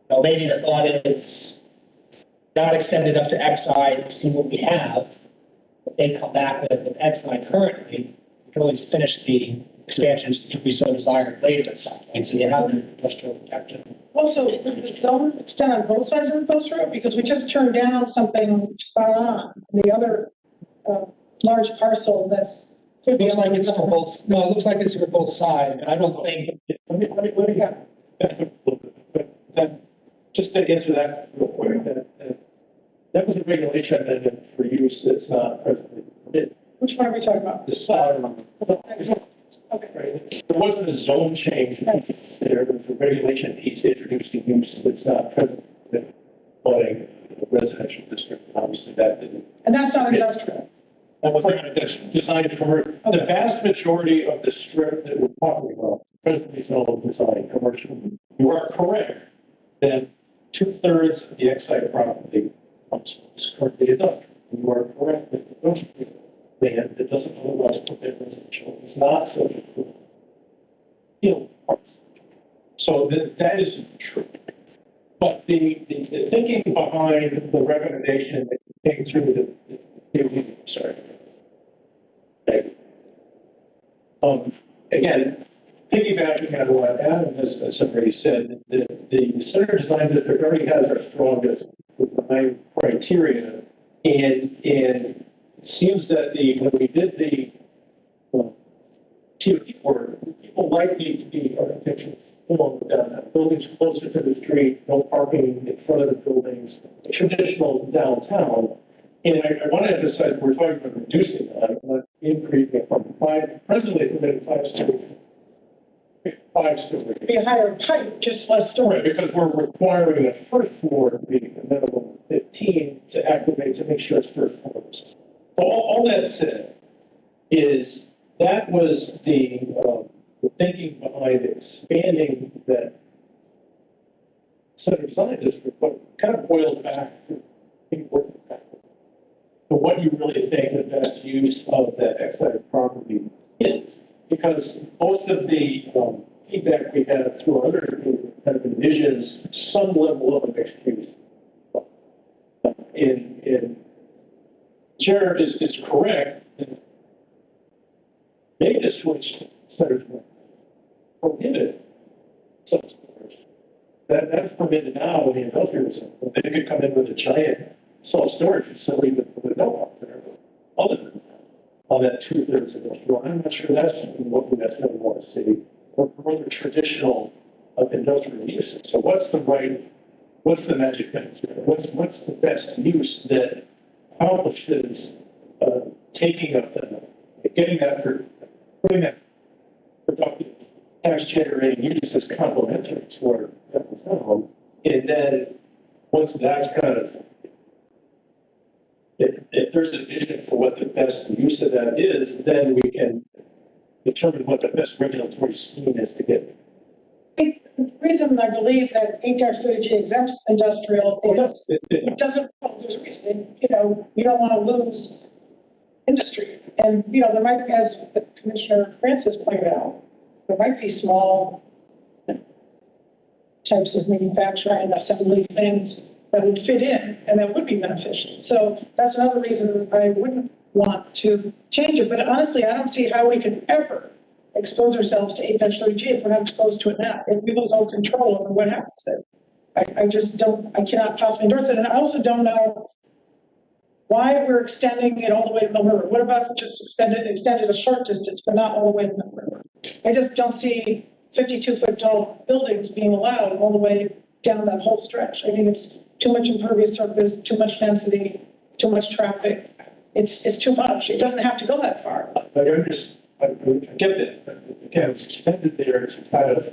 know, maybe the thought is not extended up to Exide to see what we have. If they come back with an Exide currently, you can always finish the expansions if we so desire later at some point, so you have the industrial protection. Also, does the zone extend on both sides of the post road? Because we just turned down something spot on, the other, large parcel that's. It looks like it's for both, no, it looks like it's for both sides, but I don't think. What do you got? That, just to answer that real quick, that was a regulation amendment for use that's not presently permitted. Which one are we talking about? The right? There wasn't a zone change. There was a regulation piece introduced in use that's not present, but a residential district, obviously that didn't. And that's not industrial. That was that's designed for, the vast majority of the strip that we're talking about, presently zoned designed commercial. You are correct that 2/3 of the Exide property is currently industrial. You are correct that the industrial land that doesn't otherwise put their residential is not subject to field parts. So that is true. But the thinking behind the recommendation that came through sorry. Okay. Again, piggybacking on what Adam has already said, the center design district already has our strongest design criteria, and it seems that when we did the TOD work, people like the architectural form down that. Buildings closer to the street, no parking in front of the buildings, traditional downtown. And I want to emphasize, we're talking about reducing that, not increasing from presently permitted 5 stories. 5 stories. Be a higher height, just less story. Right, because we're requiring the first floor to be a minimum of 15 to activate, to make sure it's first floors. All that said is that was the thinking behind expanding that center design district, but it kind of boils back to what you really think the best use of that excited property is. Because most of the feedback we have through other kind of envisions some level of mixed use. In Chair is correct. Maybe the switch centers prohibited self-storage. That's permitted now in the industrial zone. They could come in with a giant self-storage facility with no out there. Other than that, on that 2/3 industrial, I'm not sure that's what we necessarily want to see. Or other traditional industrial uses. So what's the magic mixture? What's the best use that accomplishes taking up getting that for putting that productive tax generating use as complementary to our home, and then once that's kind of if there's a vision for what the best use of that is, then we can determine what the best regulatory scheme is to get. The reason I believe that 8-30G exempts industrial is it doesn't, well, there's a reason, you don't want to lose industry. And, there might, as Commissioner Francis pointed out, there might be small types of manufacturing, assembly things that would fit in and that would be beneficial. So that's another reason I wouldn't want to change it. But honestly, I don't see how we could ever expose ourselves to 8-30G if we're not exposed to it now. If we lose all control over what happens then. I just don't, I cannot possibly endorse it. And I also don't know why we're extending it all the way to the river. What about if we just extended a short distance, but not all the way to the river? I just don't see 52-foot tall buildings being allowed all the way down that whole stretch. I think it's too much impervious surface, too much density, too much traffic. It's too much. It doesn't have to go that far. I get that, but again, it's extended there to kind of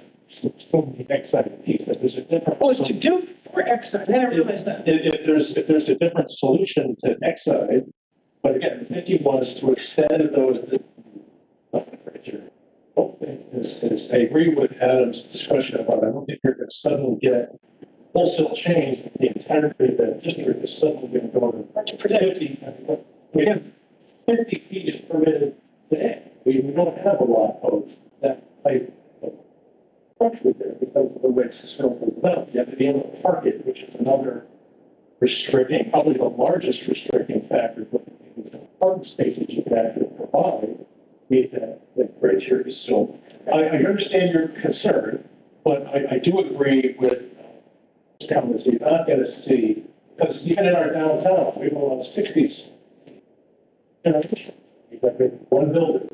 still the exciting piece, but there's a different. Oh, it's to do for Exide. I didn't realize that. If there's a different solution to Exide, But again, the thinking was to extend those. I agree with Adam's discussion about, I don't think you're going to suddenly get wholesale change in the entirety of that district is suddenly going to go to 50. Again, 50 feet is permitted today. We don't have a lot of that type of structure there because of the way it's historically developed. You have to be able to park it, which is another restricting, probably the largest restricting factor for the parking spaces you can actually provide. Meet that criteria. So I understand your concern, but I do agree with comments. You're not going to see, because even in our downtown, we have a lot of 60s. You've got one building.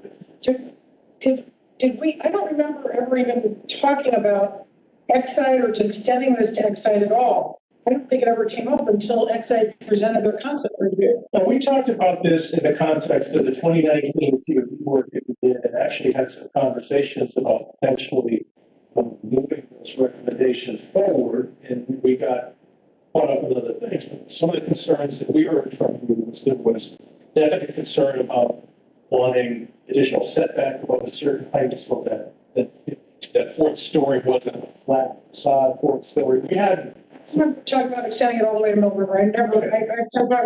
Did we, I don't remember ever even talking about Exide or to extending this to Exide at all. I don't think it ever came up until Exide presented their concept review. Now, we talked about this in the context of the 2019 COP work that we did and actually had some conversations about potentially moving those recommendations forward, and we got caught up with other things. Some of the concerns that we heard from you was there was definite concern about wanting additional setback above a certain height so that fourth story wasn't a flat facade fourth story. We had. I remember talking about extending it all the way to Mill River. I probably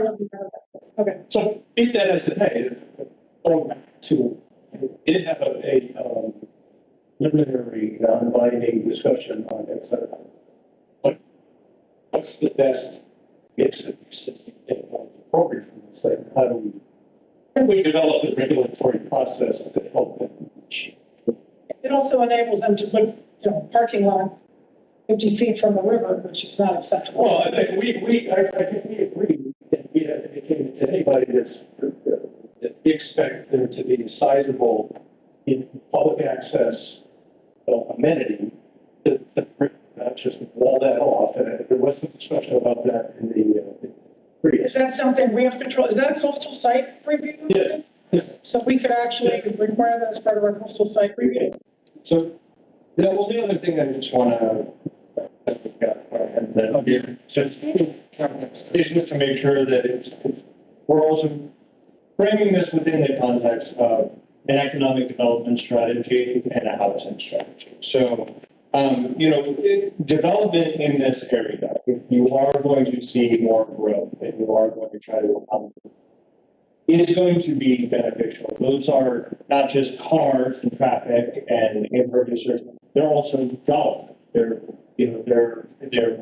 looking at that. Okay. So beat that as it may, going back to, it did have a preliminary non-binding discussion on Exide. But what's the best mix of existing technology appropriate for the site? How do we develop the regulatory process to help them achieve? It also enables them to put, parking lot 50 feet from the river, which is not acceptable. Well, I think I think we agree, and we have indicated to anybody that we expect there to be a sizable in public access amenity to not just wall that off. And there was some discussion about that in the previous. Is that something we have control? Is that a coastal site review? Yes. Yes. So we could actually require that as part of our coastal site review. So the only other thing I just want to is just to make sure that we're also framing this within the context of an economic development strategy and a housing strategy. So, development in this area, if you are going to see more growth and you are going to try to accommodate, it is going to be beneficial. Those are not just cars and traffic and impervious, they're also development. They're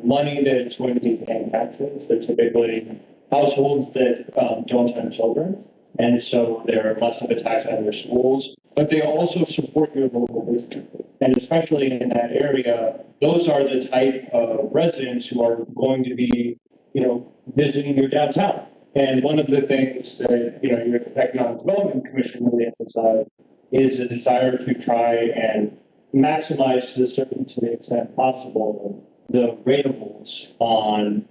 money that is going to be paying taxes. They're typically households that don't have children, and so they're less of a tax on their schools. But they also support your local business, and especially in that area, those are the type of residents who are going to be, visiting your downtown. And one of the things that your Economic Development Commission really emphasized is a desire to try and maximize to the extent possible the rateables on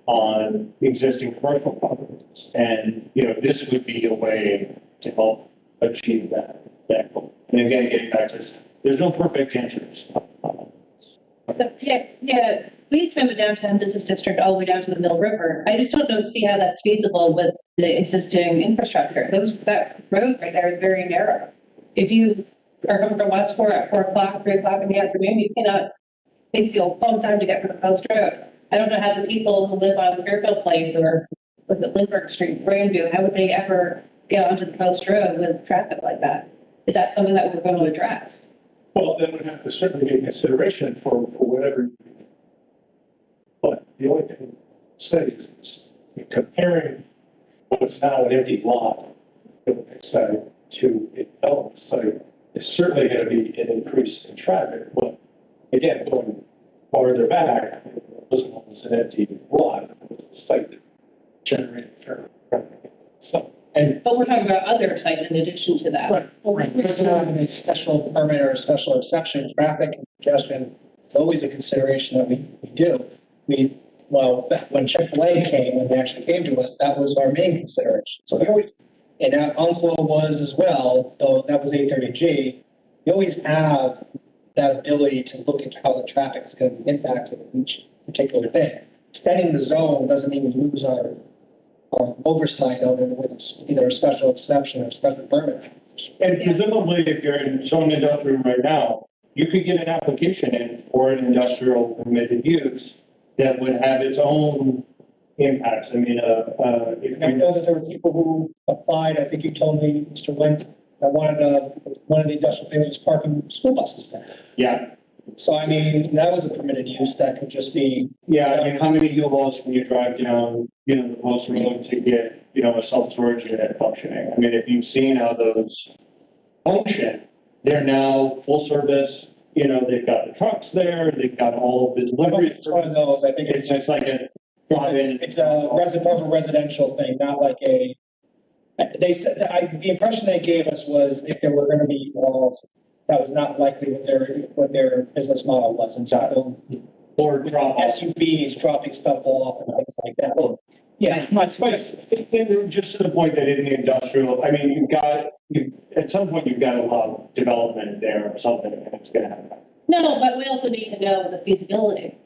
existing commercial properties. And, this would be a way to help achieve that goal. And again, getting back to this, there's no perfect answers. Yeah, we trim the downtown business district all the way down to the Mill River. I just don't see how that's feasible with the existing infrastructure. That road right there is very narrow. If you are coming from Westport at 4 o'clock, 3 o'clock in the afternoon, you cannot, takes the old long time to get from the post road. I don't know how the people who live on Fairfield Place or with the Lindbergh Street, Grandview, how would they ever get onto the post road with traffic like that? Is that something that we're going to address? Well, that would have to certainly be a consideration for whatever. But the only thing to say is comparing what's now an empty lot site to a development site is certainly going to be an increase in traffic. But again, going farther back, it was an empty lot, it was a site that generated traffic. But we're talking about other sites in addition to that. Right. It's not a special permit or a special exception. Traffic and congestion is always a consideration that we do. Back when Chick-fil-A came, when they actually came to us, that was our main consideration. So we always, and Umpqua was as well, though that was 830G, we always have that ability to look at how the traffic is going to be impacted in each particular thing. Extending the zone doesn't mean we lose our oversight of it with either a special exception or special permit. And presumably, if you're in zone industrial right now, you could get an application in for an industrial permitted use that would have its own impacts. I mean, if I you know that there were people who applied, I think you told me, Mr. Went, that wanted, one of the industrial things was parking school buses there. yeah, So I mean, that was a permitted use that could just be, yeah, I mean, how many U-Hauls can you drive down, the post road to get, a self-storage unit functioning? I mean, if you've seen how those function, they're now full service, they've got the trucks there, they've got all of the delivery. it's one of those, I think It's just like a drive-in. it's a more of a residential thing, not like a, they said, the impression they gave us was if there were gonna be walls, that was not likely what their business model was, and so Or drop off. SUVs dropping stuff off and things like that. Yeah, But and just to the point that in the industrial, I mean, at some point, you've got to allow development there or something, and it's gonna happen. No, but we also need to know the feasibility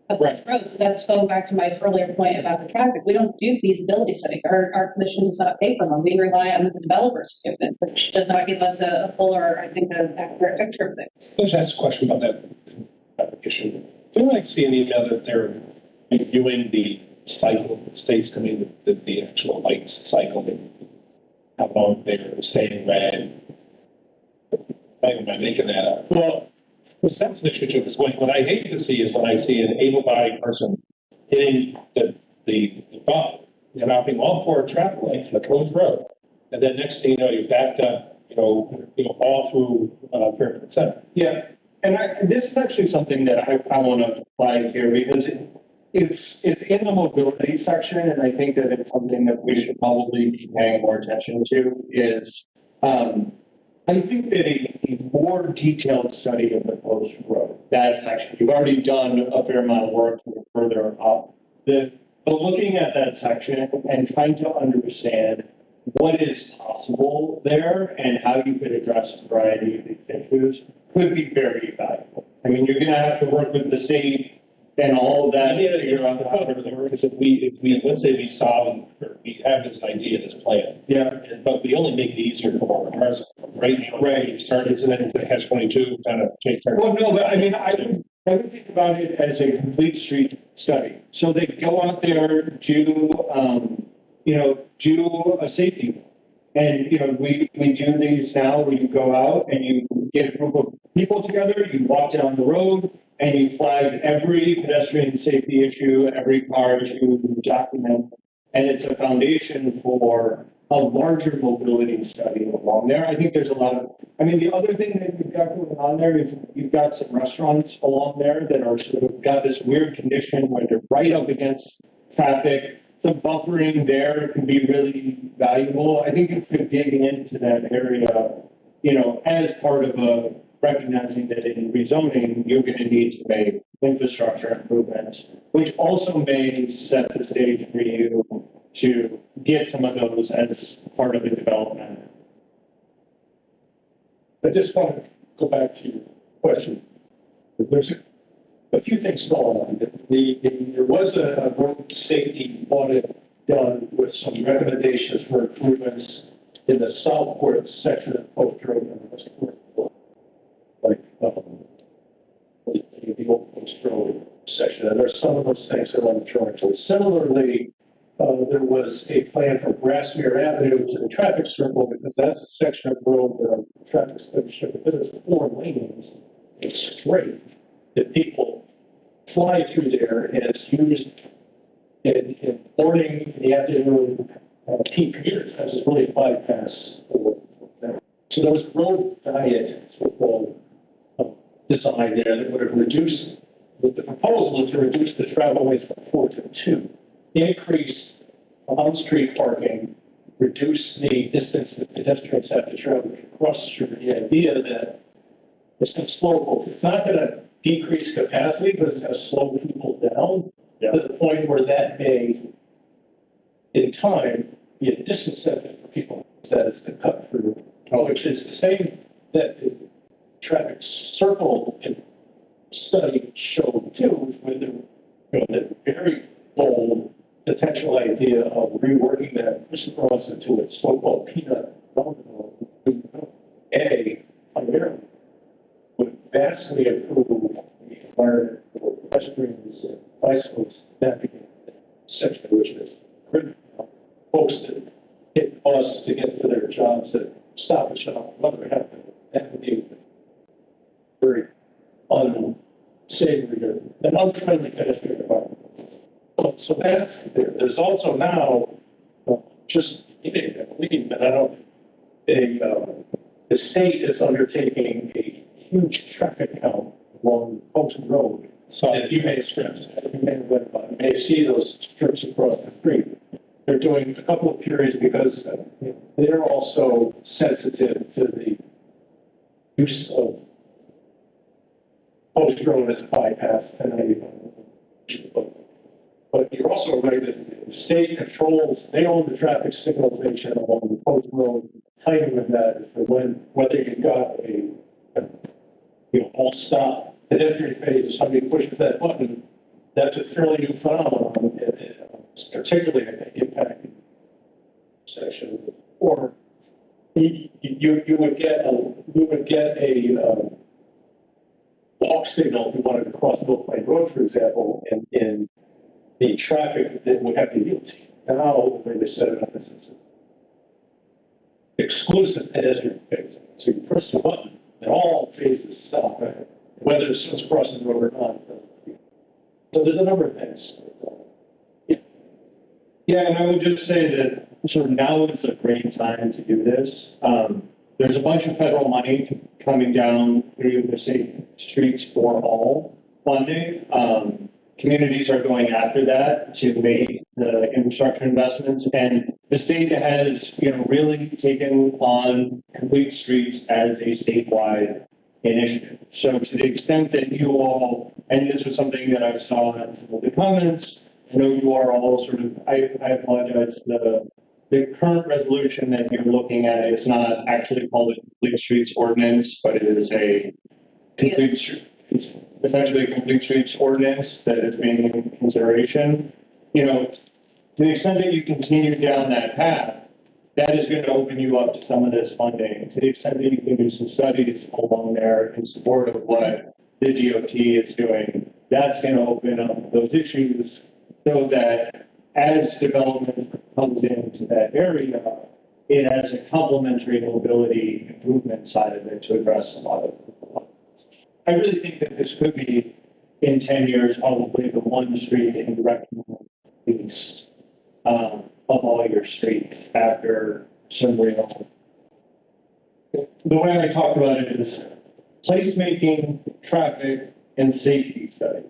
of those roads. So that's going back to my earlier point about the traffic. We don't do feasibility studies. Our commission does not pay for them. We rely on the developers to do it, which does not give us a fuller, I think, an accurate picture of things. Let's ask a question about that application. Didn't I see an email that they're reviewing the cycle, states coming with the actual lights cycle, how long they're staying red? Am I making that up? Well, that's an issue too, because what I hate to see is when I see an able-bodied person hitting the bump, stopping all four traffic lanes on the closed road. And then next thing you know, you're backed up, all through Fairfield Center. Yeah, and this is actually something that I want to flag here because it's in the mobility section, and I think that it's something that we should probably be paying more attention to is, I think that a more detailed study of the post road, that section, you've already done a fair amount of work further up. But looking at that section and trying to understand what is possible there and how you could address a variety of these issues could be very valuable. I mean, you're gonna have to work with the state and all of that. Yeah, figure out how to work. Because if we, let's say we solve, or we have this idea, this plan. Yeah. But we only make it easier for our cars, right? Right. You start, it's then into catch-22, kind of take. Well, no, but I mean, I would think about it as a complete street study. So they go out there, do a safety. And, we do these now where you go out and you get a group of people together, you walk down the road and you flag every pedestrian safety issue, every car issue, you document. And it's a foundation for a larger mobility study along there. I think there's a lot of, the other thing that you've got going on there is you've got some restaurants along there that are sort of got this weird condition where they're right up against traffic. Some buffering there can be really valuable. I think you could dig into that area, as part of recognizing that in rezoning, you're going to need to make infrastructure improvements, which also may set the stage for you to get some of those as part of the development. I just want to go back to your question. There's a few things going on. There was a road safety audit done with some recommendations for improvements in the southport section of Post Road and Westport. Like, the old Post Road section. And there's some of those things that I'm trying to. Similarly, there was a plan for Grassmere Avenue to the traffic circle because that's a section of road where traffic's been shifted. Because it's 4 lanes, it's straight, that people fly through there, and it's used in morning, in the afternoon, peak periods, as it's really bypass. So there was road diet, so-called, design there that would have reduced, the proposal is to reduce the travel ways from 4 to 2, increase on-street parking, reduce the distance that pedestrians have to travel across the street. The idea that it's going to slow, it's not going to decrease capacity, but it's going to slow people down to the point where that may, in time, be a disincentive for people says to cut through, which is the same that the traffic circle study showed too, when they're very bold that potential idea of reworking that cross into a so-called peanut A primarily would vastly improve the environment for pedestrians and bicycles navigating section, which is critical. Folks that get buses to get to their jobs that stop and shop, whether it happen, that would be very unsavory or an unfriendly pedestrian environment. So that's there. There's also now, just, I believe, and I don't, the state is undertaking a huge traffic count along Post Road. So if you may see those strips across the street. They're doing a couple of periods because they're also sensitive to the use of Post Road as a bypass tonight. But you're also right that the state controls, they own the traffic signalization along the Post Road, timing of that for whether you've got a all stop pedestrian phase or somebody pushes that button, that's a fairly new phenomenon. It's particularly impacting section. Or you would get a walk signal if you wanted to cross Mill Plain Road, for example, and the traffic that would have to yield to. Now, the way they set it up is it's exclusive pedestrian phase. So you press the button, and all phases stop, right? Whether someone's crossing the road or not. So there's a number of things. Yeah, and I would just say that sort of now is a great time to do this. There's a bunch of federal money coming down through the Safe Streets for All funding. Communities are going after that to make the infrastructure investments, and the state has, really taken on complete streets as a statewide initiative. So to the extent that you all, and this was something that I saw in some of the comments, I know you are all sort of, I apologize, the current resolution that you're looking at is not actually called a complete streets ordinance, but it is a complete, it's essentially a complete streets ordinance that is being in consideration. To the extent that you continue down that path, that is going to open you up to some of this funding. To the extent that you can do some studies along there in support of what the DOT is doing, that's going to open up those issues so that as development comes into that area, it has a complementary mobility improvement side of it to address a lot of it. I really think that this could be, in 10 years, probably the one street in direct piece of all your streets after some real. The way I talk about it is placemaking, traffic, and safety study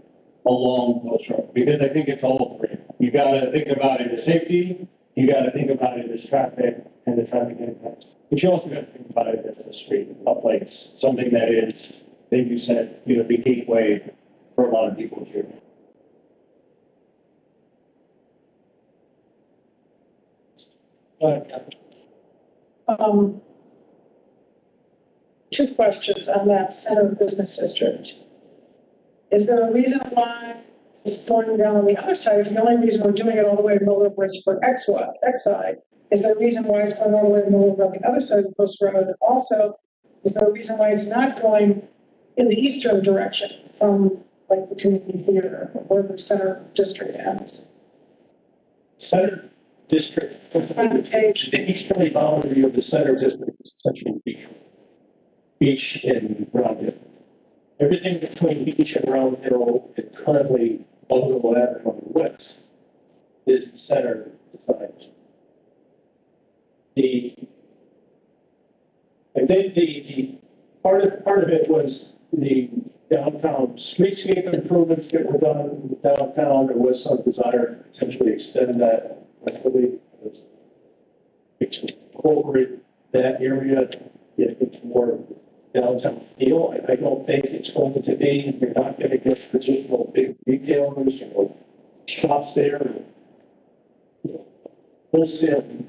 along Post Road, because I think it's all three. You got to think about it as safety, you got to think about it as traffic and the traffic impact. But you also got to think about it as a street, a place, something that is, like you said, the gateway for a lot of people here. Two questions on that center business district. Is there a reason why it's going down on the other side? Is the only reason we're doing it all the way to Miller Bridge for X side? Is there a reason why it's going all the way to Miller on the other side of the Post Road? And also, is there a reason why it's not going in the eastern direction from like the community theater or the center district ends? Center district, the easterly boundary of the center district is essentially beach and Round Hill. Everything between beach and Round Hill and currently Bungalow Avenue on the west is the center defined. I think the part of it was the downtown streetscape improvements that were done in the downtown. There was some desire to potentially extend that. I believe to incorporate that area if it's more downtown feel. I don't think it's going to be. You're not going to get traditional big retailers or shops there. Wholesale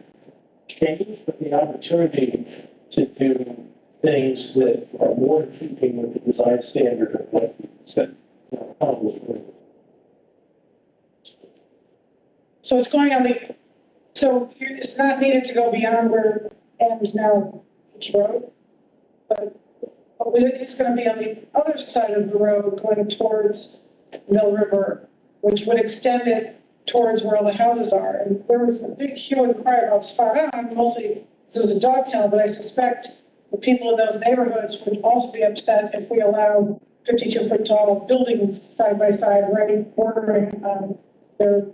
change, but the opportunity to do things that are more in keeping with the design standard of what we said. So it's going on the, so it's not needed to go beyond where M is now Beach Road. But it is going to be on the other side of the road going towards Mill River, which would extend it towards where all the houses are. And there was a big hue and cry about spot on, mostly because it was a dog kennel, but I suspect the people in those neighborhoods would also be upset if we allowed 52-foot tall buildings side by side, right, bordering their,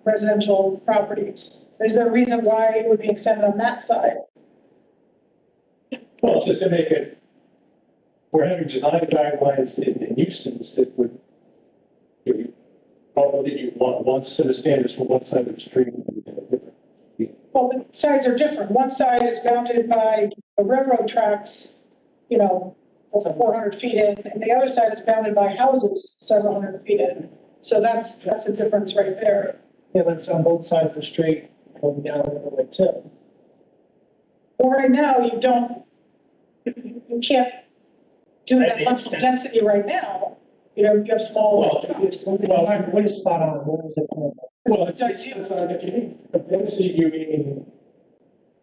residential properties. Is there a reason why it would be extended on that side? Well, it's just to make it, we're having design guidelines in uses that would, probably you want one set of standards for one side of the street. Well, the sides are different. One side is bounded by the railroad tracks, that's 400 feet in, and the other side is bounded by houses several hundred feet in. So that's a difference right there. Yeah, but it's on both sides of the street, going down the way too. Well, right now, you can't do that much density right now. You have small. What is spot on? What is it? Well, it's if you need density, you mean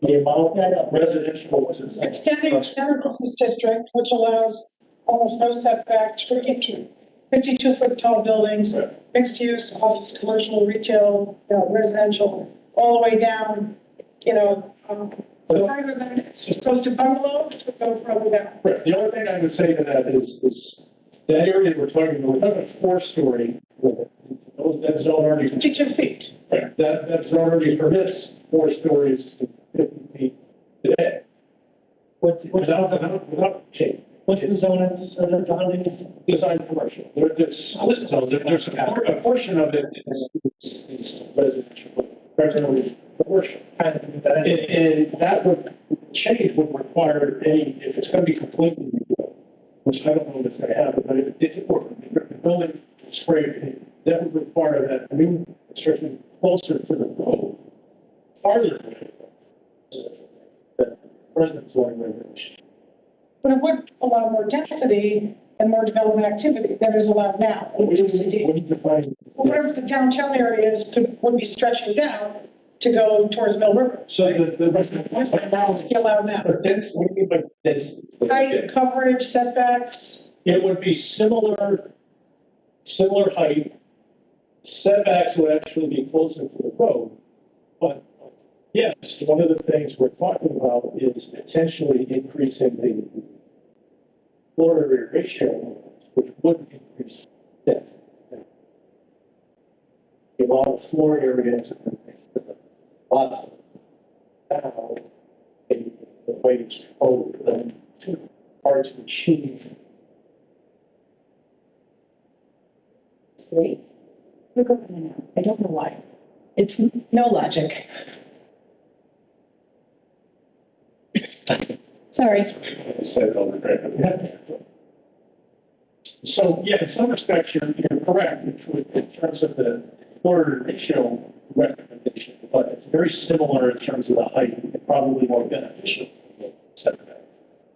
the amount of residential. Extending the center business district, which allows almost no setback, strictly to 52-foot tall buildings, mixed use, office, commercial, retail, residential, all the way down, further than it's supposed to bungalows, would go further down. Right. The only thing I would say to that is that area we're talking about, we're talking about 4-story. That zone already. 52 feet. Right. That zone already permits 4 stories to 50 feet today. Without change. What's the zone of the Design commercial. There's a portion of it is residential, but primarily commercial. And that would change would require if it's going to be completely rebuilt, which I don't know if it's going to happen, but if it were, the building sprayed, that would require that new construction closer to the road, farther away from the present zoning regulation. But it would allow more density and more development activity than is allowed now. What do you define? Whatever the downtown area is, would be stretching down to go towards Mill River. So What's that density allowed now? But density, what do you mean by density? Height, coverage, setbacks. It would be similar height. Setbacks would actually be closer to the road. But yes, one of the things we're talking about is potentially increasing the floor area ratio, which would increase depth. A lot of floor areas, lots of now, the way it's coded, too hard to achieve. Sweet. I don't know why. It's no logic. Sorry. So, yeah, in some respects, you're correct in terms of the floor ratio recommendation, but it's very similar in terms of the height, and probably more beneficial. Setback.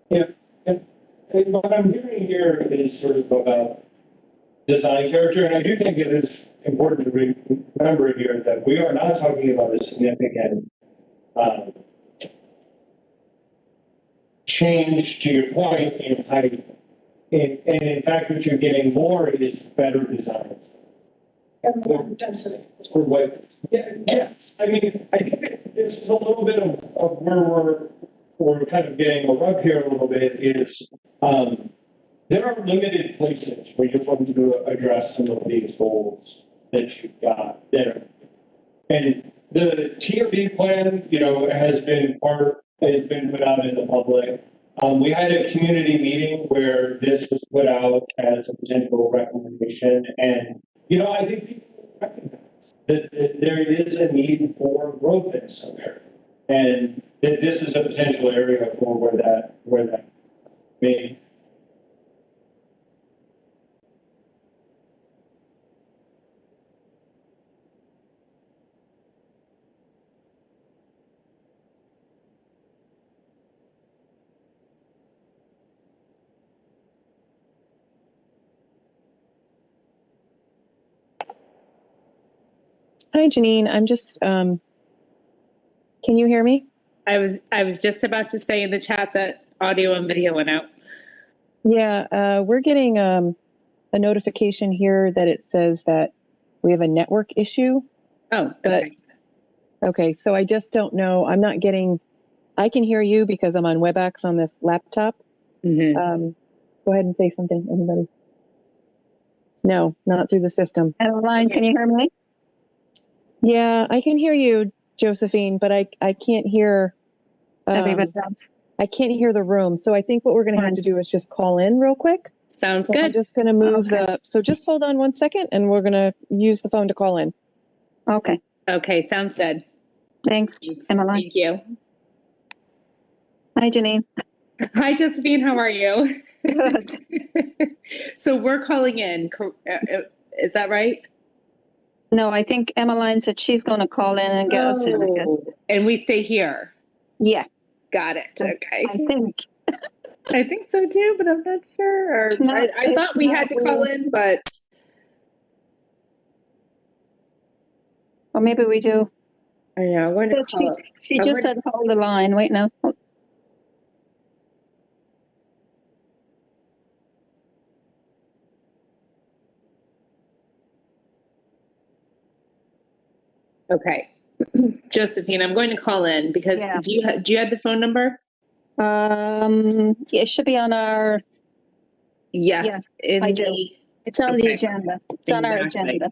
Yeah, and what I'm hearing here is sort of about design character, and I do think it is important to remember here that we are not talking about a significant change, to your point, in height. And in fact, what you're getting more is better design. And more density. For what? Yeah. I mean, I think it's a little bit of where we're kind of getting a rub here a little bit is, there are limited places where you're going to address some of these goals that you've got there. And the TOB plan, has been put out in the public. We had a community meeting where this was put out as a potential recommendation. And, I think people recognize that there is a need for growth in some area. And that this is a potential area for where that may. Hi, Janine. I'm just, can you hear me? I was just about to say in the chat that audio and video went out. Yeah, we're getting a notification here that it says that we have a network issue. Oh, But okay. okay, so I just don't know. I'm not getting, I can hear you because I'm on WebEx on this laptop. Mhm. Go ahead and say something, everybody. No, not through the system. Caroline, can you hear me? Yeah, I can hear you, Josephine, but I can't hear, Everybody else. I can't hear the room. So I think what we're going to have to do is just call in real quick. Sounds So I'm good. just going to move Okay. so just hold on 1 second and we're going to use the phone to call in. Okay, Okay, sounds good. thanks, Emmeline. Thank you. Hi, Janine. Hi, Josephine. How are you? Good. So we're calling in. Is that right? No, I think Emmeline said she's going to call in and get us in. I guess. And we stay here. Yeah, Got it. Okay. I think. I think so too, but I'm not sure. Or It's not- I thought it's we not had to call weird. in, but Or maybe we do. I know. I'm going to But call. she I'm just going- said hold the line. Wait now. Okay. Josephine, I'm going to call in because Yeah. do you have the phone number? Yeah, it should be on our. Yes. Yeah, in I do. the- It's on the Okay. agenda. It's on our Exactly. agenda.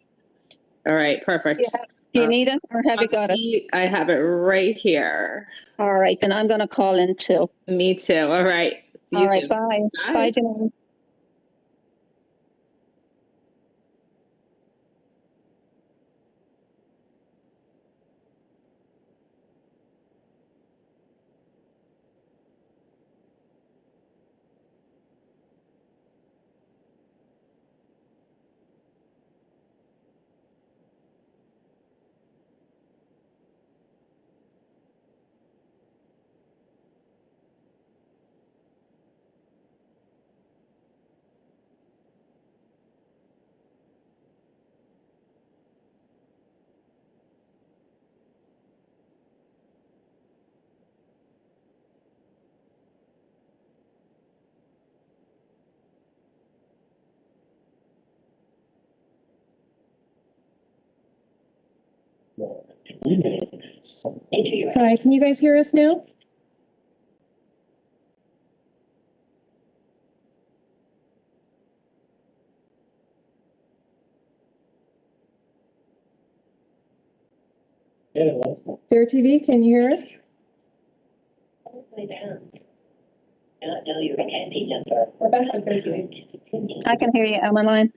All right. Perfect. Do you need it or have you got it? I have it right here. All right, then I'm going to call in too. Me too. All right. See you All right, soon. bye. Bye, Janine. Hi, can you guys hear us now? FairTV, can you hear us? We're back on 30. I can hear you, Emmeline.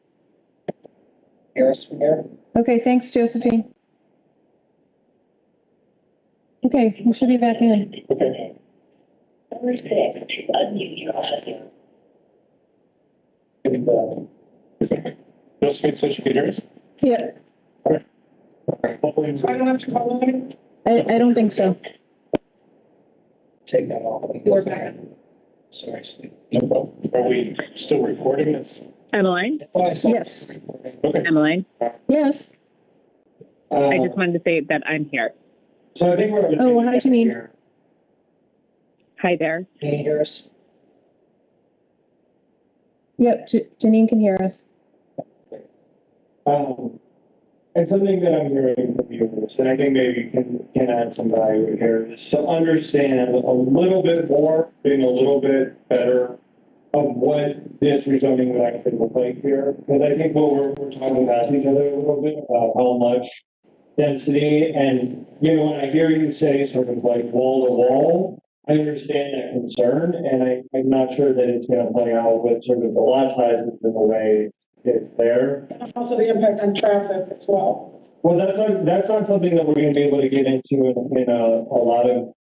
Hear us from here? Okay, thanks, Josephine. Okay, we should be back in. Okay. Number 6, unmute your audio. Josephine said she could hear us? Yeah, Hopefully. So I don't have to call in. I don't think so. Take that off. We're back. Sorry. No problem. Are we still recording? It's, Emmeline. Yes. okay. Emmeline. Yes. I just wanted to say that I'm here. So I think we're. Oh, hi, Janine. Hi there. Can you hear us? Yep, Janine can hear us. And something that I'm hearing from viewers, and I think maybe can add some value here, is to understand a little bit more, being a little bit better of what this rezoning would actually look like here. Because I think what we're talking about each other a little bit about how much density, and, you know, when I hear you say sort of like wall to wall, I understand that concern, and I'm not sure that it's gonna play out with sort of the lot sizes in the way it's there. And also the impact on traffic as well. Well, that's not something that we're gonna be able to get into in a lot of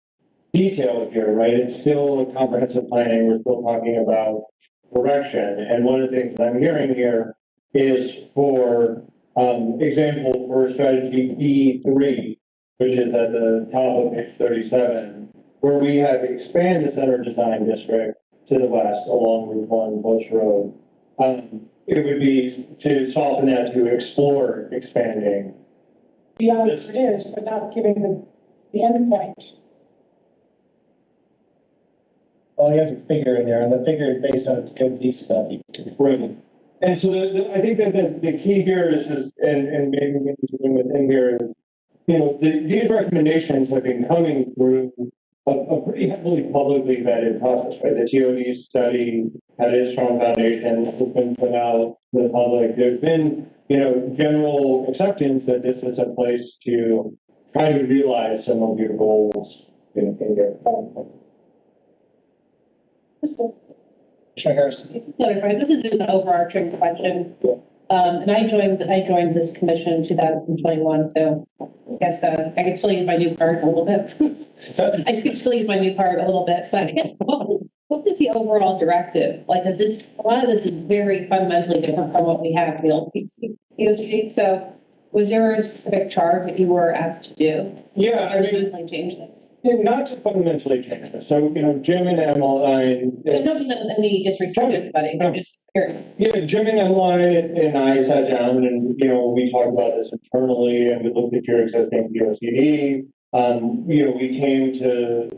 detail here, right? It's still a comprehensive planning, we're still talking about direction, and one of the things that I'm hearing here is for, example, for strategy B3, which is at the top of page 37, where we have expanded the center design district to the west along Route 1 Bush Road. It would be to soften that to explore expanding beyond what it is, but not giving the end point. Well, he has a figure in there, and the figure is based on its DOT study. Right. And so I think that the key here is, and maybe within here is, you know, these recommendations have been coming through a pretty heavily publicly vetted process, right? The TOD study had a strong foundation, it's been put out to the public. There's been, you know, general acceptance that this is a place to try to realize some of your goals in your plan. Commissioner Harrison. No, right, this is an overarching question. And I joined this commission in 2021, so I guess I could still use my new card a little bit. I could still use my new card a little bit, but what was the overall directive? Like, a lot of this is very fundamentally different from what we have in the old POCD. So was there a specific charge that you were asked to do? Yeah, I mean, Fundamentally change things. not to fundamentally change it. So, you know, Jim and Emmeline. I don't mean that any disrespect to anybody, I'm just curious. Yeah, Jim and Emmeline and I sat down and, you know, we talked about this internally and we looked at your existing POCD. You know, we came to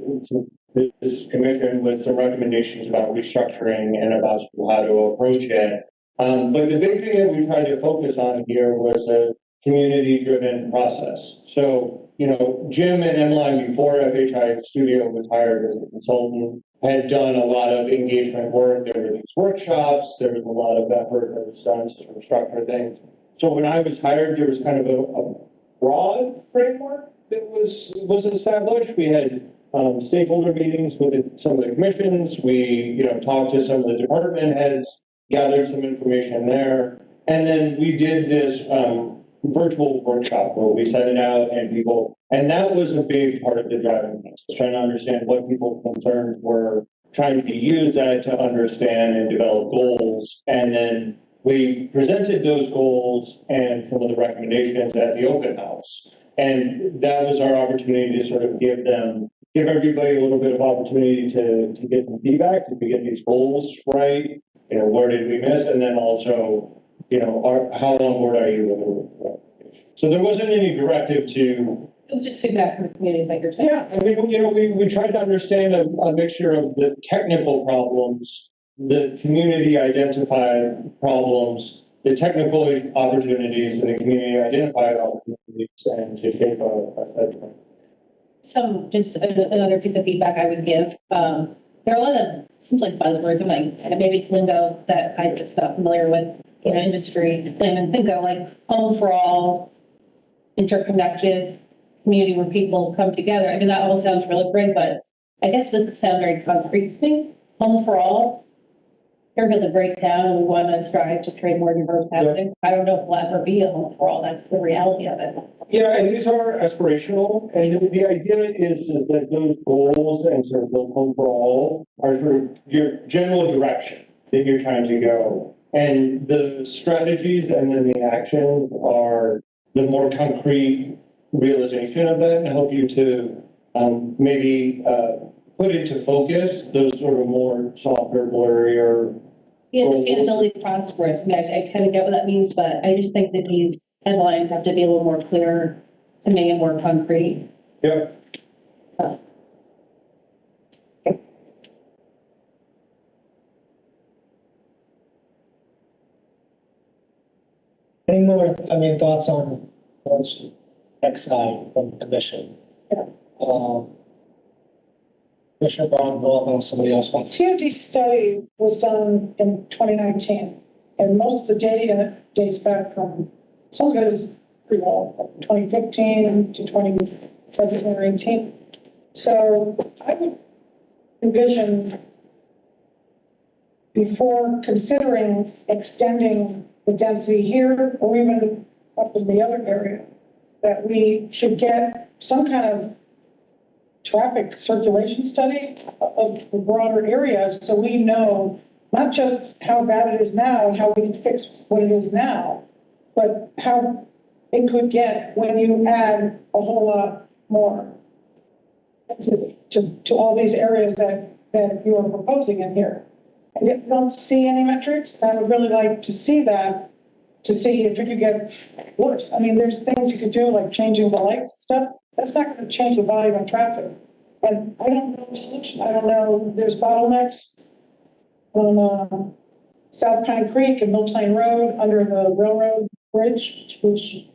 this commission with some recommendations about restructuring and about how to approach it. But the big thing that we tried to focus on here was a community-driven process. So, you know, Jim and Emmeline, before FHI Studio was hired as a consultant, had done a lot of engagement work. There were these workshops. There was a lot of effort that was done to structure things. So when I was hired, there was kind of a broad framework that was established. We had stakeholder meetings with some of the commissions. We, you know, talked to some of the department heads, gathered some information there, and then we did this virtual workshop where we sent it out and that was a big part of the driving process, trying to understand what people's concerns were, trying to use that to understand and develop goals. And then we presented those goals and some of the recommendations at the open house. And that was our opportunity to sort of give everybody a little bit of opportunity to get some feedback. Did we get these goals right? You know, where did we miss? And then also, you know, how on board are you with the recommendation? So there wasn't any directive to. It was just feedback from the community, like you're saying. Yeah, I mean, you know, we tried to understand a mixture of the technical problems, the community identified problems, the technical opportunities, and the community identified opportunities, and to shape Just another piece of feedback I would give. There are a lot of, seems like buzzwords, and maybe it's lingo that I'm just not familiar with, you know, industry, and lingo, like home for all, interconnected community where people come together. I mean, that all sounds really great, but I guess it doesn't sound very concrete to me. Home for all, Fairfield's a great town, and we want to strive to create more diverse housing. I don't know if we'll ever be a home for all. That's the reality of it. Yeah, and these are aspirational, and the idea is that those goals and sort of the home for all are sort of your general direction that you're trying to go. And the strategies and then the actions are the more concrete realization of that and help you to maybe put it to focus those sort of more softer, blurrier. Yeah, the sustainability prosperous. I mean, I kind of get what that means, but I just think that these headlines have to be a little more clear to make it more concrete. Yeah. Any more, thoughts on what's next side from the commission? Commissioner Braun, go up on somebody else wants. TOD study was done in 2019, and most of the data dates back from, some of it is pretty old, 2015 to 2017 or 18. So I would envision, before considering extending the density here or even up in the other area, that we should get some kind of traffic circulation study of the broader areas, so we know not just how bad it is now and how we can fix what it is now, but how it could get when you add a whole lot more to all these areas that you are proposing in here. I don't see any metrics. I would really like to see that to see if it could get worse. I mean, there's things you could do like changing the lights and stuff. That's not going to change the volume of traffic. And I don't know the solution. I don't know, there's bottlenecks on South Pine Creek and Mill Plain Road under the railroad bridge, which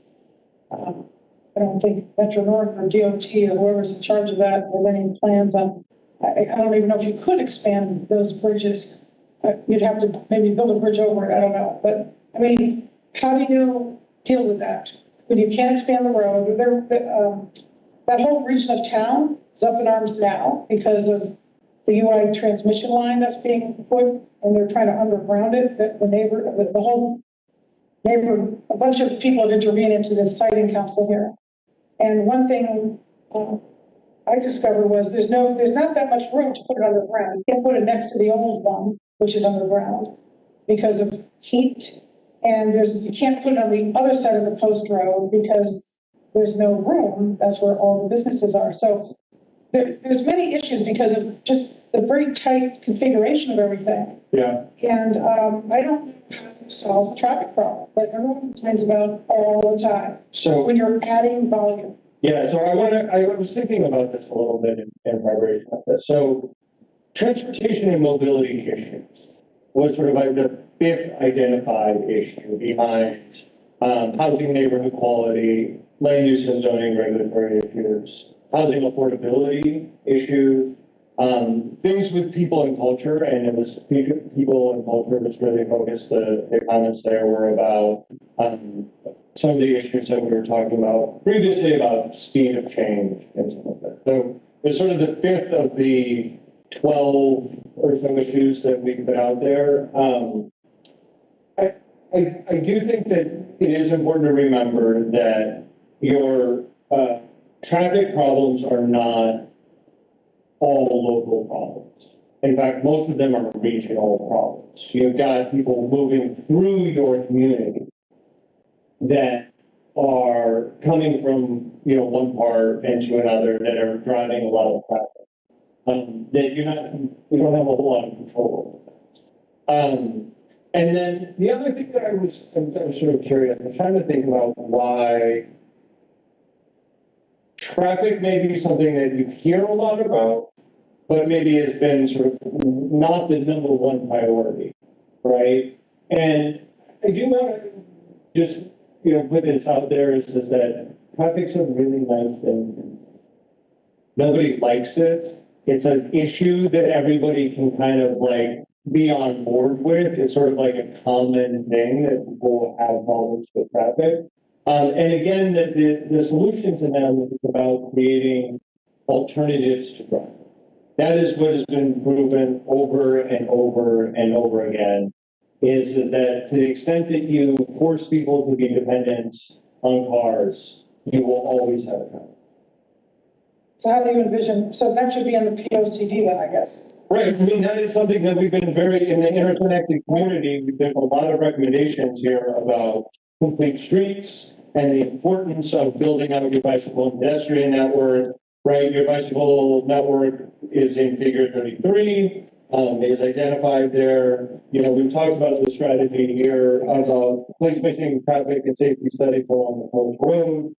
I don't think Metro North or DOT or whoever's in charge of that has any plans on. I don't even know if you could expand those bridges. You'd have to maybe build a bridge over it. I don't know. But I mean, how do you deal with that when you can't expand the road? That whole region of town is up in arms now because of the UI transmission line that's being put, and they're trying to underground it. The whole neighbor, a bunch of people have intervened into this siting council here. And one thing I discovered was there's not that much room to put it underground. You can't put it next to the old one, which is underground, because of heat. And you can't put it on the other side of the post road because there's no room. That's where all the businesses are. So there's many issues because of just the very tight configuration of everything. Yeah. And I don't know how to solve the traffic problem that everyone complains about all the time. So When you're adding volume. yeah, so I was thinking about this a little bit in preparation of this. So transportation and mobility issues was sort of like the fifth identified issue behind housing neighborhood quality, land use and zoning regulatory issues, housing affordability issues, things with people and culture, and it was people and culture was really focused. The comments there were about some of the issues that we were talking about previously about speed of change and stuff like that. So it's sort of the fifth of the 12 or so issues that we put out there. I do think that it is important to remember that your traffic problems are not all local problems. In fact, most of them are regional problems. You've got people moving through your community that are coming from, one part into another that are driving a lot of traffic. That you don't have a whole lot of control over. And then the other thing that I was sort of curious, I'm trying to think about why traffic may be something that you hear a lot about, but maybe has been sort of not the number one priority, right? And I do want to just, put this out there is that traffic's a really nice thing. Nobody likes it. It's an issue that everybody can kind of like be on board with. It's sort of like a common thing that people have problems with traffic. And again, the solution to them is about creating alternatives to driving. That is what has been proven over and over and over again, is that to the extent that you force people to be dependent on cars, you will always have a car. So how do you envision, so that should be in the POCD then, I guess. Right, I mean, that is something that we've been in the interconnected community, there's a lot of recommendations here about complete streets and the importance of building out your bicycle and pedestrian network, right? Your bicycle network is in figure 33, is identified there. We've talked about the strategy here about place-making traffic and safety study along the whole road.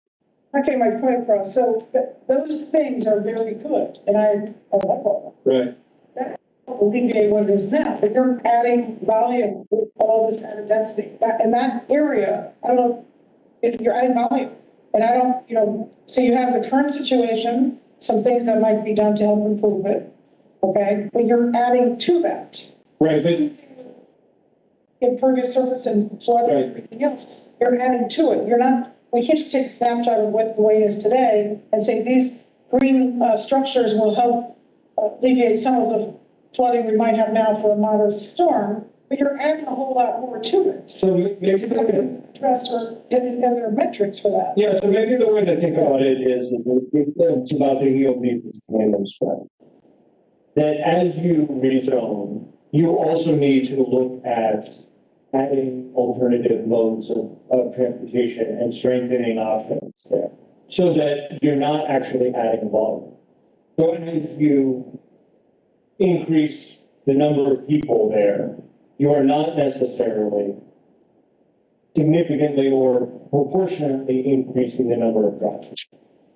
Okay, my point across. So those things are very good, and I like all of them. Right. That will alleviate what it is now, but you're adding volume with all this added density. In that area, I don't know if you're adding volume, and I don't, so you have the current situation, some things that might be done to help improve it, okay? But you're adding to that. Right, but impervious surface and flood and everything else, you're adding to it. We can't just take a snapshot of what the way is today and say these green structures will help alleviate some of the flooding we might have now for a moderate storm, but you're adding a whole lot more to it. so maybe Addressed or other metrics for that. yeah, so maybe the way to think about it is it's about the EOB tandem strategy. That as you rezone, you also need to look at adding alternative modes of transportation and strengthening options there so that you're not actually adding volume. So as you increase the number of people there, you are not necessarily significantly or proportionately increasing the number of drops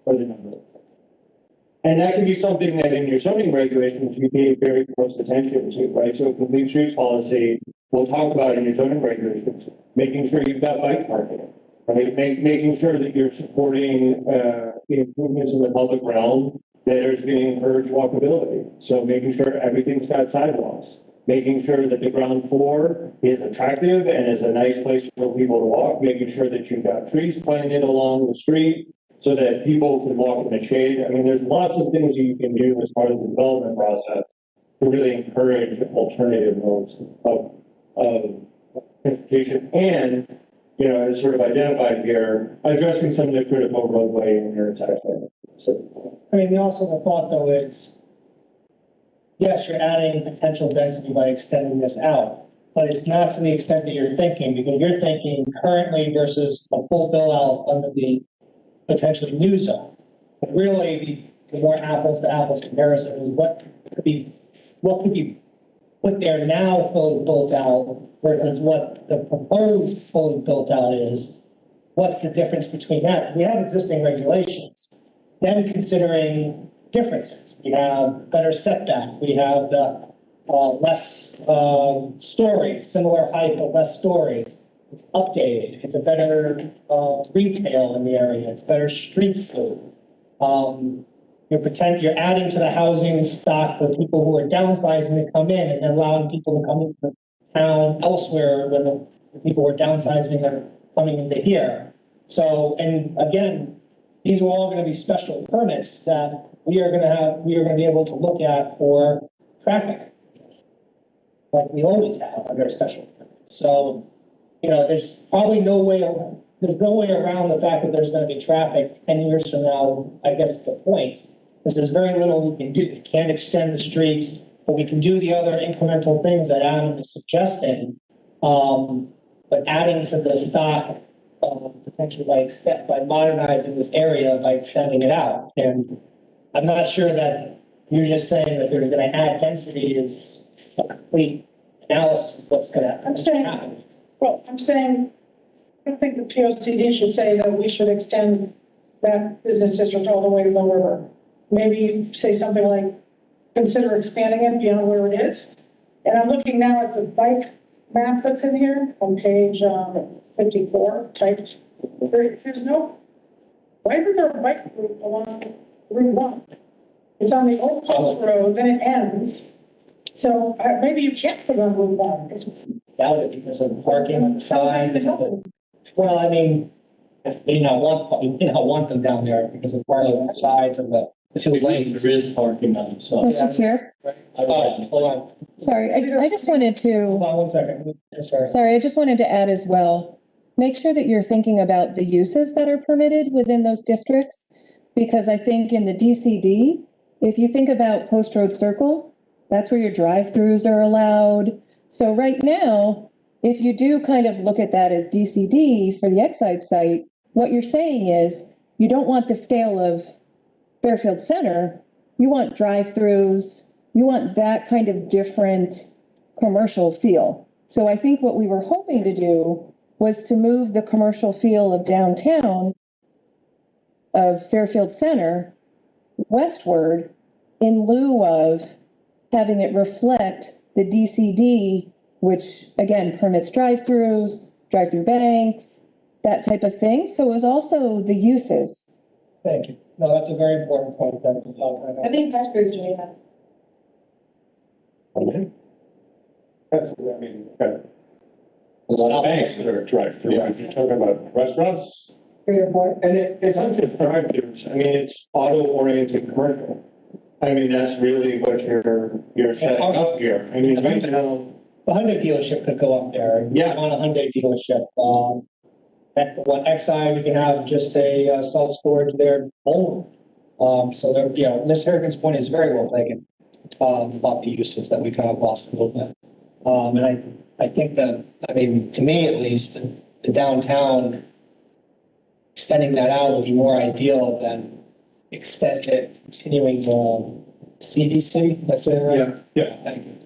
or the number. And that can be something that in your zoning regulations, you pay very close attention to, right? So complete streets policy, we'll talk about in your zoning regulations, making sure you've got bike parking, right? Making sure that you're supporting, the improvements in the public realm that are going to encourage walkability. So making sure everything's got sidewalks, making sure that the ground floor is attractive and is a nice place for people to walk, making sure that you've got trees planted along the street so that people can walk in the shade. I mean, there's lots of things you can do as part of the development process to really encourage alternative modes of transportation and, you know, as sort of identified here, addressing some of the critical roadway and intersection. So, I mean, also the thought though is, yes, you're adding potential density by extending this out, but it's not to the extent that you're thinking, because you're thinking currently versus a full fill out under the potentially new zone. But really, the more apples to apples comparison is what could be put there now fully built out versus what the proposed fully built out is. What's the difference between that? We have existing regulations. Then considering differences, we have better setback, we have the less stories, similar height but less stories. It's updated, it's a better retail in the area, it's better street sleep. You're adding to the housing stock for people who are downsizing to come in and allowing people to come into the town elsewhere when the people who are downsizing are coming into here. So, and again, these are all going to be special permits that we are going to be able to look at for traffic, like we always have under special permits. So, you know, there's probably no way around the fact that there's going to be traffic 10 years from now. I guess the point, because there's very little we can do. We can't extend the streets, but we can do the other incremental things that Adam is suggesting. But adding to the stock, potentially by modernizing this area, by extending it out. And I'm not sure that you're just saying that they're going to add density is a complete analysis of what's going to happen. Well, I'm saying, I don't think the POCD should say that we should extend that business district all the way to Mill River. Maybe say something like, consider expanding it beyond where it is. And I'm looking now at the bike map that's in here on page 54, type. There's no, why is there a bike route along Route 1? It's on the old post road, then it ends. So maybe you can't put it on Route 1. Doubt it because of parking on the side. Well, I mean, you know, want them down there because of parking on the sides of the two lanes. There is parking on the side. Mr. Chair, Hold on, sorry, I just wanted to. hold on 1 second. Sorry, I just wanted to add as well, make sure that you're thinking about the uses that are permitted within those districts. Because I think in the DCD, if you think about Post Road Circle, that's where your drive-throughs are allowed. So right now, if you do kind of look at that as DCD for the excise site, what you're saying is you don't want the scale of Fairfield Center, you want drive-throughs, you want that kind of different commercial feel. So I think what we were hoping to do was to move the commercial feel of downtown of Fairfield Center westward in lieu of having it reflect the DCD, which again permits drive-throughs, drive-through banks, that type of thing. So it was also the uses. Thank you. No, that's a very important point that we're talking about. How many drive-throughs do we have? Okay. That's, I mean, a lot of banks that are drive-through. If you're talking about restaurants. 3 or 4? and it's not just drive-throughs. I mean, it's auto-oriented commercial. I mean, that's really what you're setting up here. I mean, right now. The Hyundai dealership could go up there. Yeah. On a Hyundai dealership. At one XI, we can have just a self-storage there only. So there, you know, Ms. Harrigan's point is very well taken, about the uses that we kind of lost a little bit. And I think that, I mean, to me at least, the downtown, extending that out would be more ideal than continuing CDC, that's it, right? Yeah. Thank you.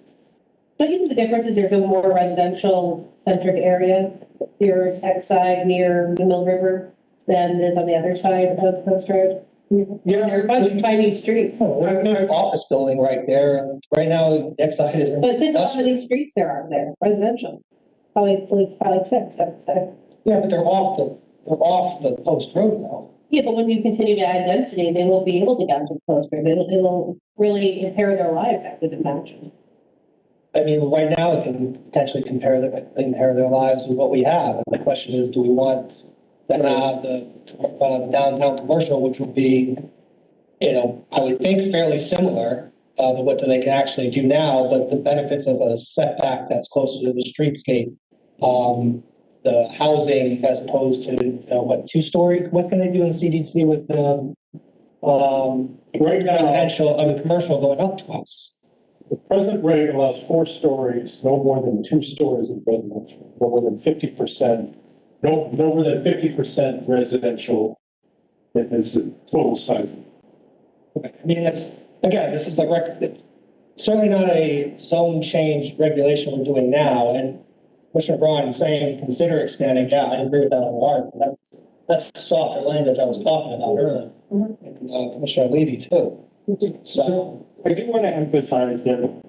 Don't you think the difference is there's a more residential centric area your tech side near the Mill River than is on the other side of Post Road. Yeah. They're a bunch of tiny streets. We're in an office building right there. Right now, Exide isn't. But think how many streets there are there, residential. Probably 6, I would say. Yeah, but they're off the post road now. Yeah, but when you continue to add density, they won't be able to get to the Post Road. It'll really impair their lives, I would imagine. I mean, right now, it can potentially compare their lives with what we have. And the question is, do we want to have the downtown commercial, which would be, I would think fairly similar, to what they can actually do now, but the benefits of a setback that's closer to the streetscape, the housing as opposed to, 2-story, what can they do in CDC with the, Right now- residential, commercial going up twice? The present rate allows 4 stories, no more than 2 stories of residential, no more than 50%, no more than 50% residential. That is the total size. I mean, this is certainly not a zone change regulation we're doing now. And Commissioner Braun saying, consider expanding. Yeah, I agree with that wholeheartedly. That's the softer language I was talking about earlier. And Commissioner Levy too. So I do want to emphasize that,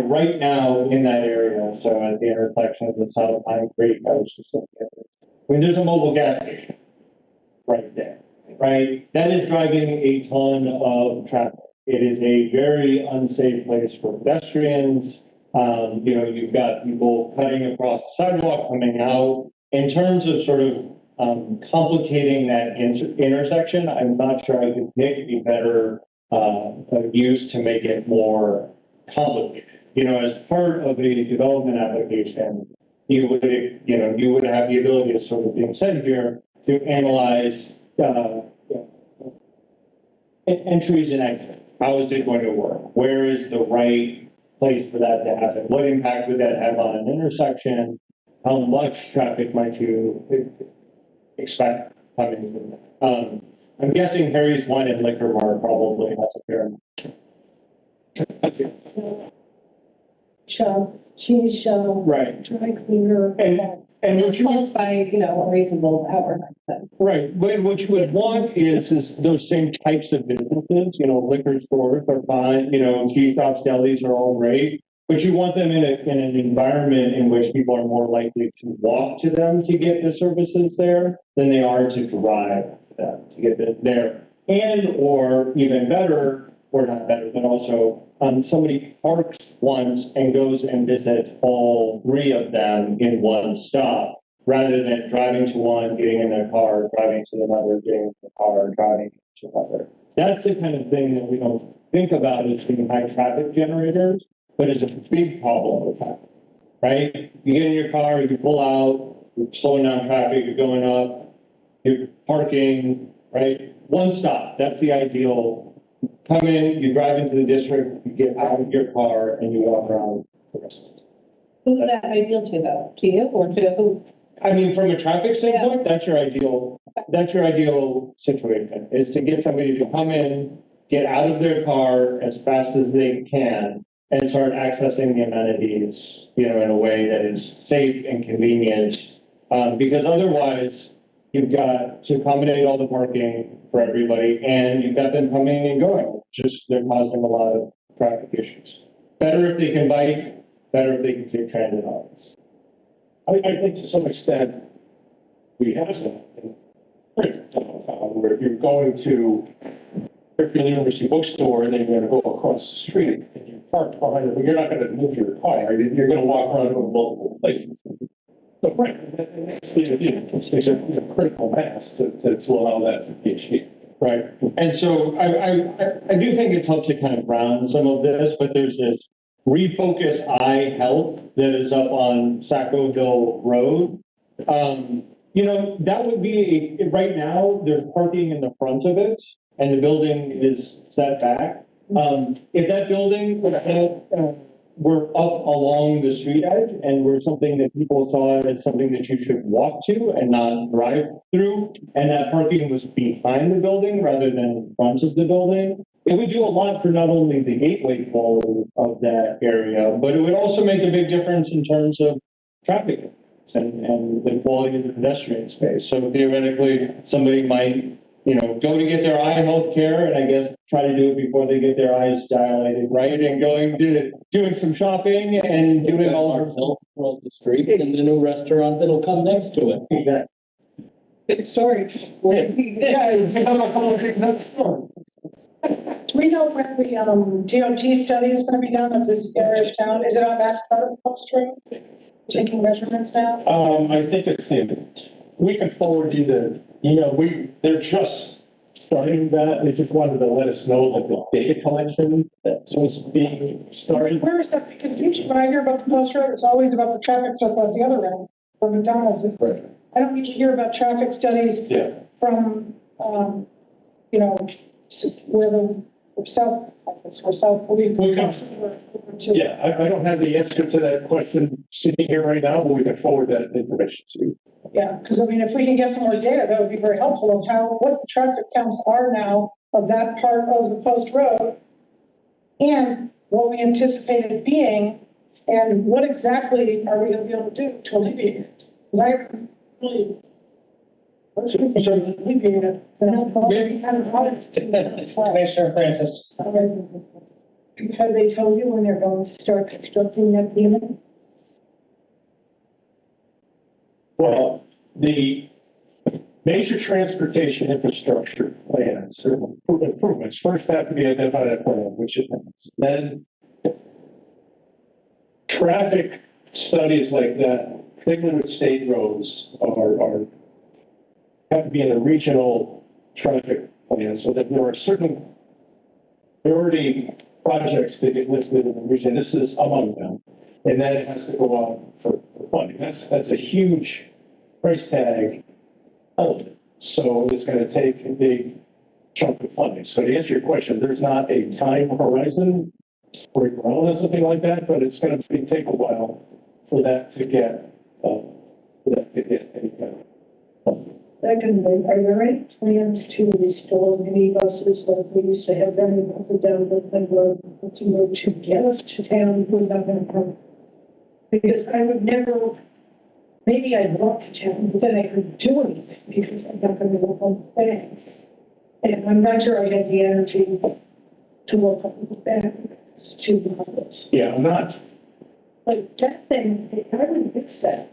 right now in that area, so at the intersection of the South Pine Creek, I was just looking at it. I mean, there's a mobile gas station right there, right? That is driving a ton of traffic. It is a very unsafe place for pedestrians. You've got people cutting across the sidewalk, coming out. In terms of sort of complicating that intersection, I'm not sure I could pick a better use to make it more complicated. As part of a development application, you would have the ability to sort of being said here to analyze entries and exits. How is it going to work? Where is the right place for that to happen? What impact would that have on an intersection? How much traffic might you expect coming from that? I'm guessing Harry's Wine and Liquor Mart probably has a fair amount. Shop, cheese shop, Right. dry cleaner. And what It's you closed by, a reasonable hour. right, but what you would want is those same types of businesses, liquor stores are fine, cheese shops, delis are all great. But you want them in an environment in which people are more likely to walk to them to get the services there than they are to drive them to get it there. And or even better, or not better, but also somebody parks once and goes and visits all 3 of them in one stop, rather than driving to one, getting in their car, driving to another, getting in the car, driving to another. That's the kind of thing that we don't think about as being high traffic generators, but is a big problem with that, right? You get in your car, you pull out, you're slowing down traffic, you're going up, you're parking, right? One stop, that's the ideal. Come in, you drive into the district, you get out of your car, and you walk around the rest of it. Who's that ideal to though? To you or to who? I mean, from a traffic standpoint, that's your ideal situation, is to get somebody to come in, get out of their car as fast as they can, and start accessing the amenities, in a way that is safe and convenient. Because otherwise, you've got to accommodate all the parking for everybody, and you've got them coming and going. They're causing a lot of traffic issues. Better if they can bike, better if they can take transit options. I think to some extent, we have that. Where if you're going to Fairfield University Bookstore and then you're going to go across the street and you park behind it, but you're not going to move your car. You're going to walk around to multiple places. So, right, and that's the idea. It's a critical mass to allow that to be achieved. Right. And so I do think it's helped to kind of ground some of this, but there's this Refocus Eye Health that is up on Sackville Road. That would be right now there's parking in the front of it and the building is set back. If that building were up along the street edge and were something that people saw as something that you should walk to and not drive through, and that parking was behind the building rather than in front of the building, it would do a lot for not only the gateway quality of that area, but it would also make a big difference in terms of traffic. and the quality of the pedestrian space. So theoretically, somebody might, go to get their eye health care, and I guess try to do it before they get their eyes dilated, right? And doing some shopping and doing all of Across the street and the new restaurant that'll come next to it. that. Big story. Yeah, it's not a whole big enough story. Do we know when the, DOT study is gonna be done of this area of town? Is it on that part of the post road? Taking measurements now? I think it's we can forward you they're just starting that. They just wanted to let us know that the data collection was being started. Where is that? Because usually when I hear about the post road, it's always about the traffic circle at the other end, where McDonald's is. Right. I don't usually hear about traffic studies Yeah. from, where the south, or south. We can- Yeah, I don't have the answer to that question sitting here right now, but we can forward that information to you. Yeah, because I mean, if we can get some more data, that would be very helpful of what the traffic counts are now of that part of the post road. And what we anticipate it being, and what exactly are we gonna be able to do to alleviate it? Because I really. Alleviate it. Maybe have a lot of. Commissioner Francis. Have they told you when they're going to start constructing that unit? Well, the major transportation infrastructure plans or improvements first have to be identified in a plan, which it has. Then traffic studies like that, particularly with state roads, have to be in a regional traffic plan so that there are certain priority projects that get listed in the region. This is among them. And then it has to go on for funding. That's a huge price tag element. So it's going to take a big chunk of funding. So to answer your question, there's not a time horizon for a ground or something like that, but it's going to take a while for that to get any kind of funding. Secondly, are there any plans to restore minibuses like we used to have them up and down the road, to get us to town without them? Because I would never, maybe I'd walk to town, but then I couldn't do anything because I'm not going to work on the bag. And I'm not sure I had the energy to work on the bag to the office. Yeah, I'm not. Like that thing, I would fix that.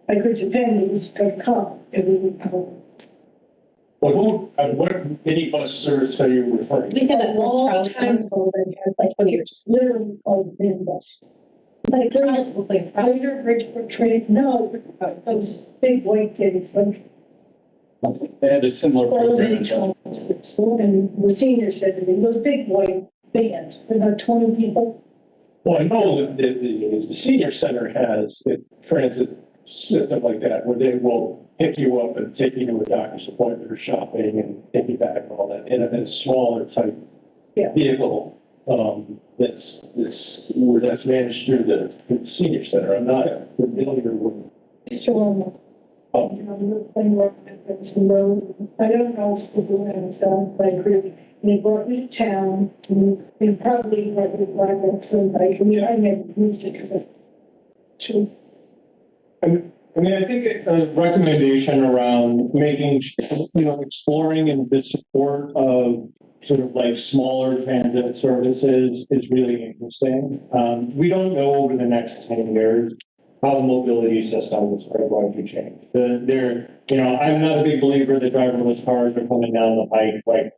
I could depend, it was going to come. It would come. What minibus service are you referring to? We had a Long long time ago, they had like 20 years, just literally called minibus. It's like a Greater Bridgeport Trade, no, those big white things, like They had a similar old program. age homes. And the senior said to me, those big white vans, about 20 people. Well, I know that the senior center has a transit system like that where they will pick you up and take you to a doctor's appointment or shopping and take you back and all that in a smaller type Yeah. vehicle. That's managed through the senior center. I'm not familiar with. Still on the thing where it's the road. I don't know if the road is done, but I agree. And he brought me to town, and he probably had the black and like, I never used it because I think a recommendation around making, exploring and the support of sort of like smaller transit services is really interesting. We don't know over the next 10 years how the mobility systems are going to change. I'm not a big believer that driverless cars are coming down the pike like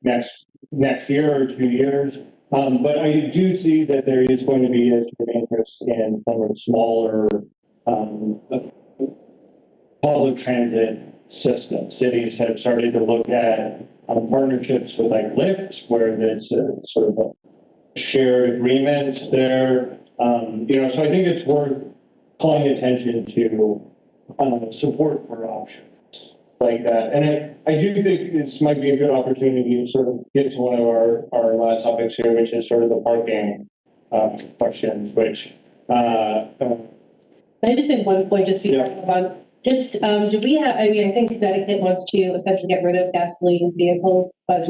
next year or 2 years. But I do see that there is going to be a sort of interest in some of the smaller public transit systems. Cities have started to look at partnerships with like Lyft, where it's a sort of a shared agreement there. So I think it's worth calling attention to support for options like that. And I do think this might be a good opportunity to sort of get to one of our last topics here, which is sort of the parking questions, which Can I just make one point just before I move on? Do we have, I think Connecticut wants to essentially get rid of gasoline vehicles by the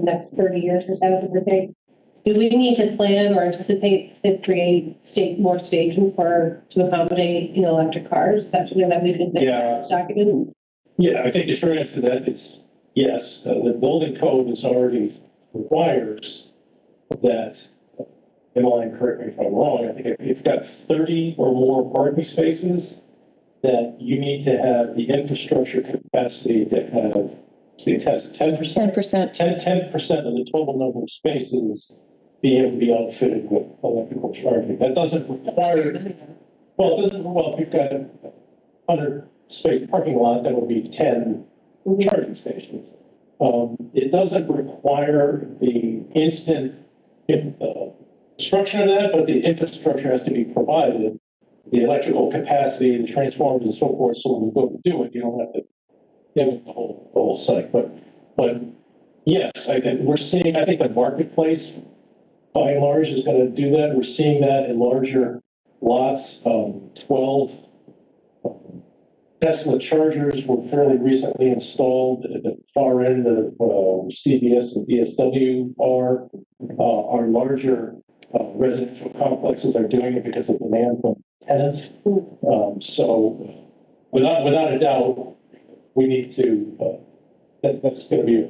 next 30 years or so, I think. Do we need to plan or anticipate to create more stations to accommodate, electric cars? Is that something that we can make Yeah. this document? Yeah, I think the short answer to that is yes. The building code is already requires that, Emmeline, correct me if I'm wrong, I think if you've got 30 or more parking spaces, that you need to have the infrastructure capacity to have, say, 10%? 10%. 10% of the total number of spaces be able to be outfitted with electrical charging. That doesn't require, well, if you've got a 100 space parking lot, that would be 10 charging stations. It doesn't require the instant construction of that, but the infrastructure has to be provided, the electrical capacity, the transformers and so forth, so when you go to do it, you don't have to give it the whole site. But yes, I think the marketplace by and large is going to do that. We're seeing that in larger lots. 12 Tesla chargers were fairly recently installed at the far end of CVS and DSW are. Our larger residential complexes are doing it because of demand from tenants. So without a doubt, we need to, that's going to be,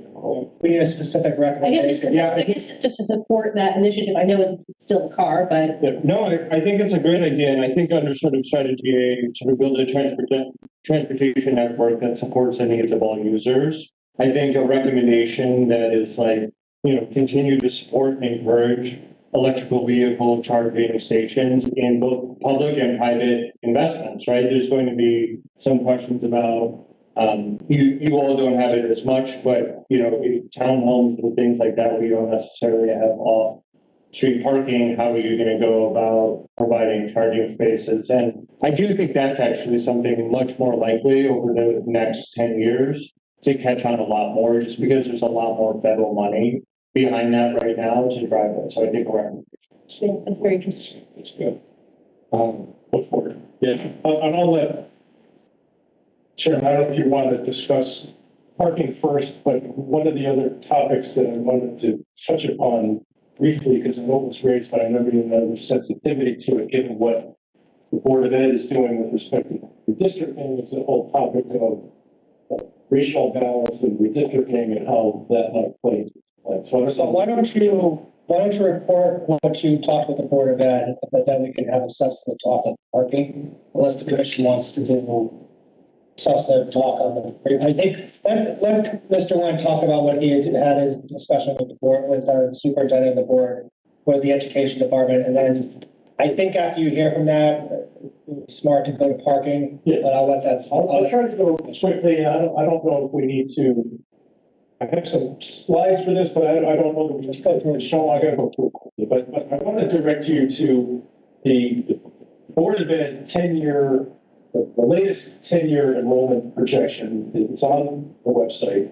We need a specific recommendation. I guess it's just to support that initiative. I know it's still a car, but. No, I think it's a great idea, and I think under sort of strategy A, sort of build a transportation network that supports the needs of all users. I think a recommendation that is like, continue to support and encourage electrical vehicle charging stations in both public and private investments, right? There's going to be some questions about, you all don't have it as much, but, townhomes and things like that, where you don't necessarily have off-street parking, how are you going to go about providing charging spaces? And I do think that's actually something much more likely over the next 10 years to catch on a lot more, just because there's a lot more federal money behind that right now to drive it. So I think we're. That's very interesting. it's good. Look forward. Yeah, and I'll let Sharon, I don't know if you want to discuss parking first, but one of the other topics that I wanted to touch upon briefly, because I know it was raised by a number of there's sensitivity to it, given what the Board of Ed is doing with respect to redistricting, is the whole topic of racial balance and redistricting and how that might play. So why don't you report what you talked with the Board of Ed, but then we can have a substantive talk on parking, unless the commission wants to do substantive talk on the. I think let Mr. Nguyen talk about what he had his discussion with the board, with our superintendent of the board, with the education department, and then I think after you hear from that, it's smart to go to parking. Yeah. But I'll let that. I'll try to go quickly. I don't know if we need to. I have some slides for this, but I don't know that we just go through and show. I got to go through it quickly. But I want to direct you to the Board of Ed 10-year, the latest 10-year enrollment projection. It's on the website.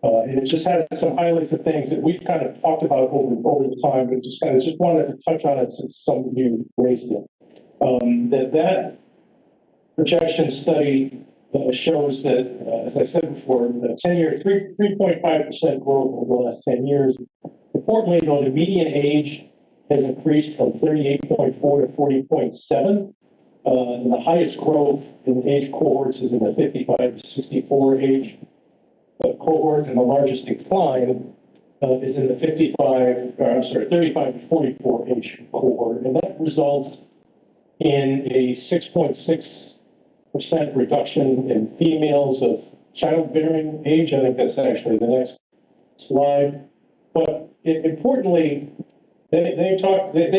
And it just has some highlights of things that we've kind of talked about over the time, but just wanted to touch on it since some of you raised it. That projection study shows that, as I said before, the 10-year, 3.5% growth over the last 10 years. Importantly, though, the median age has increased from 38.4 to 40.7. And the highest growth in age cohorts is in the 55 to 64 age cohort, and the largest decline is in the 35 to 44 age cohort. And that results in a 6.6% reduction in females of childbearing age. I think that's actually the next slide. But importantly, they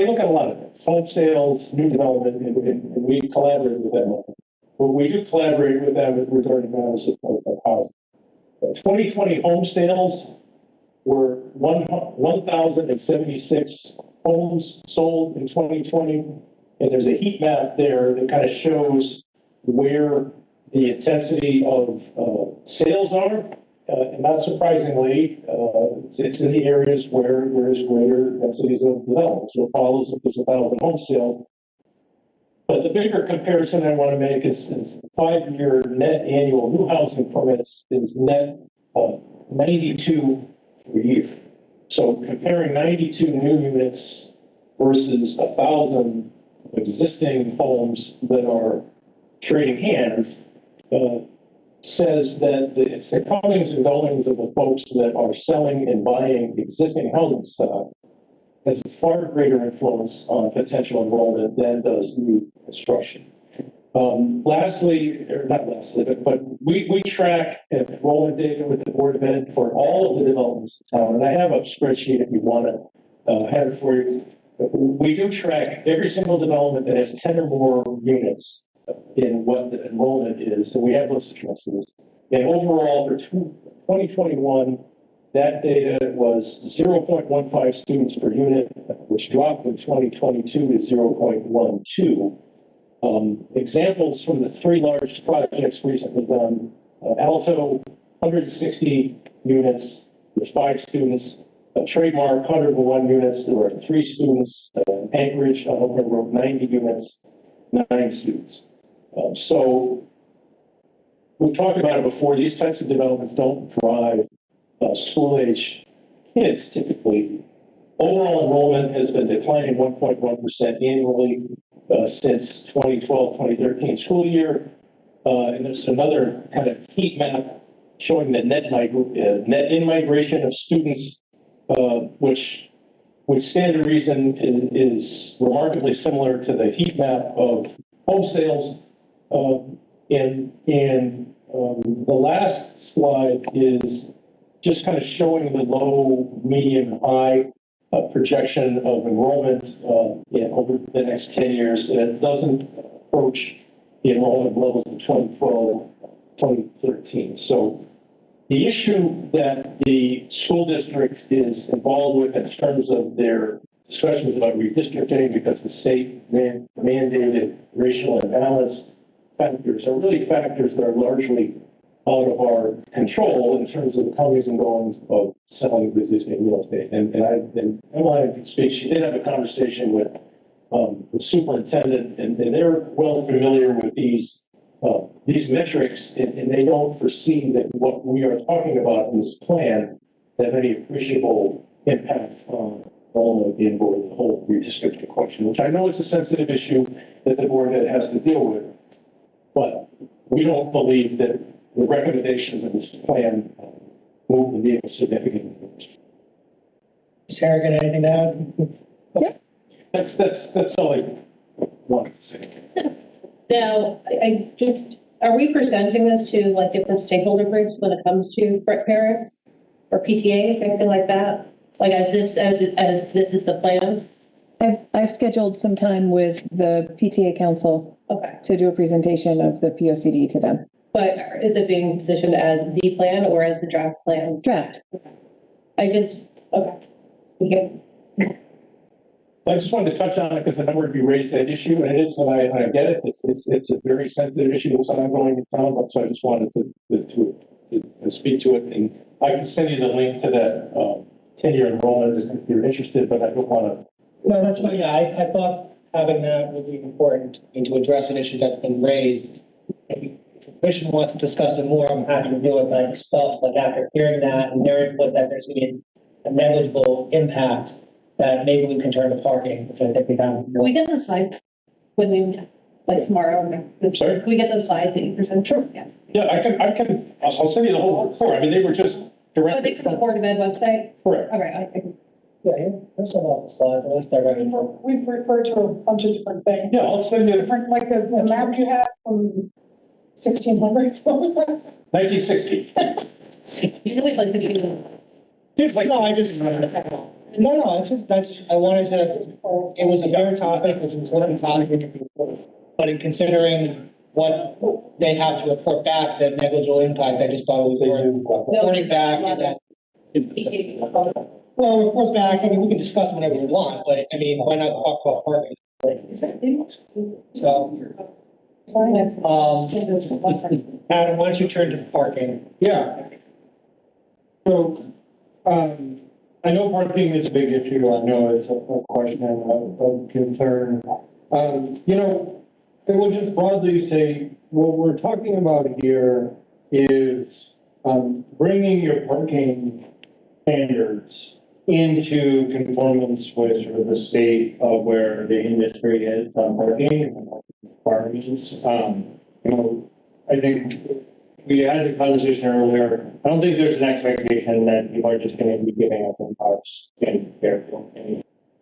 look at a lot of things: home sales, new development, and we collaborate with them. But we do collaborate with them regarding matters of housing. 2020 home sales were 1,076 homes sold in 2020. And there's a heat map there that kind of shows where the intensity of sales are. And not surprisingly, it's in the areas where there is greater densities of development. So it follows if there's a development home sale. But the bigger comparison I want to make is 5-year net annual new housing permits is net 92 per year. So comparing 92 new units versus 1,000 existing homes that are trading hands, says that it's the comings and goings of the folks that are selling and buying existing housing stock has a far greater influence on potential enrollment than does new construction. Lastly, or not lastly, but we track enrollment data with the Board of Ed for all of the developments in town, and I have a spreadsheet if you want to have it for you. We do track every single development that has 10 or more units in what the enrollment is, and we have those addresses. And overall, for 2021, that data was 0.15 students per unit, which dropped in 2022 to 0.12. Examples from the three large projects recently done, Alto, 160 units, there's 5 students. Trademark, 101 units, there were 3 students. Anchorage, on Oakland Road, 90 units, 9 students. So we've talked about it before, these types of developments don't drive school-age kids typically. Overall enrollment has been declining 1.1% annually since 2012-2013 school year. And there's another kind of heat map showing the net in-migration of students, which stand to reason is remarkably similar to the heat map of home sales. The last slide is just kind of showing the low, medium, high projection of enrollment over the next 10 years. And it doesn't approach the enrollment levels of 2012, 2013. So the issue that the school district is involved with in terms of their discussions about redistricting, because the state mandated racial imbalance factors are really factors that are largely out of our control in terms of the comings and goings of selling existing real estate. And Emily can speak. She did have a conversation with the superintendent, and they're well familiar with these metrics, and they don't foresee that what we are talking about in this plan have any appreciable impact on enrollment being board the whole redistricting question, which I know is a sensitive issue that the board has to deal with, but we don't believe that the recommendations of this plan move the needle significantly. Sarah, got anything to add? Yeah. That's all I wanted to say. Now, are we presenting this to like different stakeholder groups when it comes to parents or PTAs, anything like that? Like as this is the plan? I've scheduled some time with the PTA council to do a presentation of the POCD to them. But is it being positioned as the plan or as the draft plan? Draft. I just wanted to touch on it because the number of you raised that issue, and it is, and I get it. It's a very sensitive issue. It's ongoing in town, but so I just wanted to speak to it, and I can send you the link to that 10-year enrollment if you're interested. But I don't want to. No, that's fine. Yeah, I thought having that would be important and to address an issue that's been raised. If the commission wants to discuss it more, I'm happy to do it. But I just felt like after hearing that and their input that there's going to be a negligible impact, that maybe we can turn to parking, which I think we have. Can we get those slides when we, like tomorrow? Sorry? Can we get those slides that you present? Sure. Yeah. Yeah, I'll send you the whole report. I mean, they were just directly. Oh, they from the Board of Ed website? Correct. All right. I can. Yeah, there's a lot of slides. Let's direct. We've referred to a bunch of different things. Yeah, I'll send you Different, like the map you had from 1600s, what was that? 1960. You always like to do. It's like, no, it's just, I wanted to, it was a fair topic, it's an important topic, but in considering what they have to report back, that negligible impact, I just thought it was worth reporting back. And that, well, reports back, I mean, we can discuss whatever we want, but I mean, why not talk about parking? So, Adam, why don't you turn to parking? Yeah. So, I know parking is a big issue. I know it's a question of concern. I would just broadly say what we're talking about here is bringing your parking standards into conformance with sort of the state of where the industry is on parking requirements. I think we had a conversation earlier. I don't think there's an expectation that people are just going to be giving up on cars in Fairfield.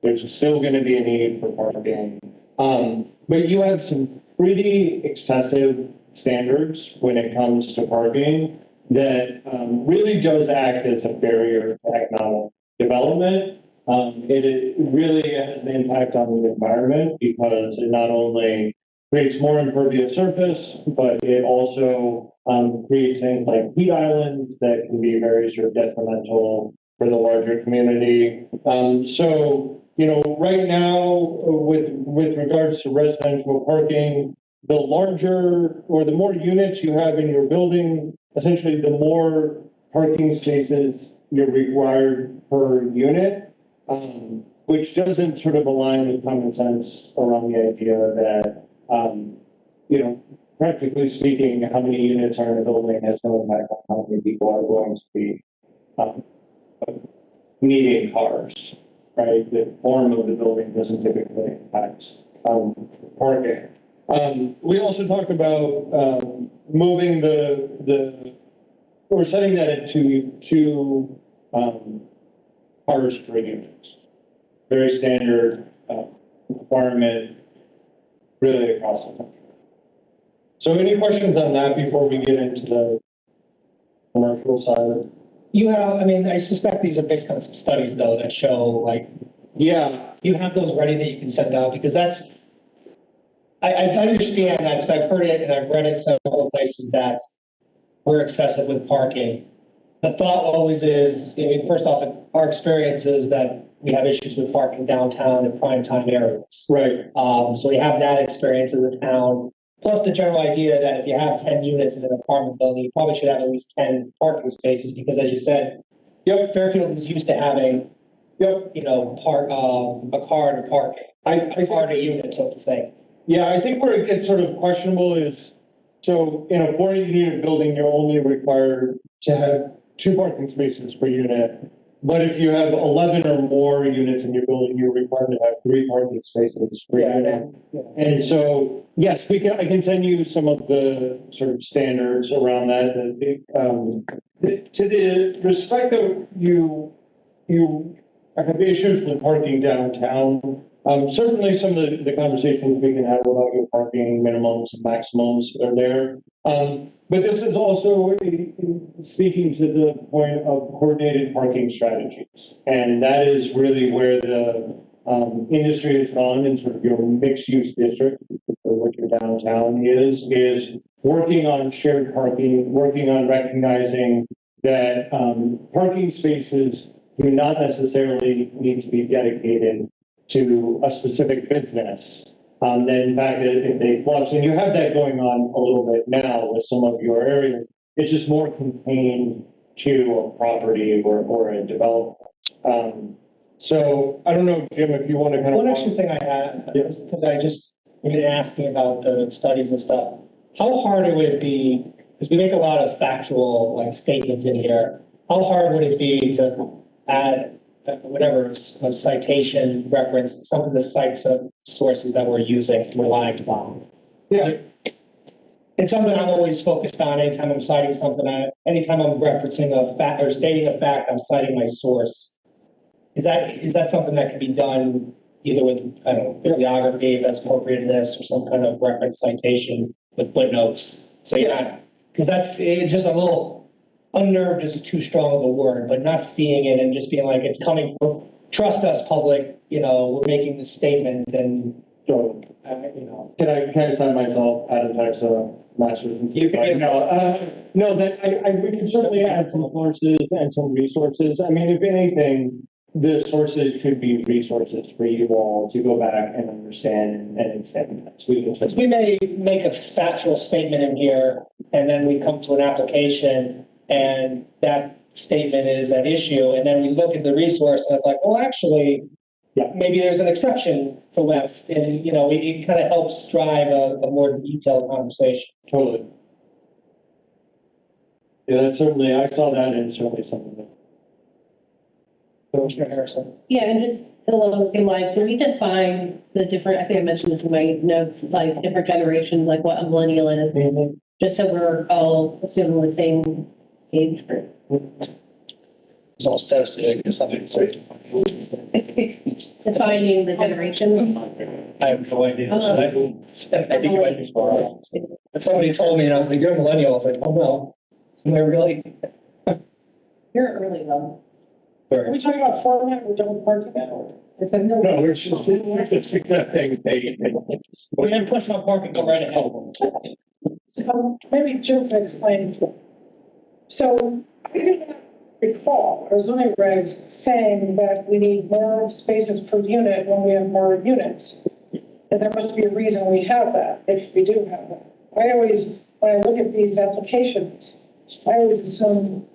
There's still going to be a need for parking. But you have some pretty excessive standards when it comes to parking that really does act as a barrier to economic development. It really has an impact on the environment because it not only creates more impervious surface, but it also creates things like heat islands that can be very sort of detrimental for the larger community. Right now, with regards to residential parking, the larger or the more units you have in your building, essentially the more parking spaces you're required per unit, which doesn't sort of align with common sense around the idea that, practically speaking, how many units are in a building has no impact on how many people are going to be needing cars, right? The form of the building doesn't typically impact parking. We also talk about moving or setting that at two cars per unit. Very standard requirement really across the country. So any questions on that before we get into the commercial side? I suspect these are based on some studies though that show Yeah. you have those ready that you can send out because I understand that because I've heard it and I've read it several places that we're excessive with parking. The thought always is, first off, our experience is that we have issues with parking downtown in prime time areas. Right. So we have that experience as a town. Plus the general idea that if you have 10 units in an apartment building, you probably should have at least 10 parking spaces because as you said, Fairfield is used to having, a car to parking, a car to unit sort of things. Yeah, I think where it gets sort of questionable is, so in a 40-unit building, you're only required to have 2 parking spaces per unit. But if you have 11 or more units in your building, you're required to have 3 parking spaces per unit. And so, yes, I can send you some of the sort of standards around that. To the respect of you have issues with parking downtown. Certainly some of the conversations we can have about your parking minimums and maximums are there. But this is also speaking to the point of coordinated parking strategies. And that is really where the industry has gone in sort of your mixed use district, or what your downtown is working on shared parking, working on recognizing that parking spaces do not necessarily need to be dedicated to a specific business. In fact, if they flux, and you have that going on a little bit now with some of your areas, it's just more contained to a property or a development. So I don't know, Jim, if you want to kind of. One extra thing I had is because you've been asking about the studies and stuff. How hard would it be, because we make a lot of factual statements in here, how hard would it be to add a citation reference, something that cites sources that we're using, relying upon? Yeah. It's something I'm always focused on anytime I'm citing something. Anytime I'm referencing a fact or stating a fact, I'm citing my source. Is that something that can be done either with, bibliography, if that's appropriate in this, or some kind of reference citation with footnotes? So because it's just a little, unnerved is too strong of a word, but not seeing it and just being like, it's coming from, trust us, public, we're making the statements and, Can I sign myself Adam Tyson, master's? We can certainly add some sources and some resources. I mean, if anything, the sources should be resources for you all to go back and understand and extend that. Because we may make a factual statement in here, and then we come to an application, and that statement is an issue, and then we look at the resource, and it's like, well, actually, maybe there's an exception to West, and it kind of helps drive a more detailed conversation. Totally. Yeah, that's certainly, I saw that, and it's certainly something that. Commissioner Harrison. Yeah, and just along the same lines, when we define the different, I think I mentioned this in my notes, like different generations, like what a millennial is, just so we're all assuming the same age group. It's all statistic, it's something, sorry. Defining the generation. I have no idea. I think you might be smart. But somebody told me, and I was like, you're a millennial. I was like, oh, no. Am I really? You're early though. Are we talking about format or double parking now? No, we're just suggesting We have a question on parking, go right ahead. So maybe Jim can explain. So I didn't recall our zoning regs saying that we need more spaces per unit when we have more units. And there must be a reason we have that, if we do have that. I always, when I look at these applications, I always assume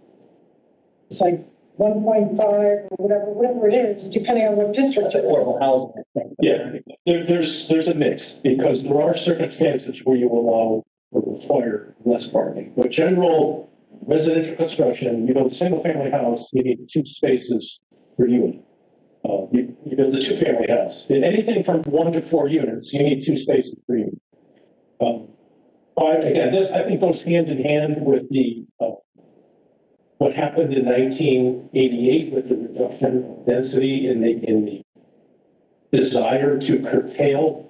it's like 1.5 or whatever it is, depending on what district. That's affordable housing, I think. Yeah, there's a mix, because there are circumstances where you allow or require less parking. But general residential construction, you build a single family house, you need 2 spaces per unit. You build a 2-family house, in anything from 1 to 4 units, you need 2 spaces per unit. But again, this I think goes hand in hand with the what happened in 1988 with the reduction of density in the desire to curtail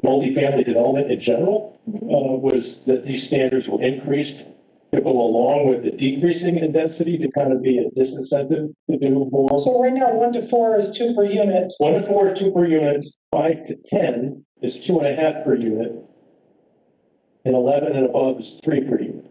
multifamily development in general, was that these standards were increased to go along with the decreasing in density to kind of be a disincentive to do more. So right now, 1 to 4 is 2 per unit. 1 to 4 is 2 per unit, 5 to 10 is 2.5 per unit, and 11 and above is 3 per unit.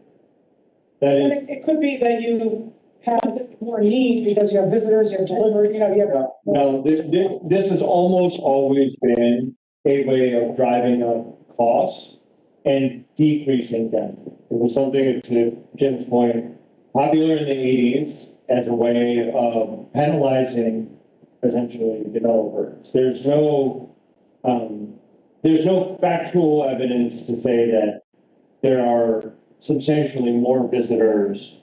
That And is, it could be that you have more need because you have visitors, you have delivery, you have. No, this has almost always been a way of driving up costs and decreasing density. It was something, to Jim's point, popular in the 80s as a way of penalizing potentially developers. There's no factual evidence to say that there are substantially more visitors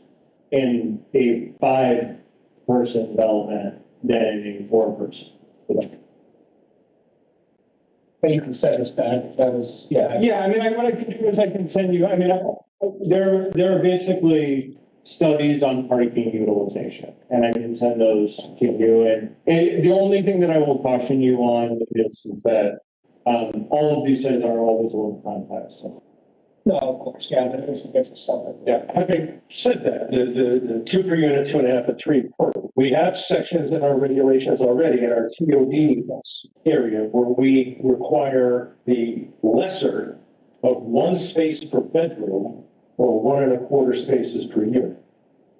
in a 5-person development than in a 4-person development. But you can send us that was, yeah. Yeah, I mean, what I can do is I can send you, I mean, there are basically studies on parking utilization, and I can send those to you. And the only thing that I will caution you on is that all of these things are always a little complex. So. No, of course, yeah, but it's something. yeah, having said that, the 2 per unit, 2.5 and 3 per, we have sections in our regulations already in our TOD area where we require the lesser of 1 space per bedroom or 1.25 spaces per unit.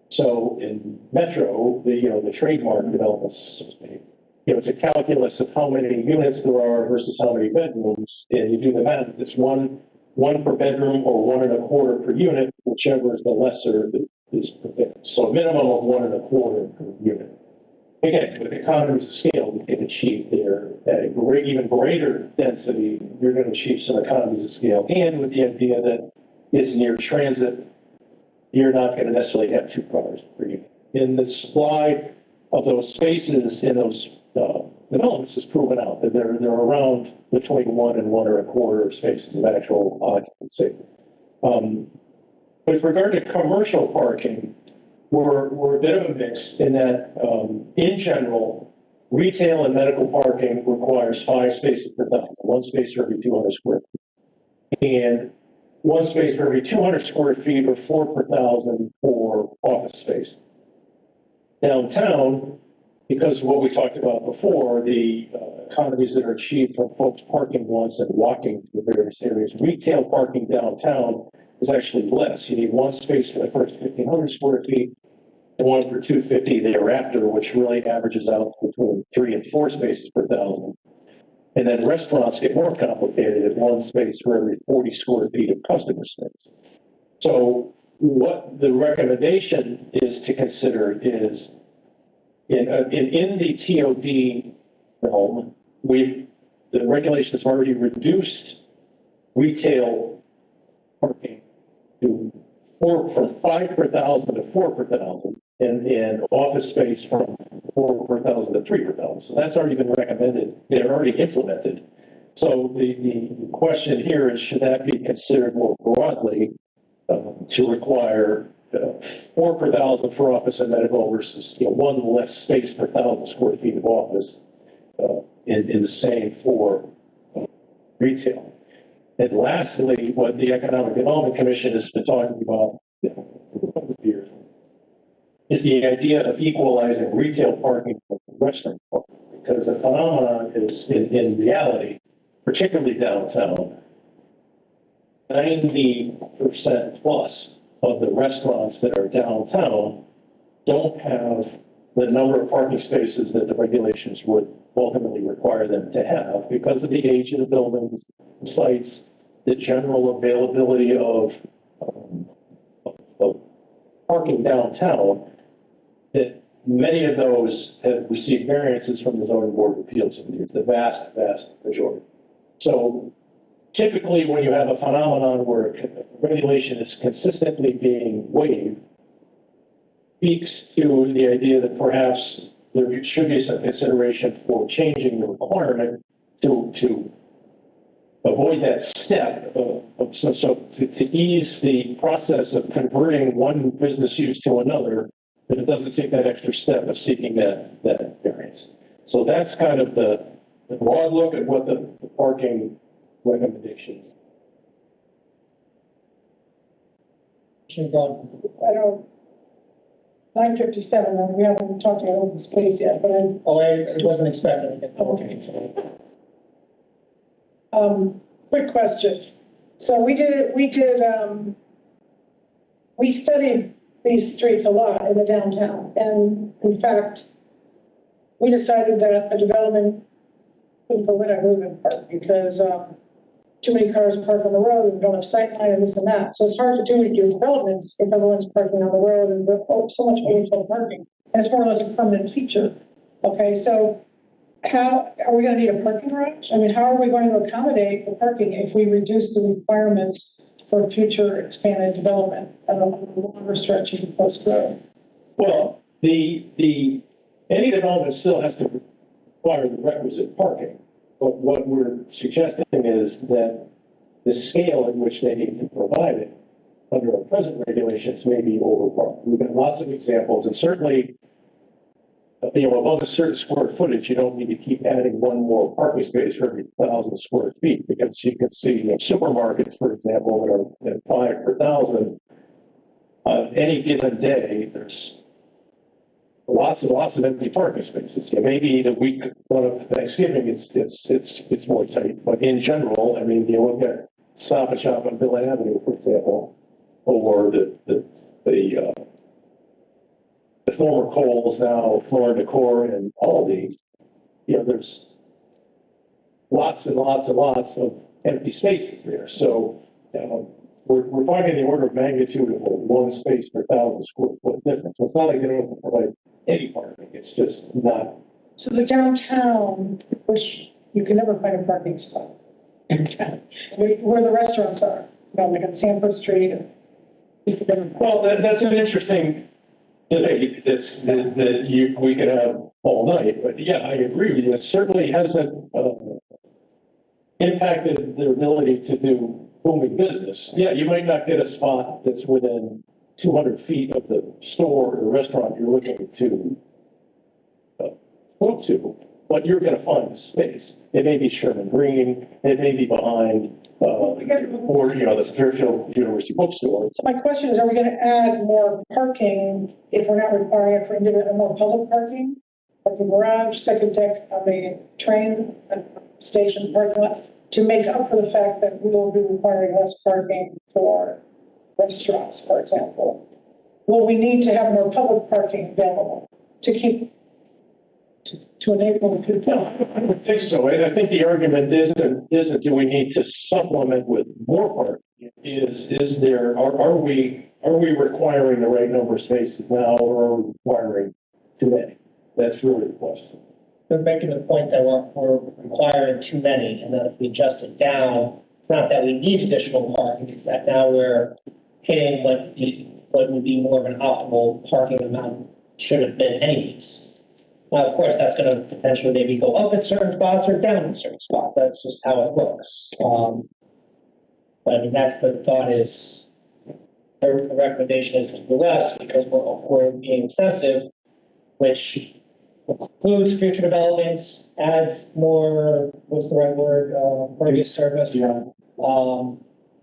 So in Metro, the trademark developments, so to speak, it's a calculus of how many units there are versus how many bedrooms, and you do the math, it's one per bedroom or 1.25 per unit, whichever is the lesser is per bedroom. So a minimum of 1.25 per unit. Again, with economies of scale, we can achieve there at a even greater density, you're going to achieve some economies of scale. And with the idea that it's near transit, you're not going to necessarily have 2 cars per unit. In the supply of those spaces in those developments is proven out that they're around between 1 and 1.25 spaces of actual occupancy. With regard to commercial parking, we're a bit of a mix in that, in general, retail and medical parking requires 5 spaces per thousand, 1 space for every 200 square feet, and 1 space for every 200 square feet or 4 per thousand for office space. Downtown, because of what we talked about before, the economies that are achieved from folks parking once and walking to the various areas, retail parking downtown is actually less. You need 1 space for the first 1,500 square feet and 1 for 250 thereafter, which really averages out between 3 and 4 spaces per thousand. And then restaurants get more complicated at 1 space for every 40 square feet of customer space. So what the recommendation is to consider is in the TOD realm, the regulations have already reduced retail parking from 5 per thousand to 4 per thousand, and office space from 4 per thousand to 3 per thousand. So that's already been recommended. They're already implemented. So the question here is, should that be considered more broadly to require 4 per thousand for office and medical versus, 1 less space per thousand square feet of office in the same for retail? And lastly, what the Economic Development Commission has been talking about for a couple of years is the idea of equalizing retail parking with restaurant parking, because the phenomenon is in reality, particularly downtown, 90% plus of the restaurants that are downtown don't have the number of parking spaces that the regulations would ultimately require them to have because of the age of the buildings, the sites, the general availability of parking downtown, that many of those have received variances from the zoning board of appeals over the years, the vast majority. So typically when you have a phenomenon where regulation is consistently being waived, speaks to the idea that perhaps there should be some consideration for changing the requirement to avoid that step to ease the process of converting one business use to another, but it doesn't take that extra step of seeking that variance. So that's kind of the broad look at what the parking recommendations. Should go. I don't, 9:57, and we haven't talked about open space yet, but I wasn't expecting it. Okay. Quick question. So we studied these streets a lot in the downtown, and in fact, we decided that a development couldn't go in a movement park because too many cars park on the road and don't have sight line and this and that. So it's hard to do your developments if everyone's parking on the road and there's so much overflow parking. And it's more or less a permanent feature. Okay, so how are we going to need a parking garage? I mean, how are we going to accommodate the parking if we reduce the requirements for future expanded development on a longer stretch of the post road? Well, any development still has to require the requisite parking. But what we're suggesting is that the scale at which they need to provide it under our present regulations may be overparked. We've got lots of examples, and certainly, above a certain square footage, you don't need to keep adding one more parking space for every 1,000 square feet, because you can see supermarkets, for example, that are at 5 per thousand. On any given day, there's lots and lots of empty parking spaces. Yeah, maybe the week of Thanksgiving, it's more tight, but in general, I mean, you look at Stop and Shop on Villa Avenue, for example, or the former Kohl's, now Floor & Decor and Aldi. There's lots and lots and lots of empty spaces there. So we're finding the order of magnitude of one space per 1,000 square foot difference. So it's not like they don't provide any parking. It's just not. So the downtown, which you can never find a parking spot downtown, where the restaurants are, like on Sanford Street. Well, that's an interesting debate that we could have all night. But yeah, I agree with you. It certainly hasn't impacted their ability to do booming business. Yeah, you might not get a spot that's within 200 feet of the store or the restaurant you're looking to go to, but you're going to find a space. It may be Sherman Green, it may be behind, or the Fairfield University bookstore. So my question is, are we going to add more parking if we're not requiring it for individual, more public parking? Like a garage, second deck on the train station parking lot, to make up for the fact that we will be requiring less parking for restaurants, for example? Will we need to have more public parking available to keep, to enable the people? No, I don't think so. I think the argument isn't do we need to supplement with more parking? Are we requiring the right number of spaces now, or are we requiring too many? That's really the question. They're making the point that we're requiring too many, and that if we adjust it down, it's not that we need additional parking, it's that now we're hitting what would be more of an optimal parking amount should have been anyways. Now, of course, that's gonna potentially maybe go up at certain spots or down at certain spots. That's just how it works. But I mean, that's the thought is, the recommendation is to do less because we're being excessive, which includes future developments, adds more, what's the right word, pervious surface. Yeah.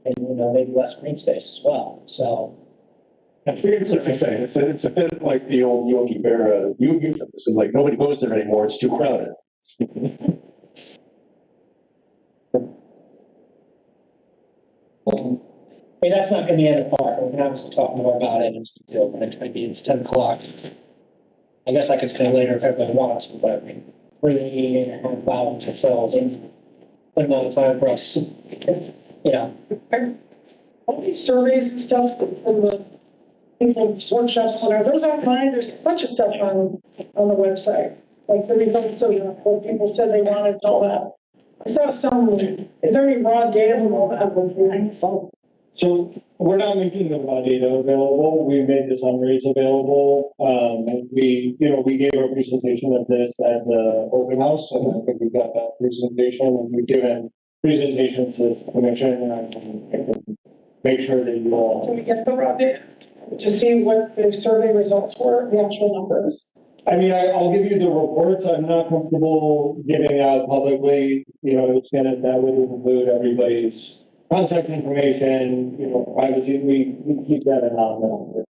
And, you know, maybe less green space as well, so. It's a big thing. It's a bit like the old Yogi Berra euphemism, like nobody goes there anymore, it's too crowded. I mean, that's not gonna be in the park, we can obviously talk more about it, maybe it's 10 o'clock. I guess I could stay later if everybody wants, but I mean, 3.5 hours or so, in a amount of time for us, you know. All these surveys and stuff from the people's workshops, whatever, those online, there's a bunch of stuff on the website. Like the results of what people said they wanted, all that. I saw some, is there any raw data from all that? So we're not making the raw data available. We made the summaries available. And we gave a presentation of this at the open house, and I think we got that presentation, and we've given presentations to the commission and make sure that you all. Can we get the raw data to see what the survey results were, the actual numbers? I mean, I'll give you the reports. I'm not comfortable giving out publicly. That would include everybody's contact information, privacy. We keep that anonymous.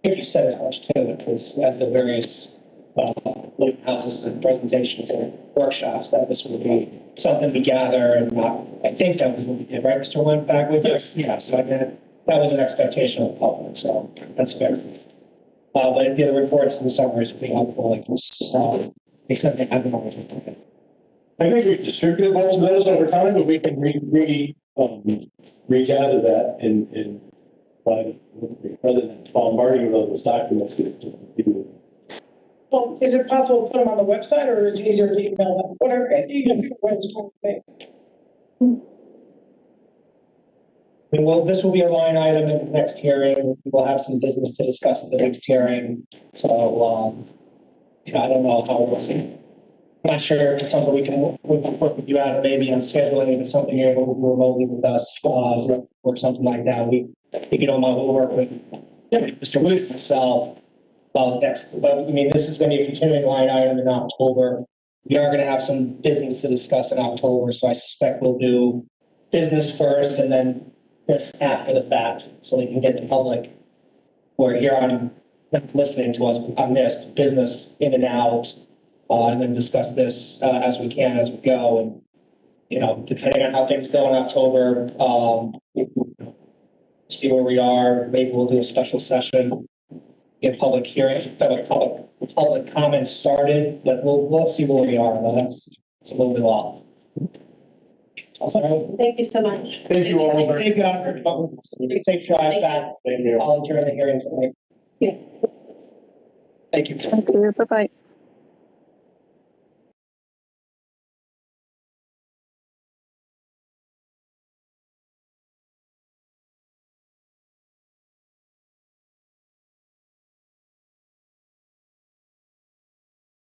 I think you said as much too, because at the various open houses and presentations and workshops, that this would be something we gather and not, I think that was what we did, right, Mr. Went back with? Yes. Yeah, so I mean, that was an expectation of the public, so that's fair. But the other reports and the summaries would be helpful, like this, except they have them all. I think we've distributed most of those over time, but we can regather that and rather than bombarding those documents. Well, is it possible to put them on the website, or is it easier to email them? Whatever, you can pick what's going to be. Well, this will be a line item in the next hearing. We'll have some business to discuss at the next hearing. So, I don't know how we're looking. I'm not sure if it's something we can work with you out, maybe on scheduling, if it's something you're able to do remotely with us, or something like that. We'll work with Mr. Wood and myself. Next, but I mean, this is going to be a continuing line item in October. We are going to have some business to discuss in October, so I suspect we'll do business first and then this after the fact, so we can get the public who are here on listening to us on this business in and out, and then discuss this as we can as we go. And depending on how things go in October, see where we are. Maybe we'll do a special session. Get public hearing, public comments started, but we'll see where we are. It's a little bit off. Thank you so much. Thank you all. Thank you. Safe drive back. Thank you. I'll adjourn the hearing tonight. Yeah. Thank you. Thank you. Bye-bye.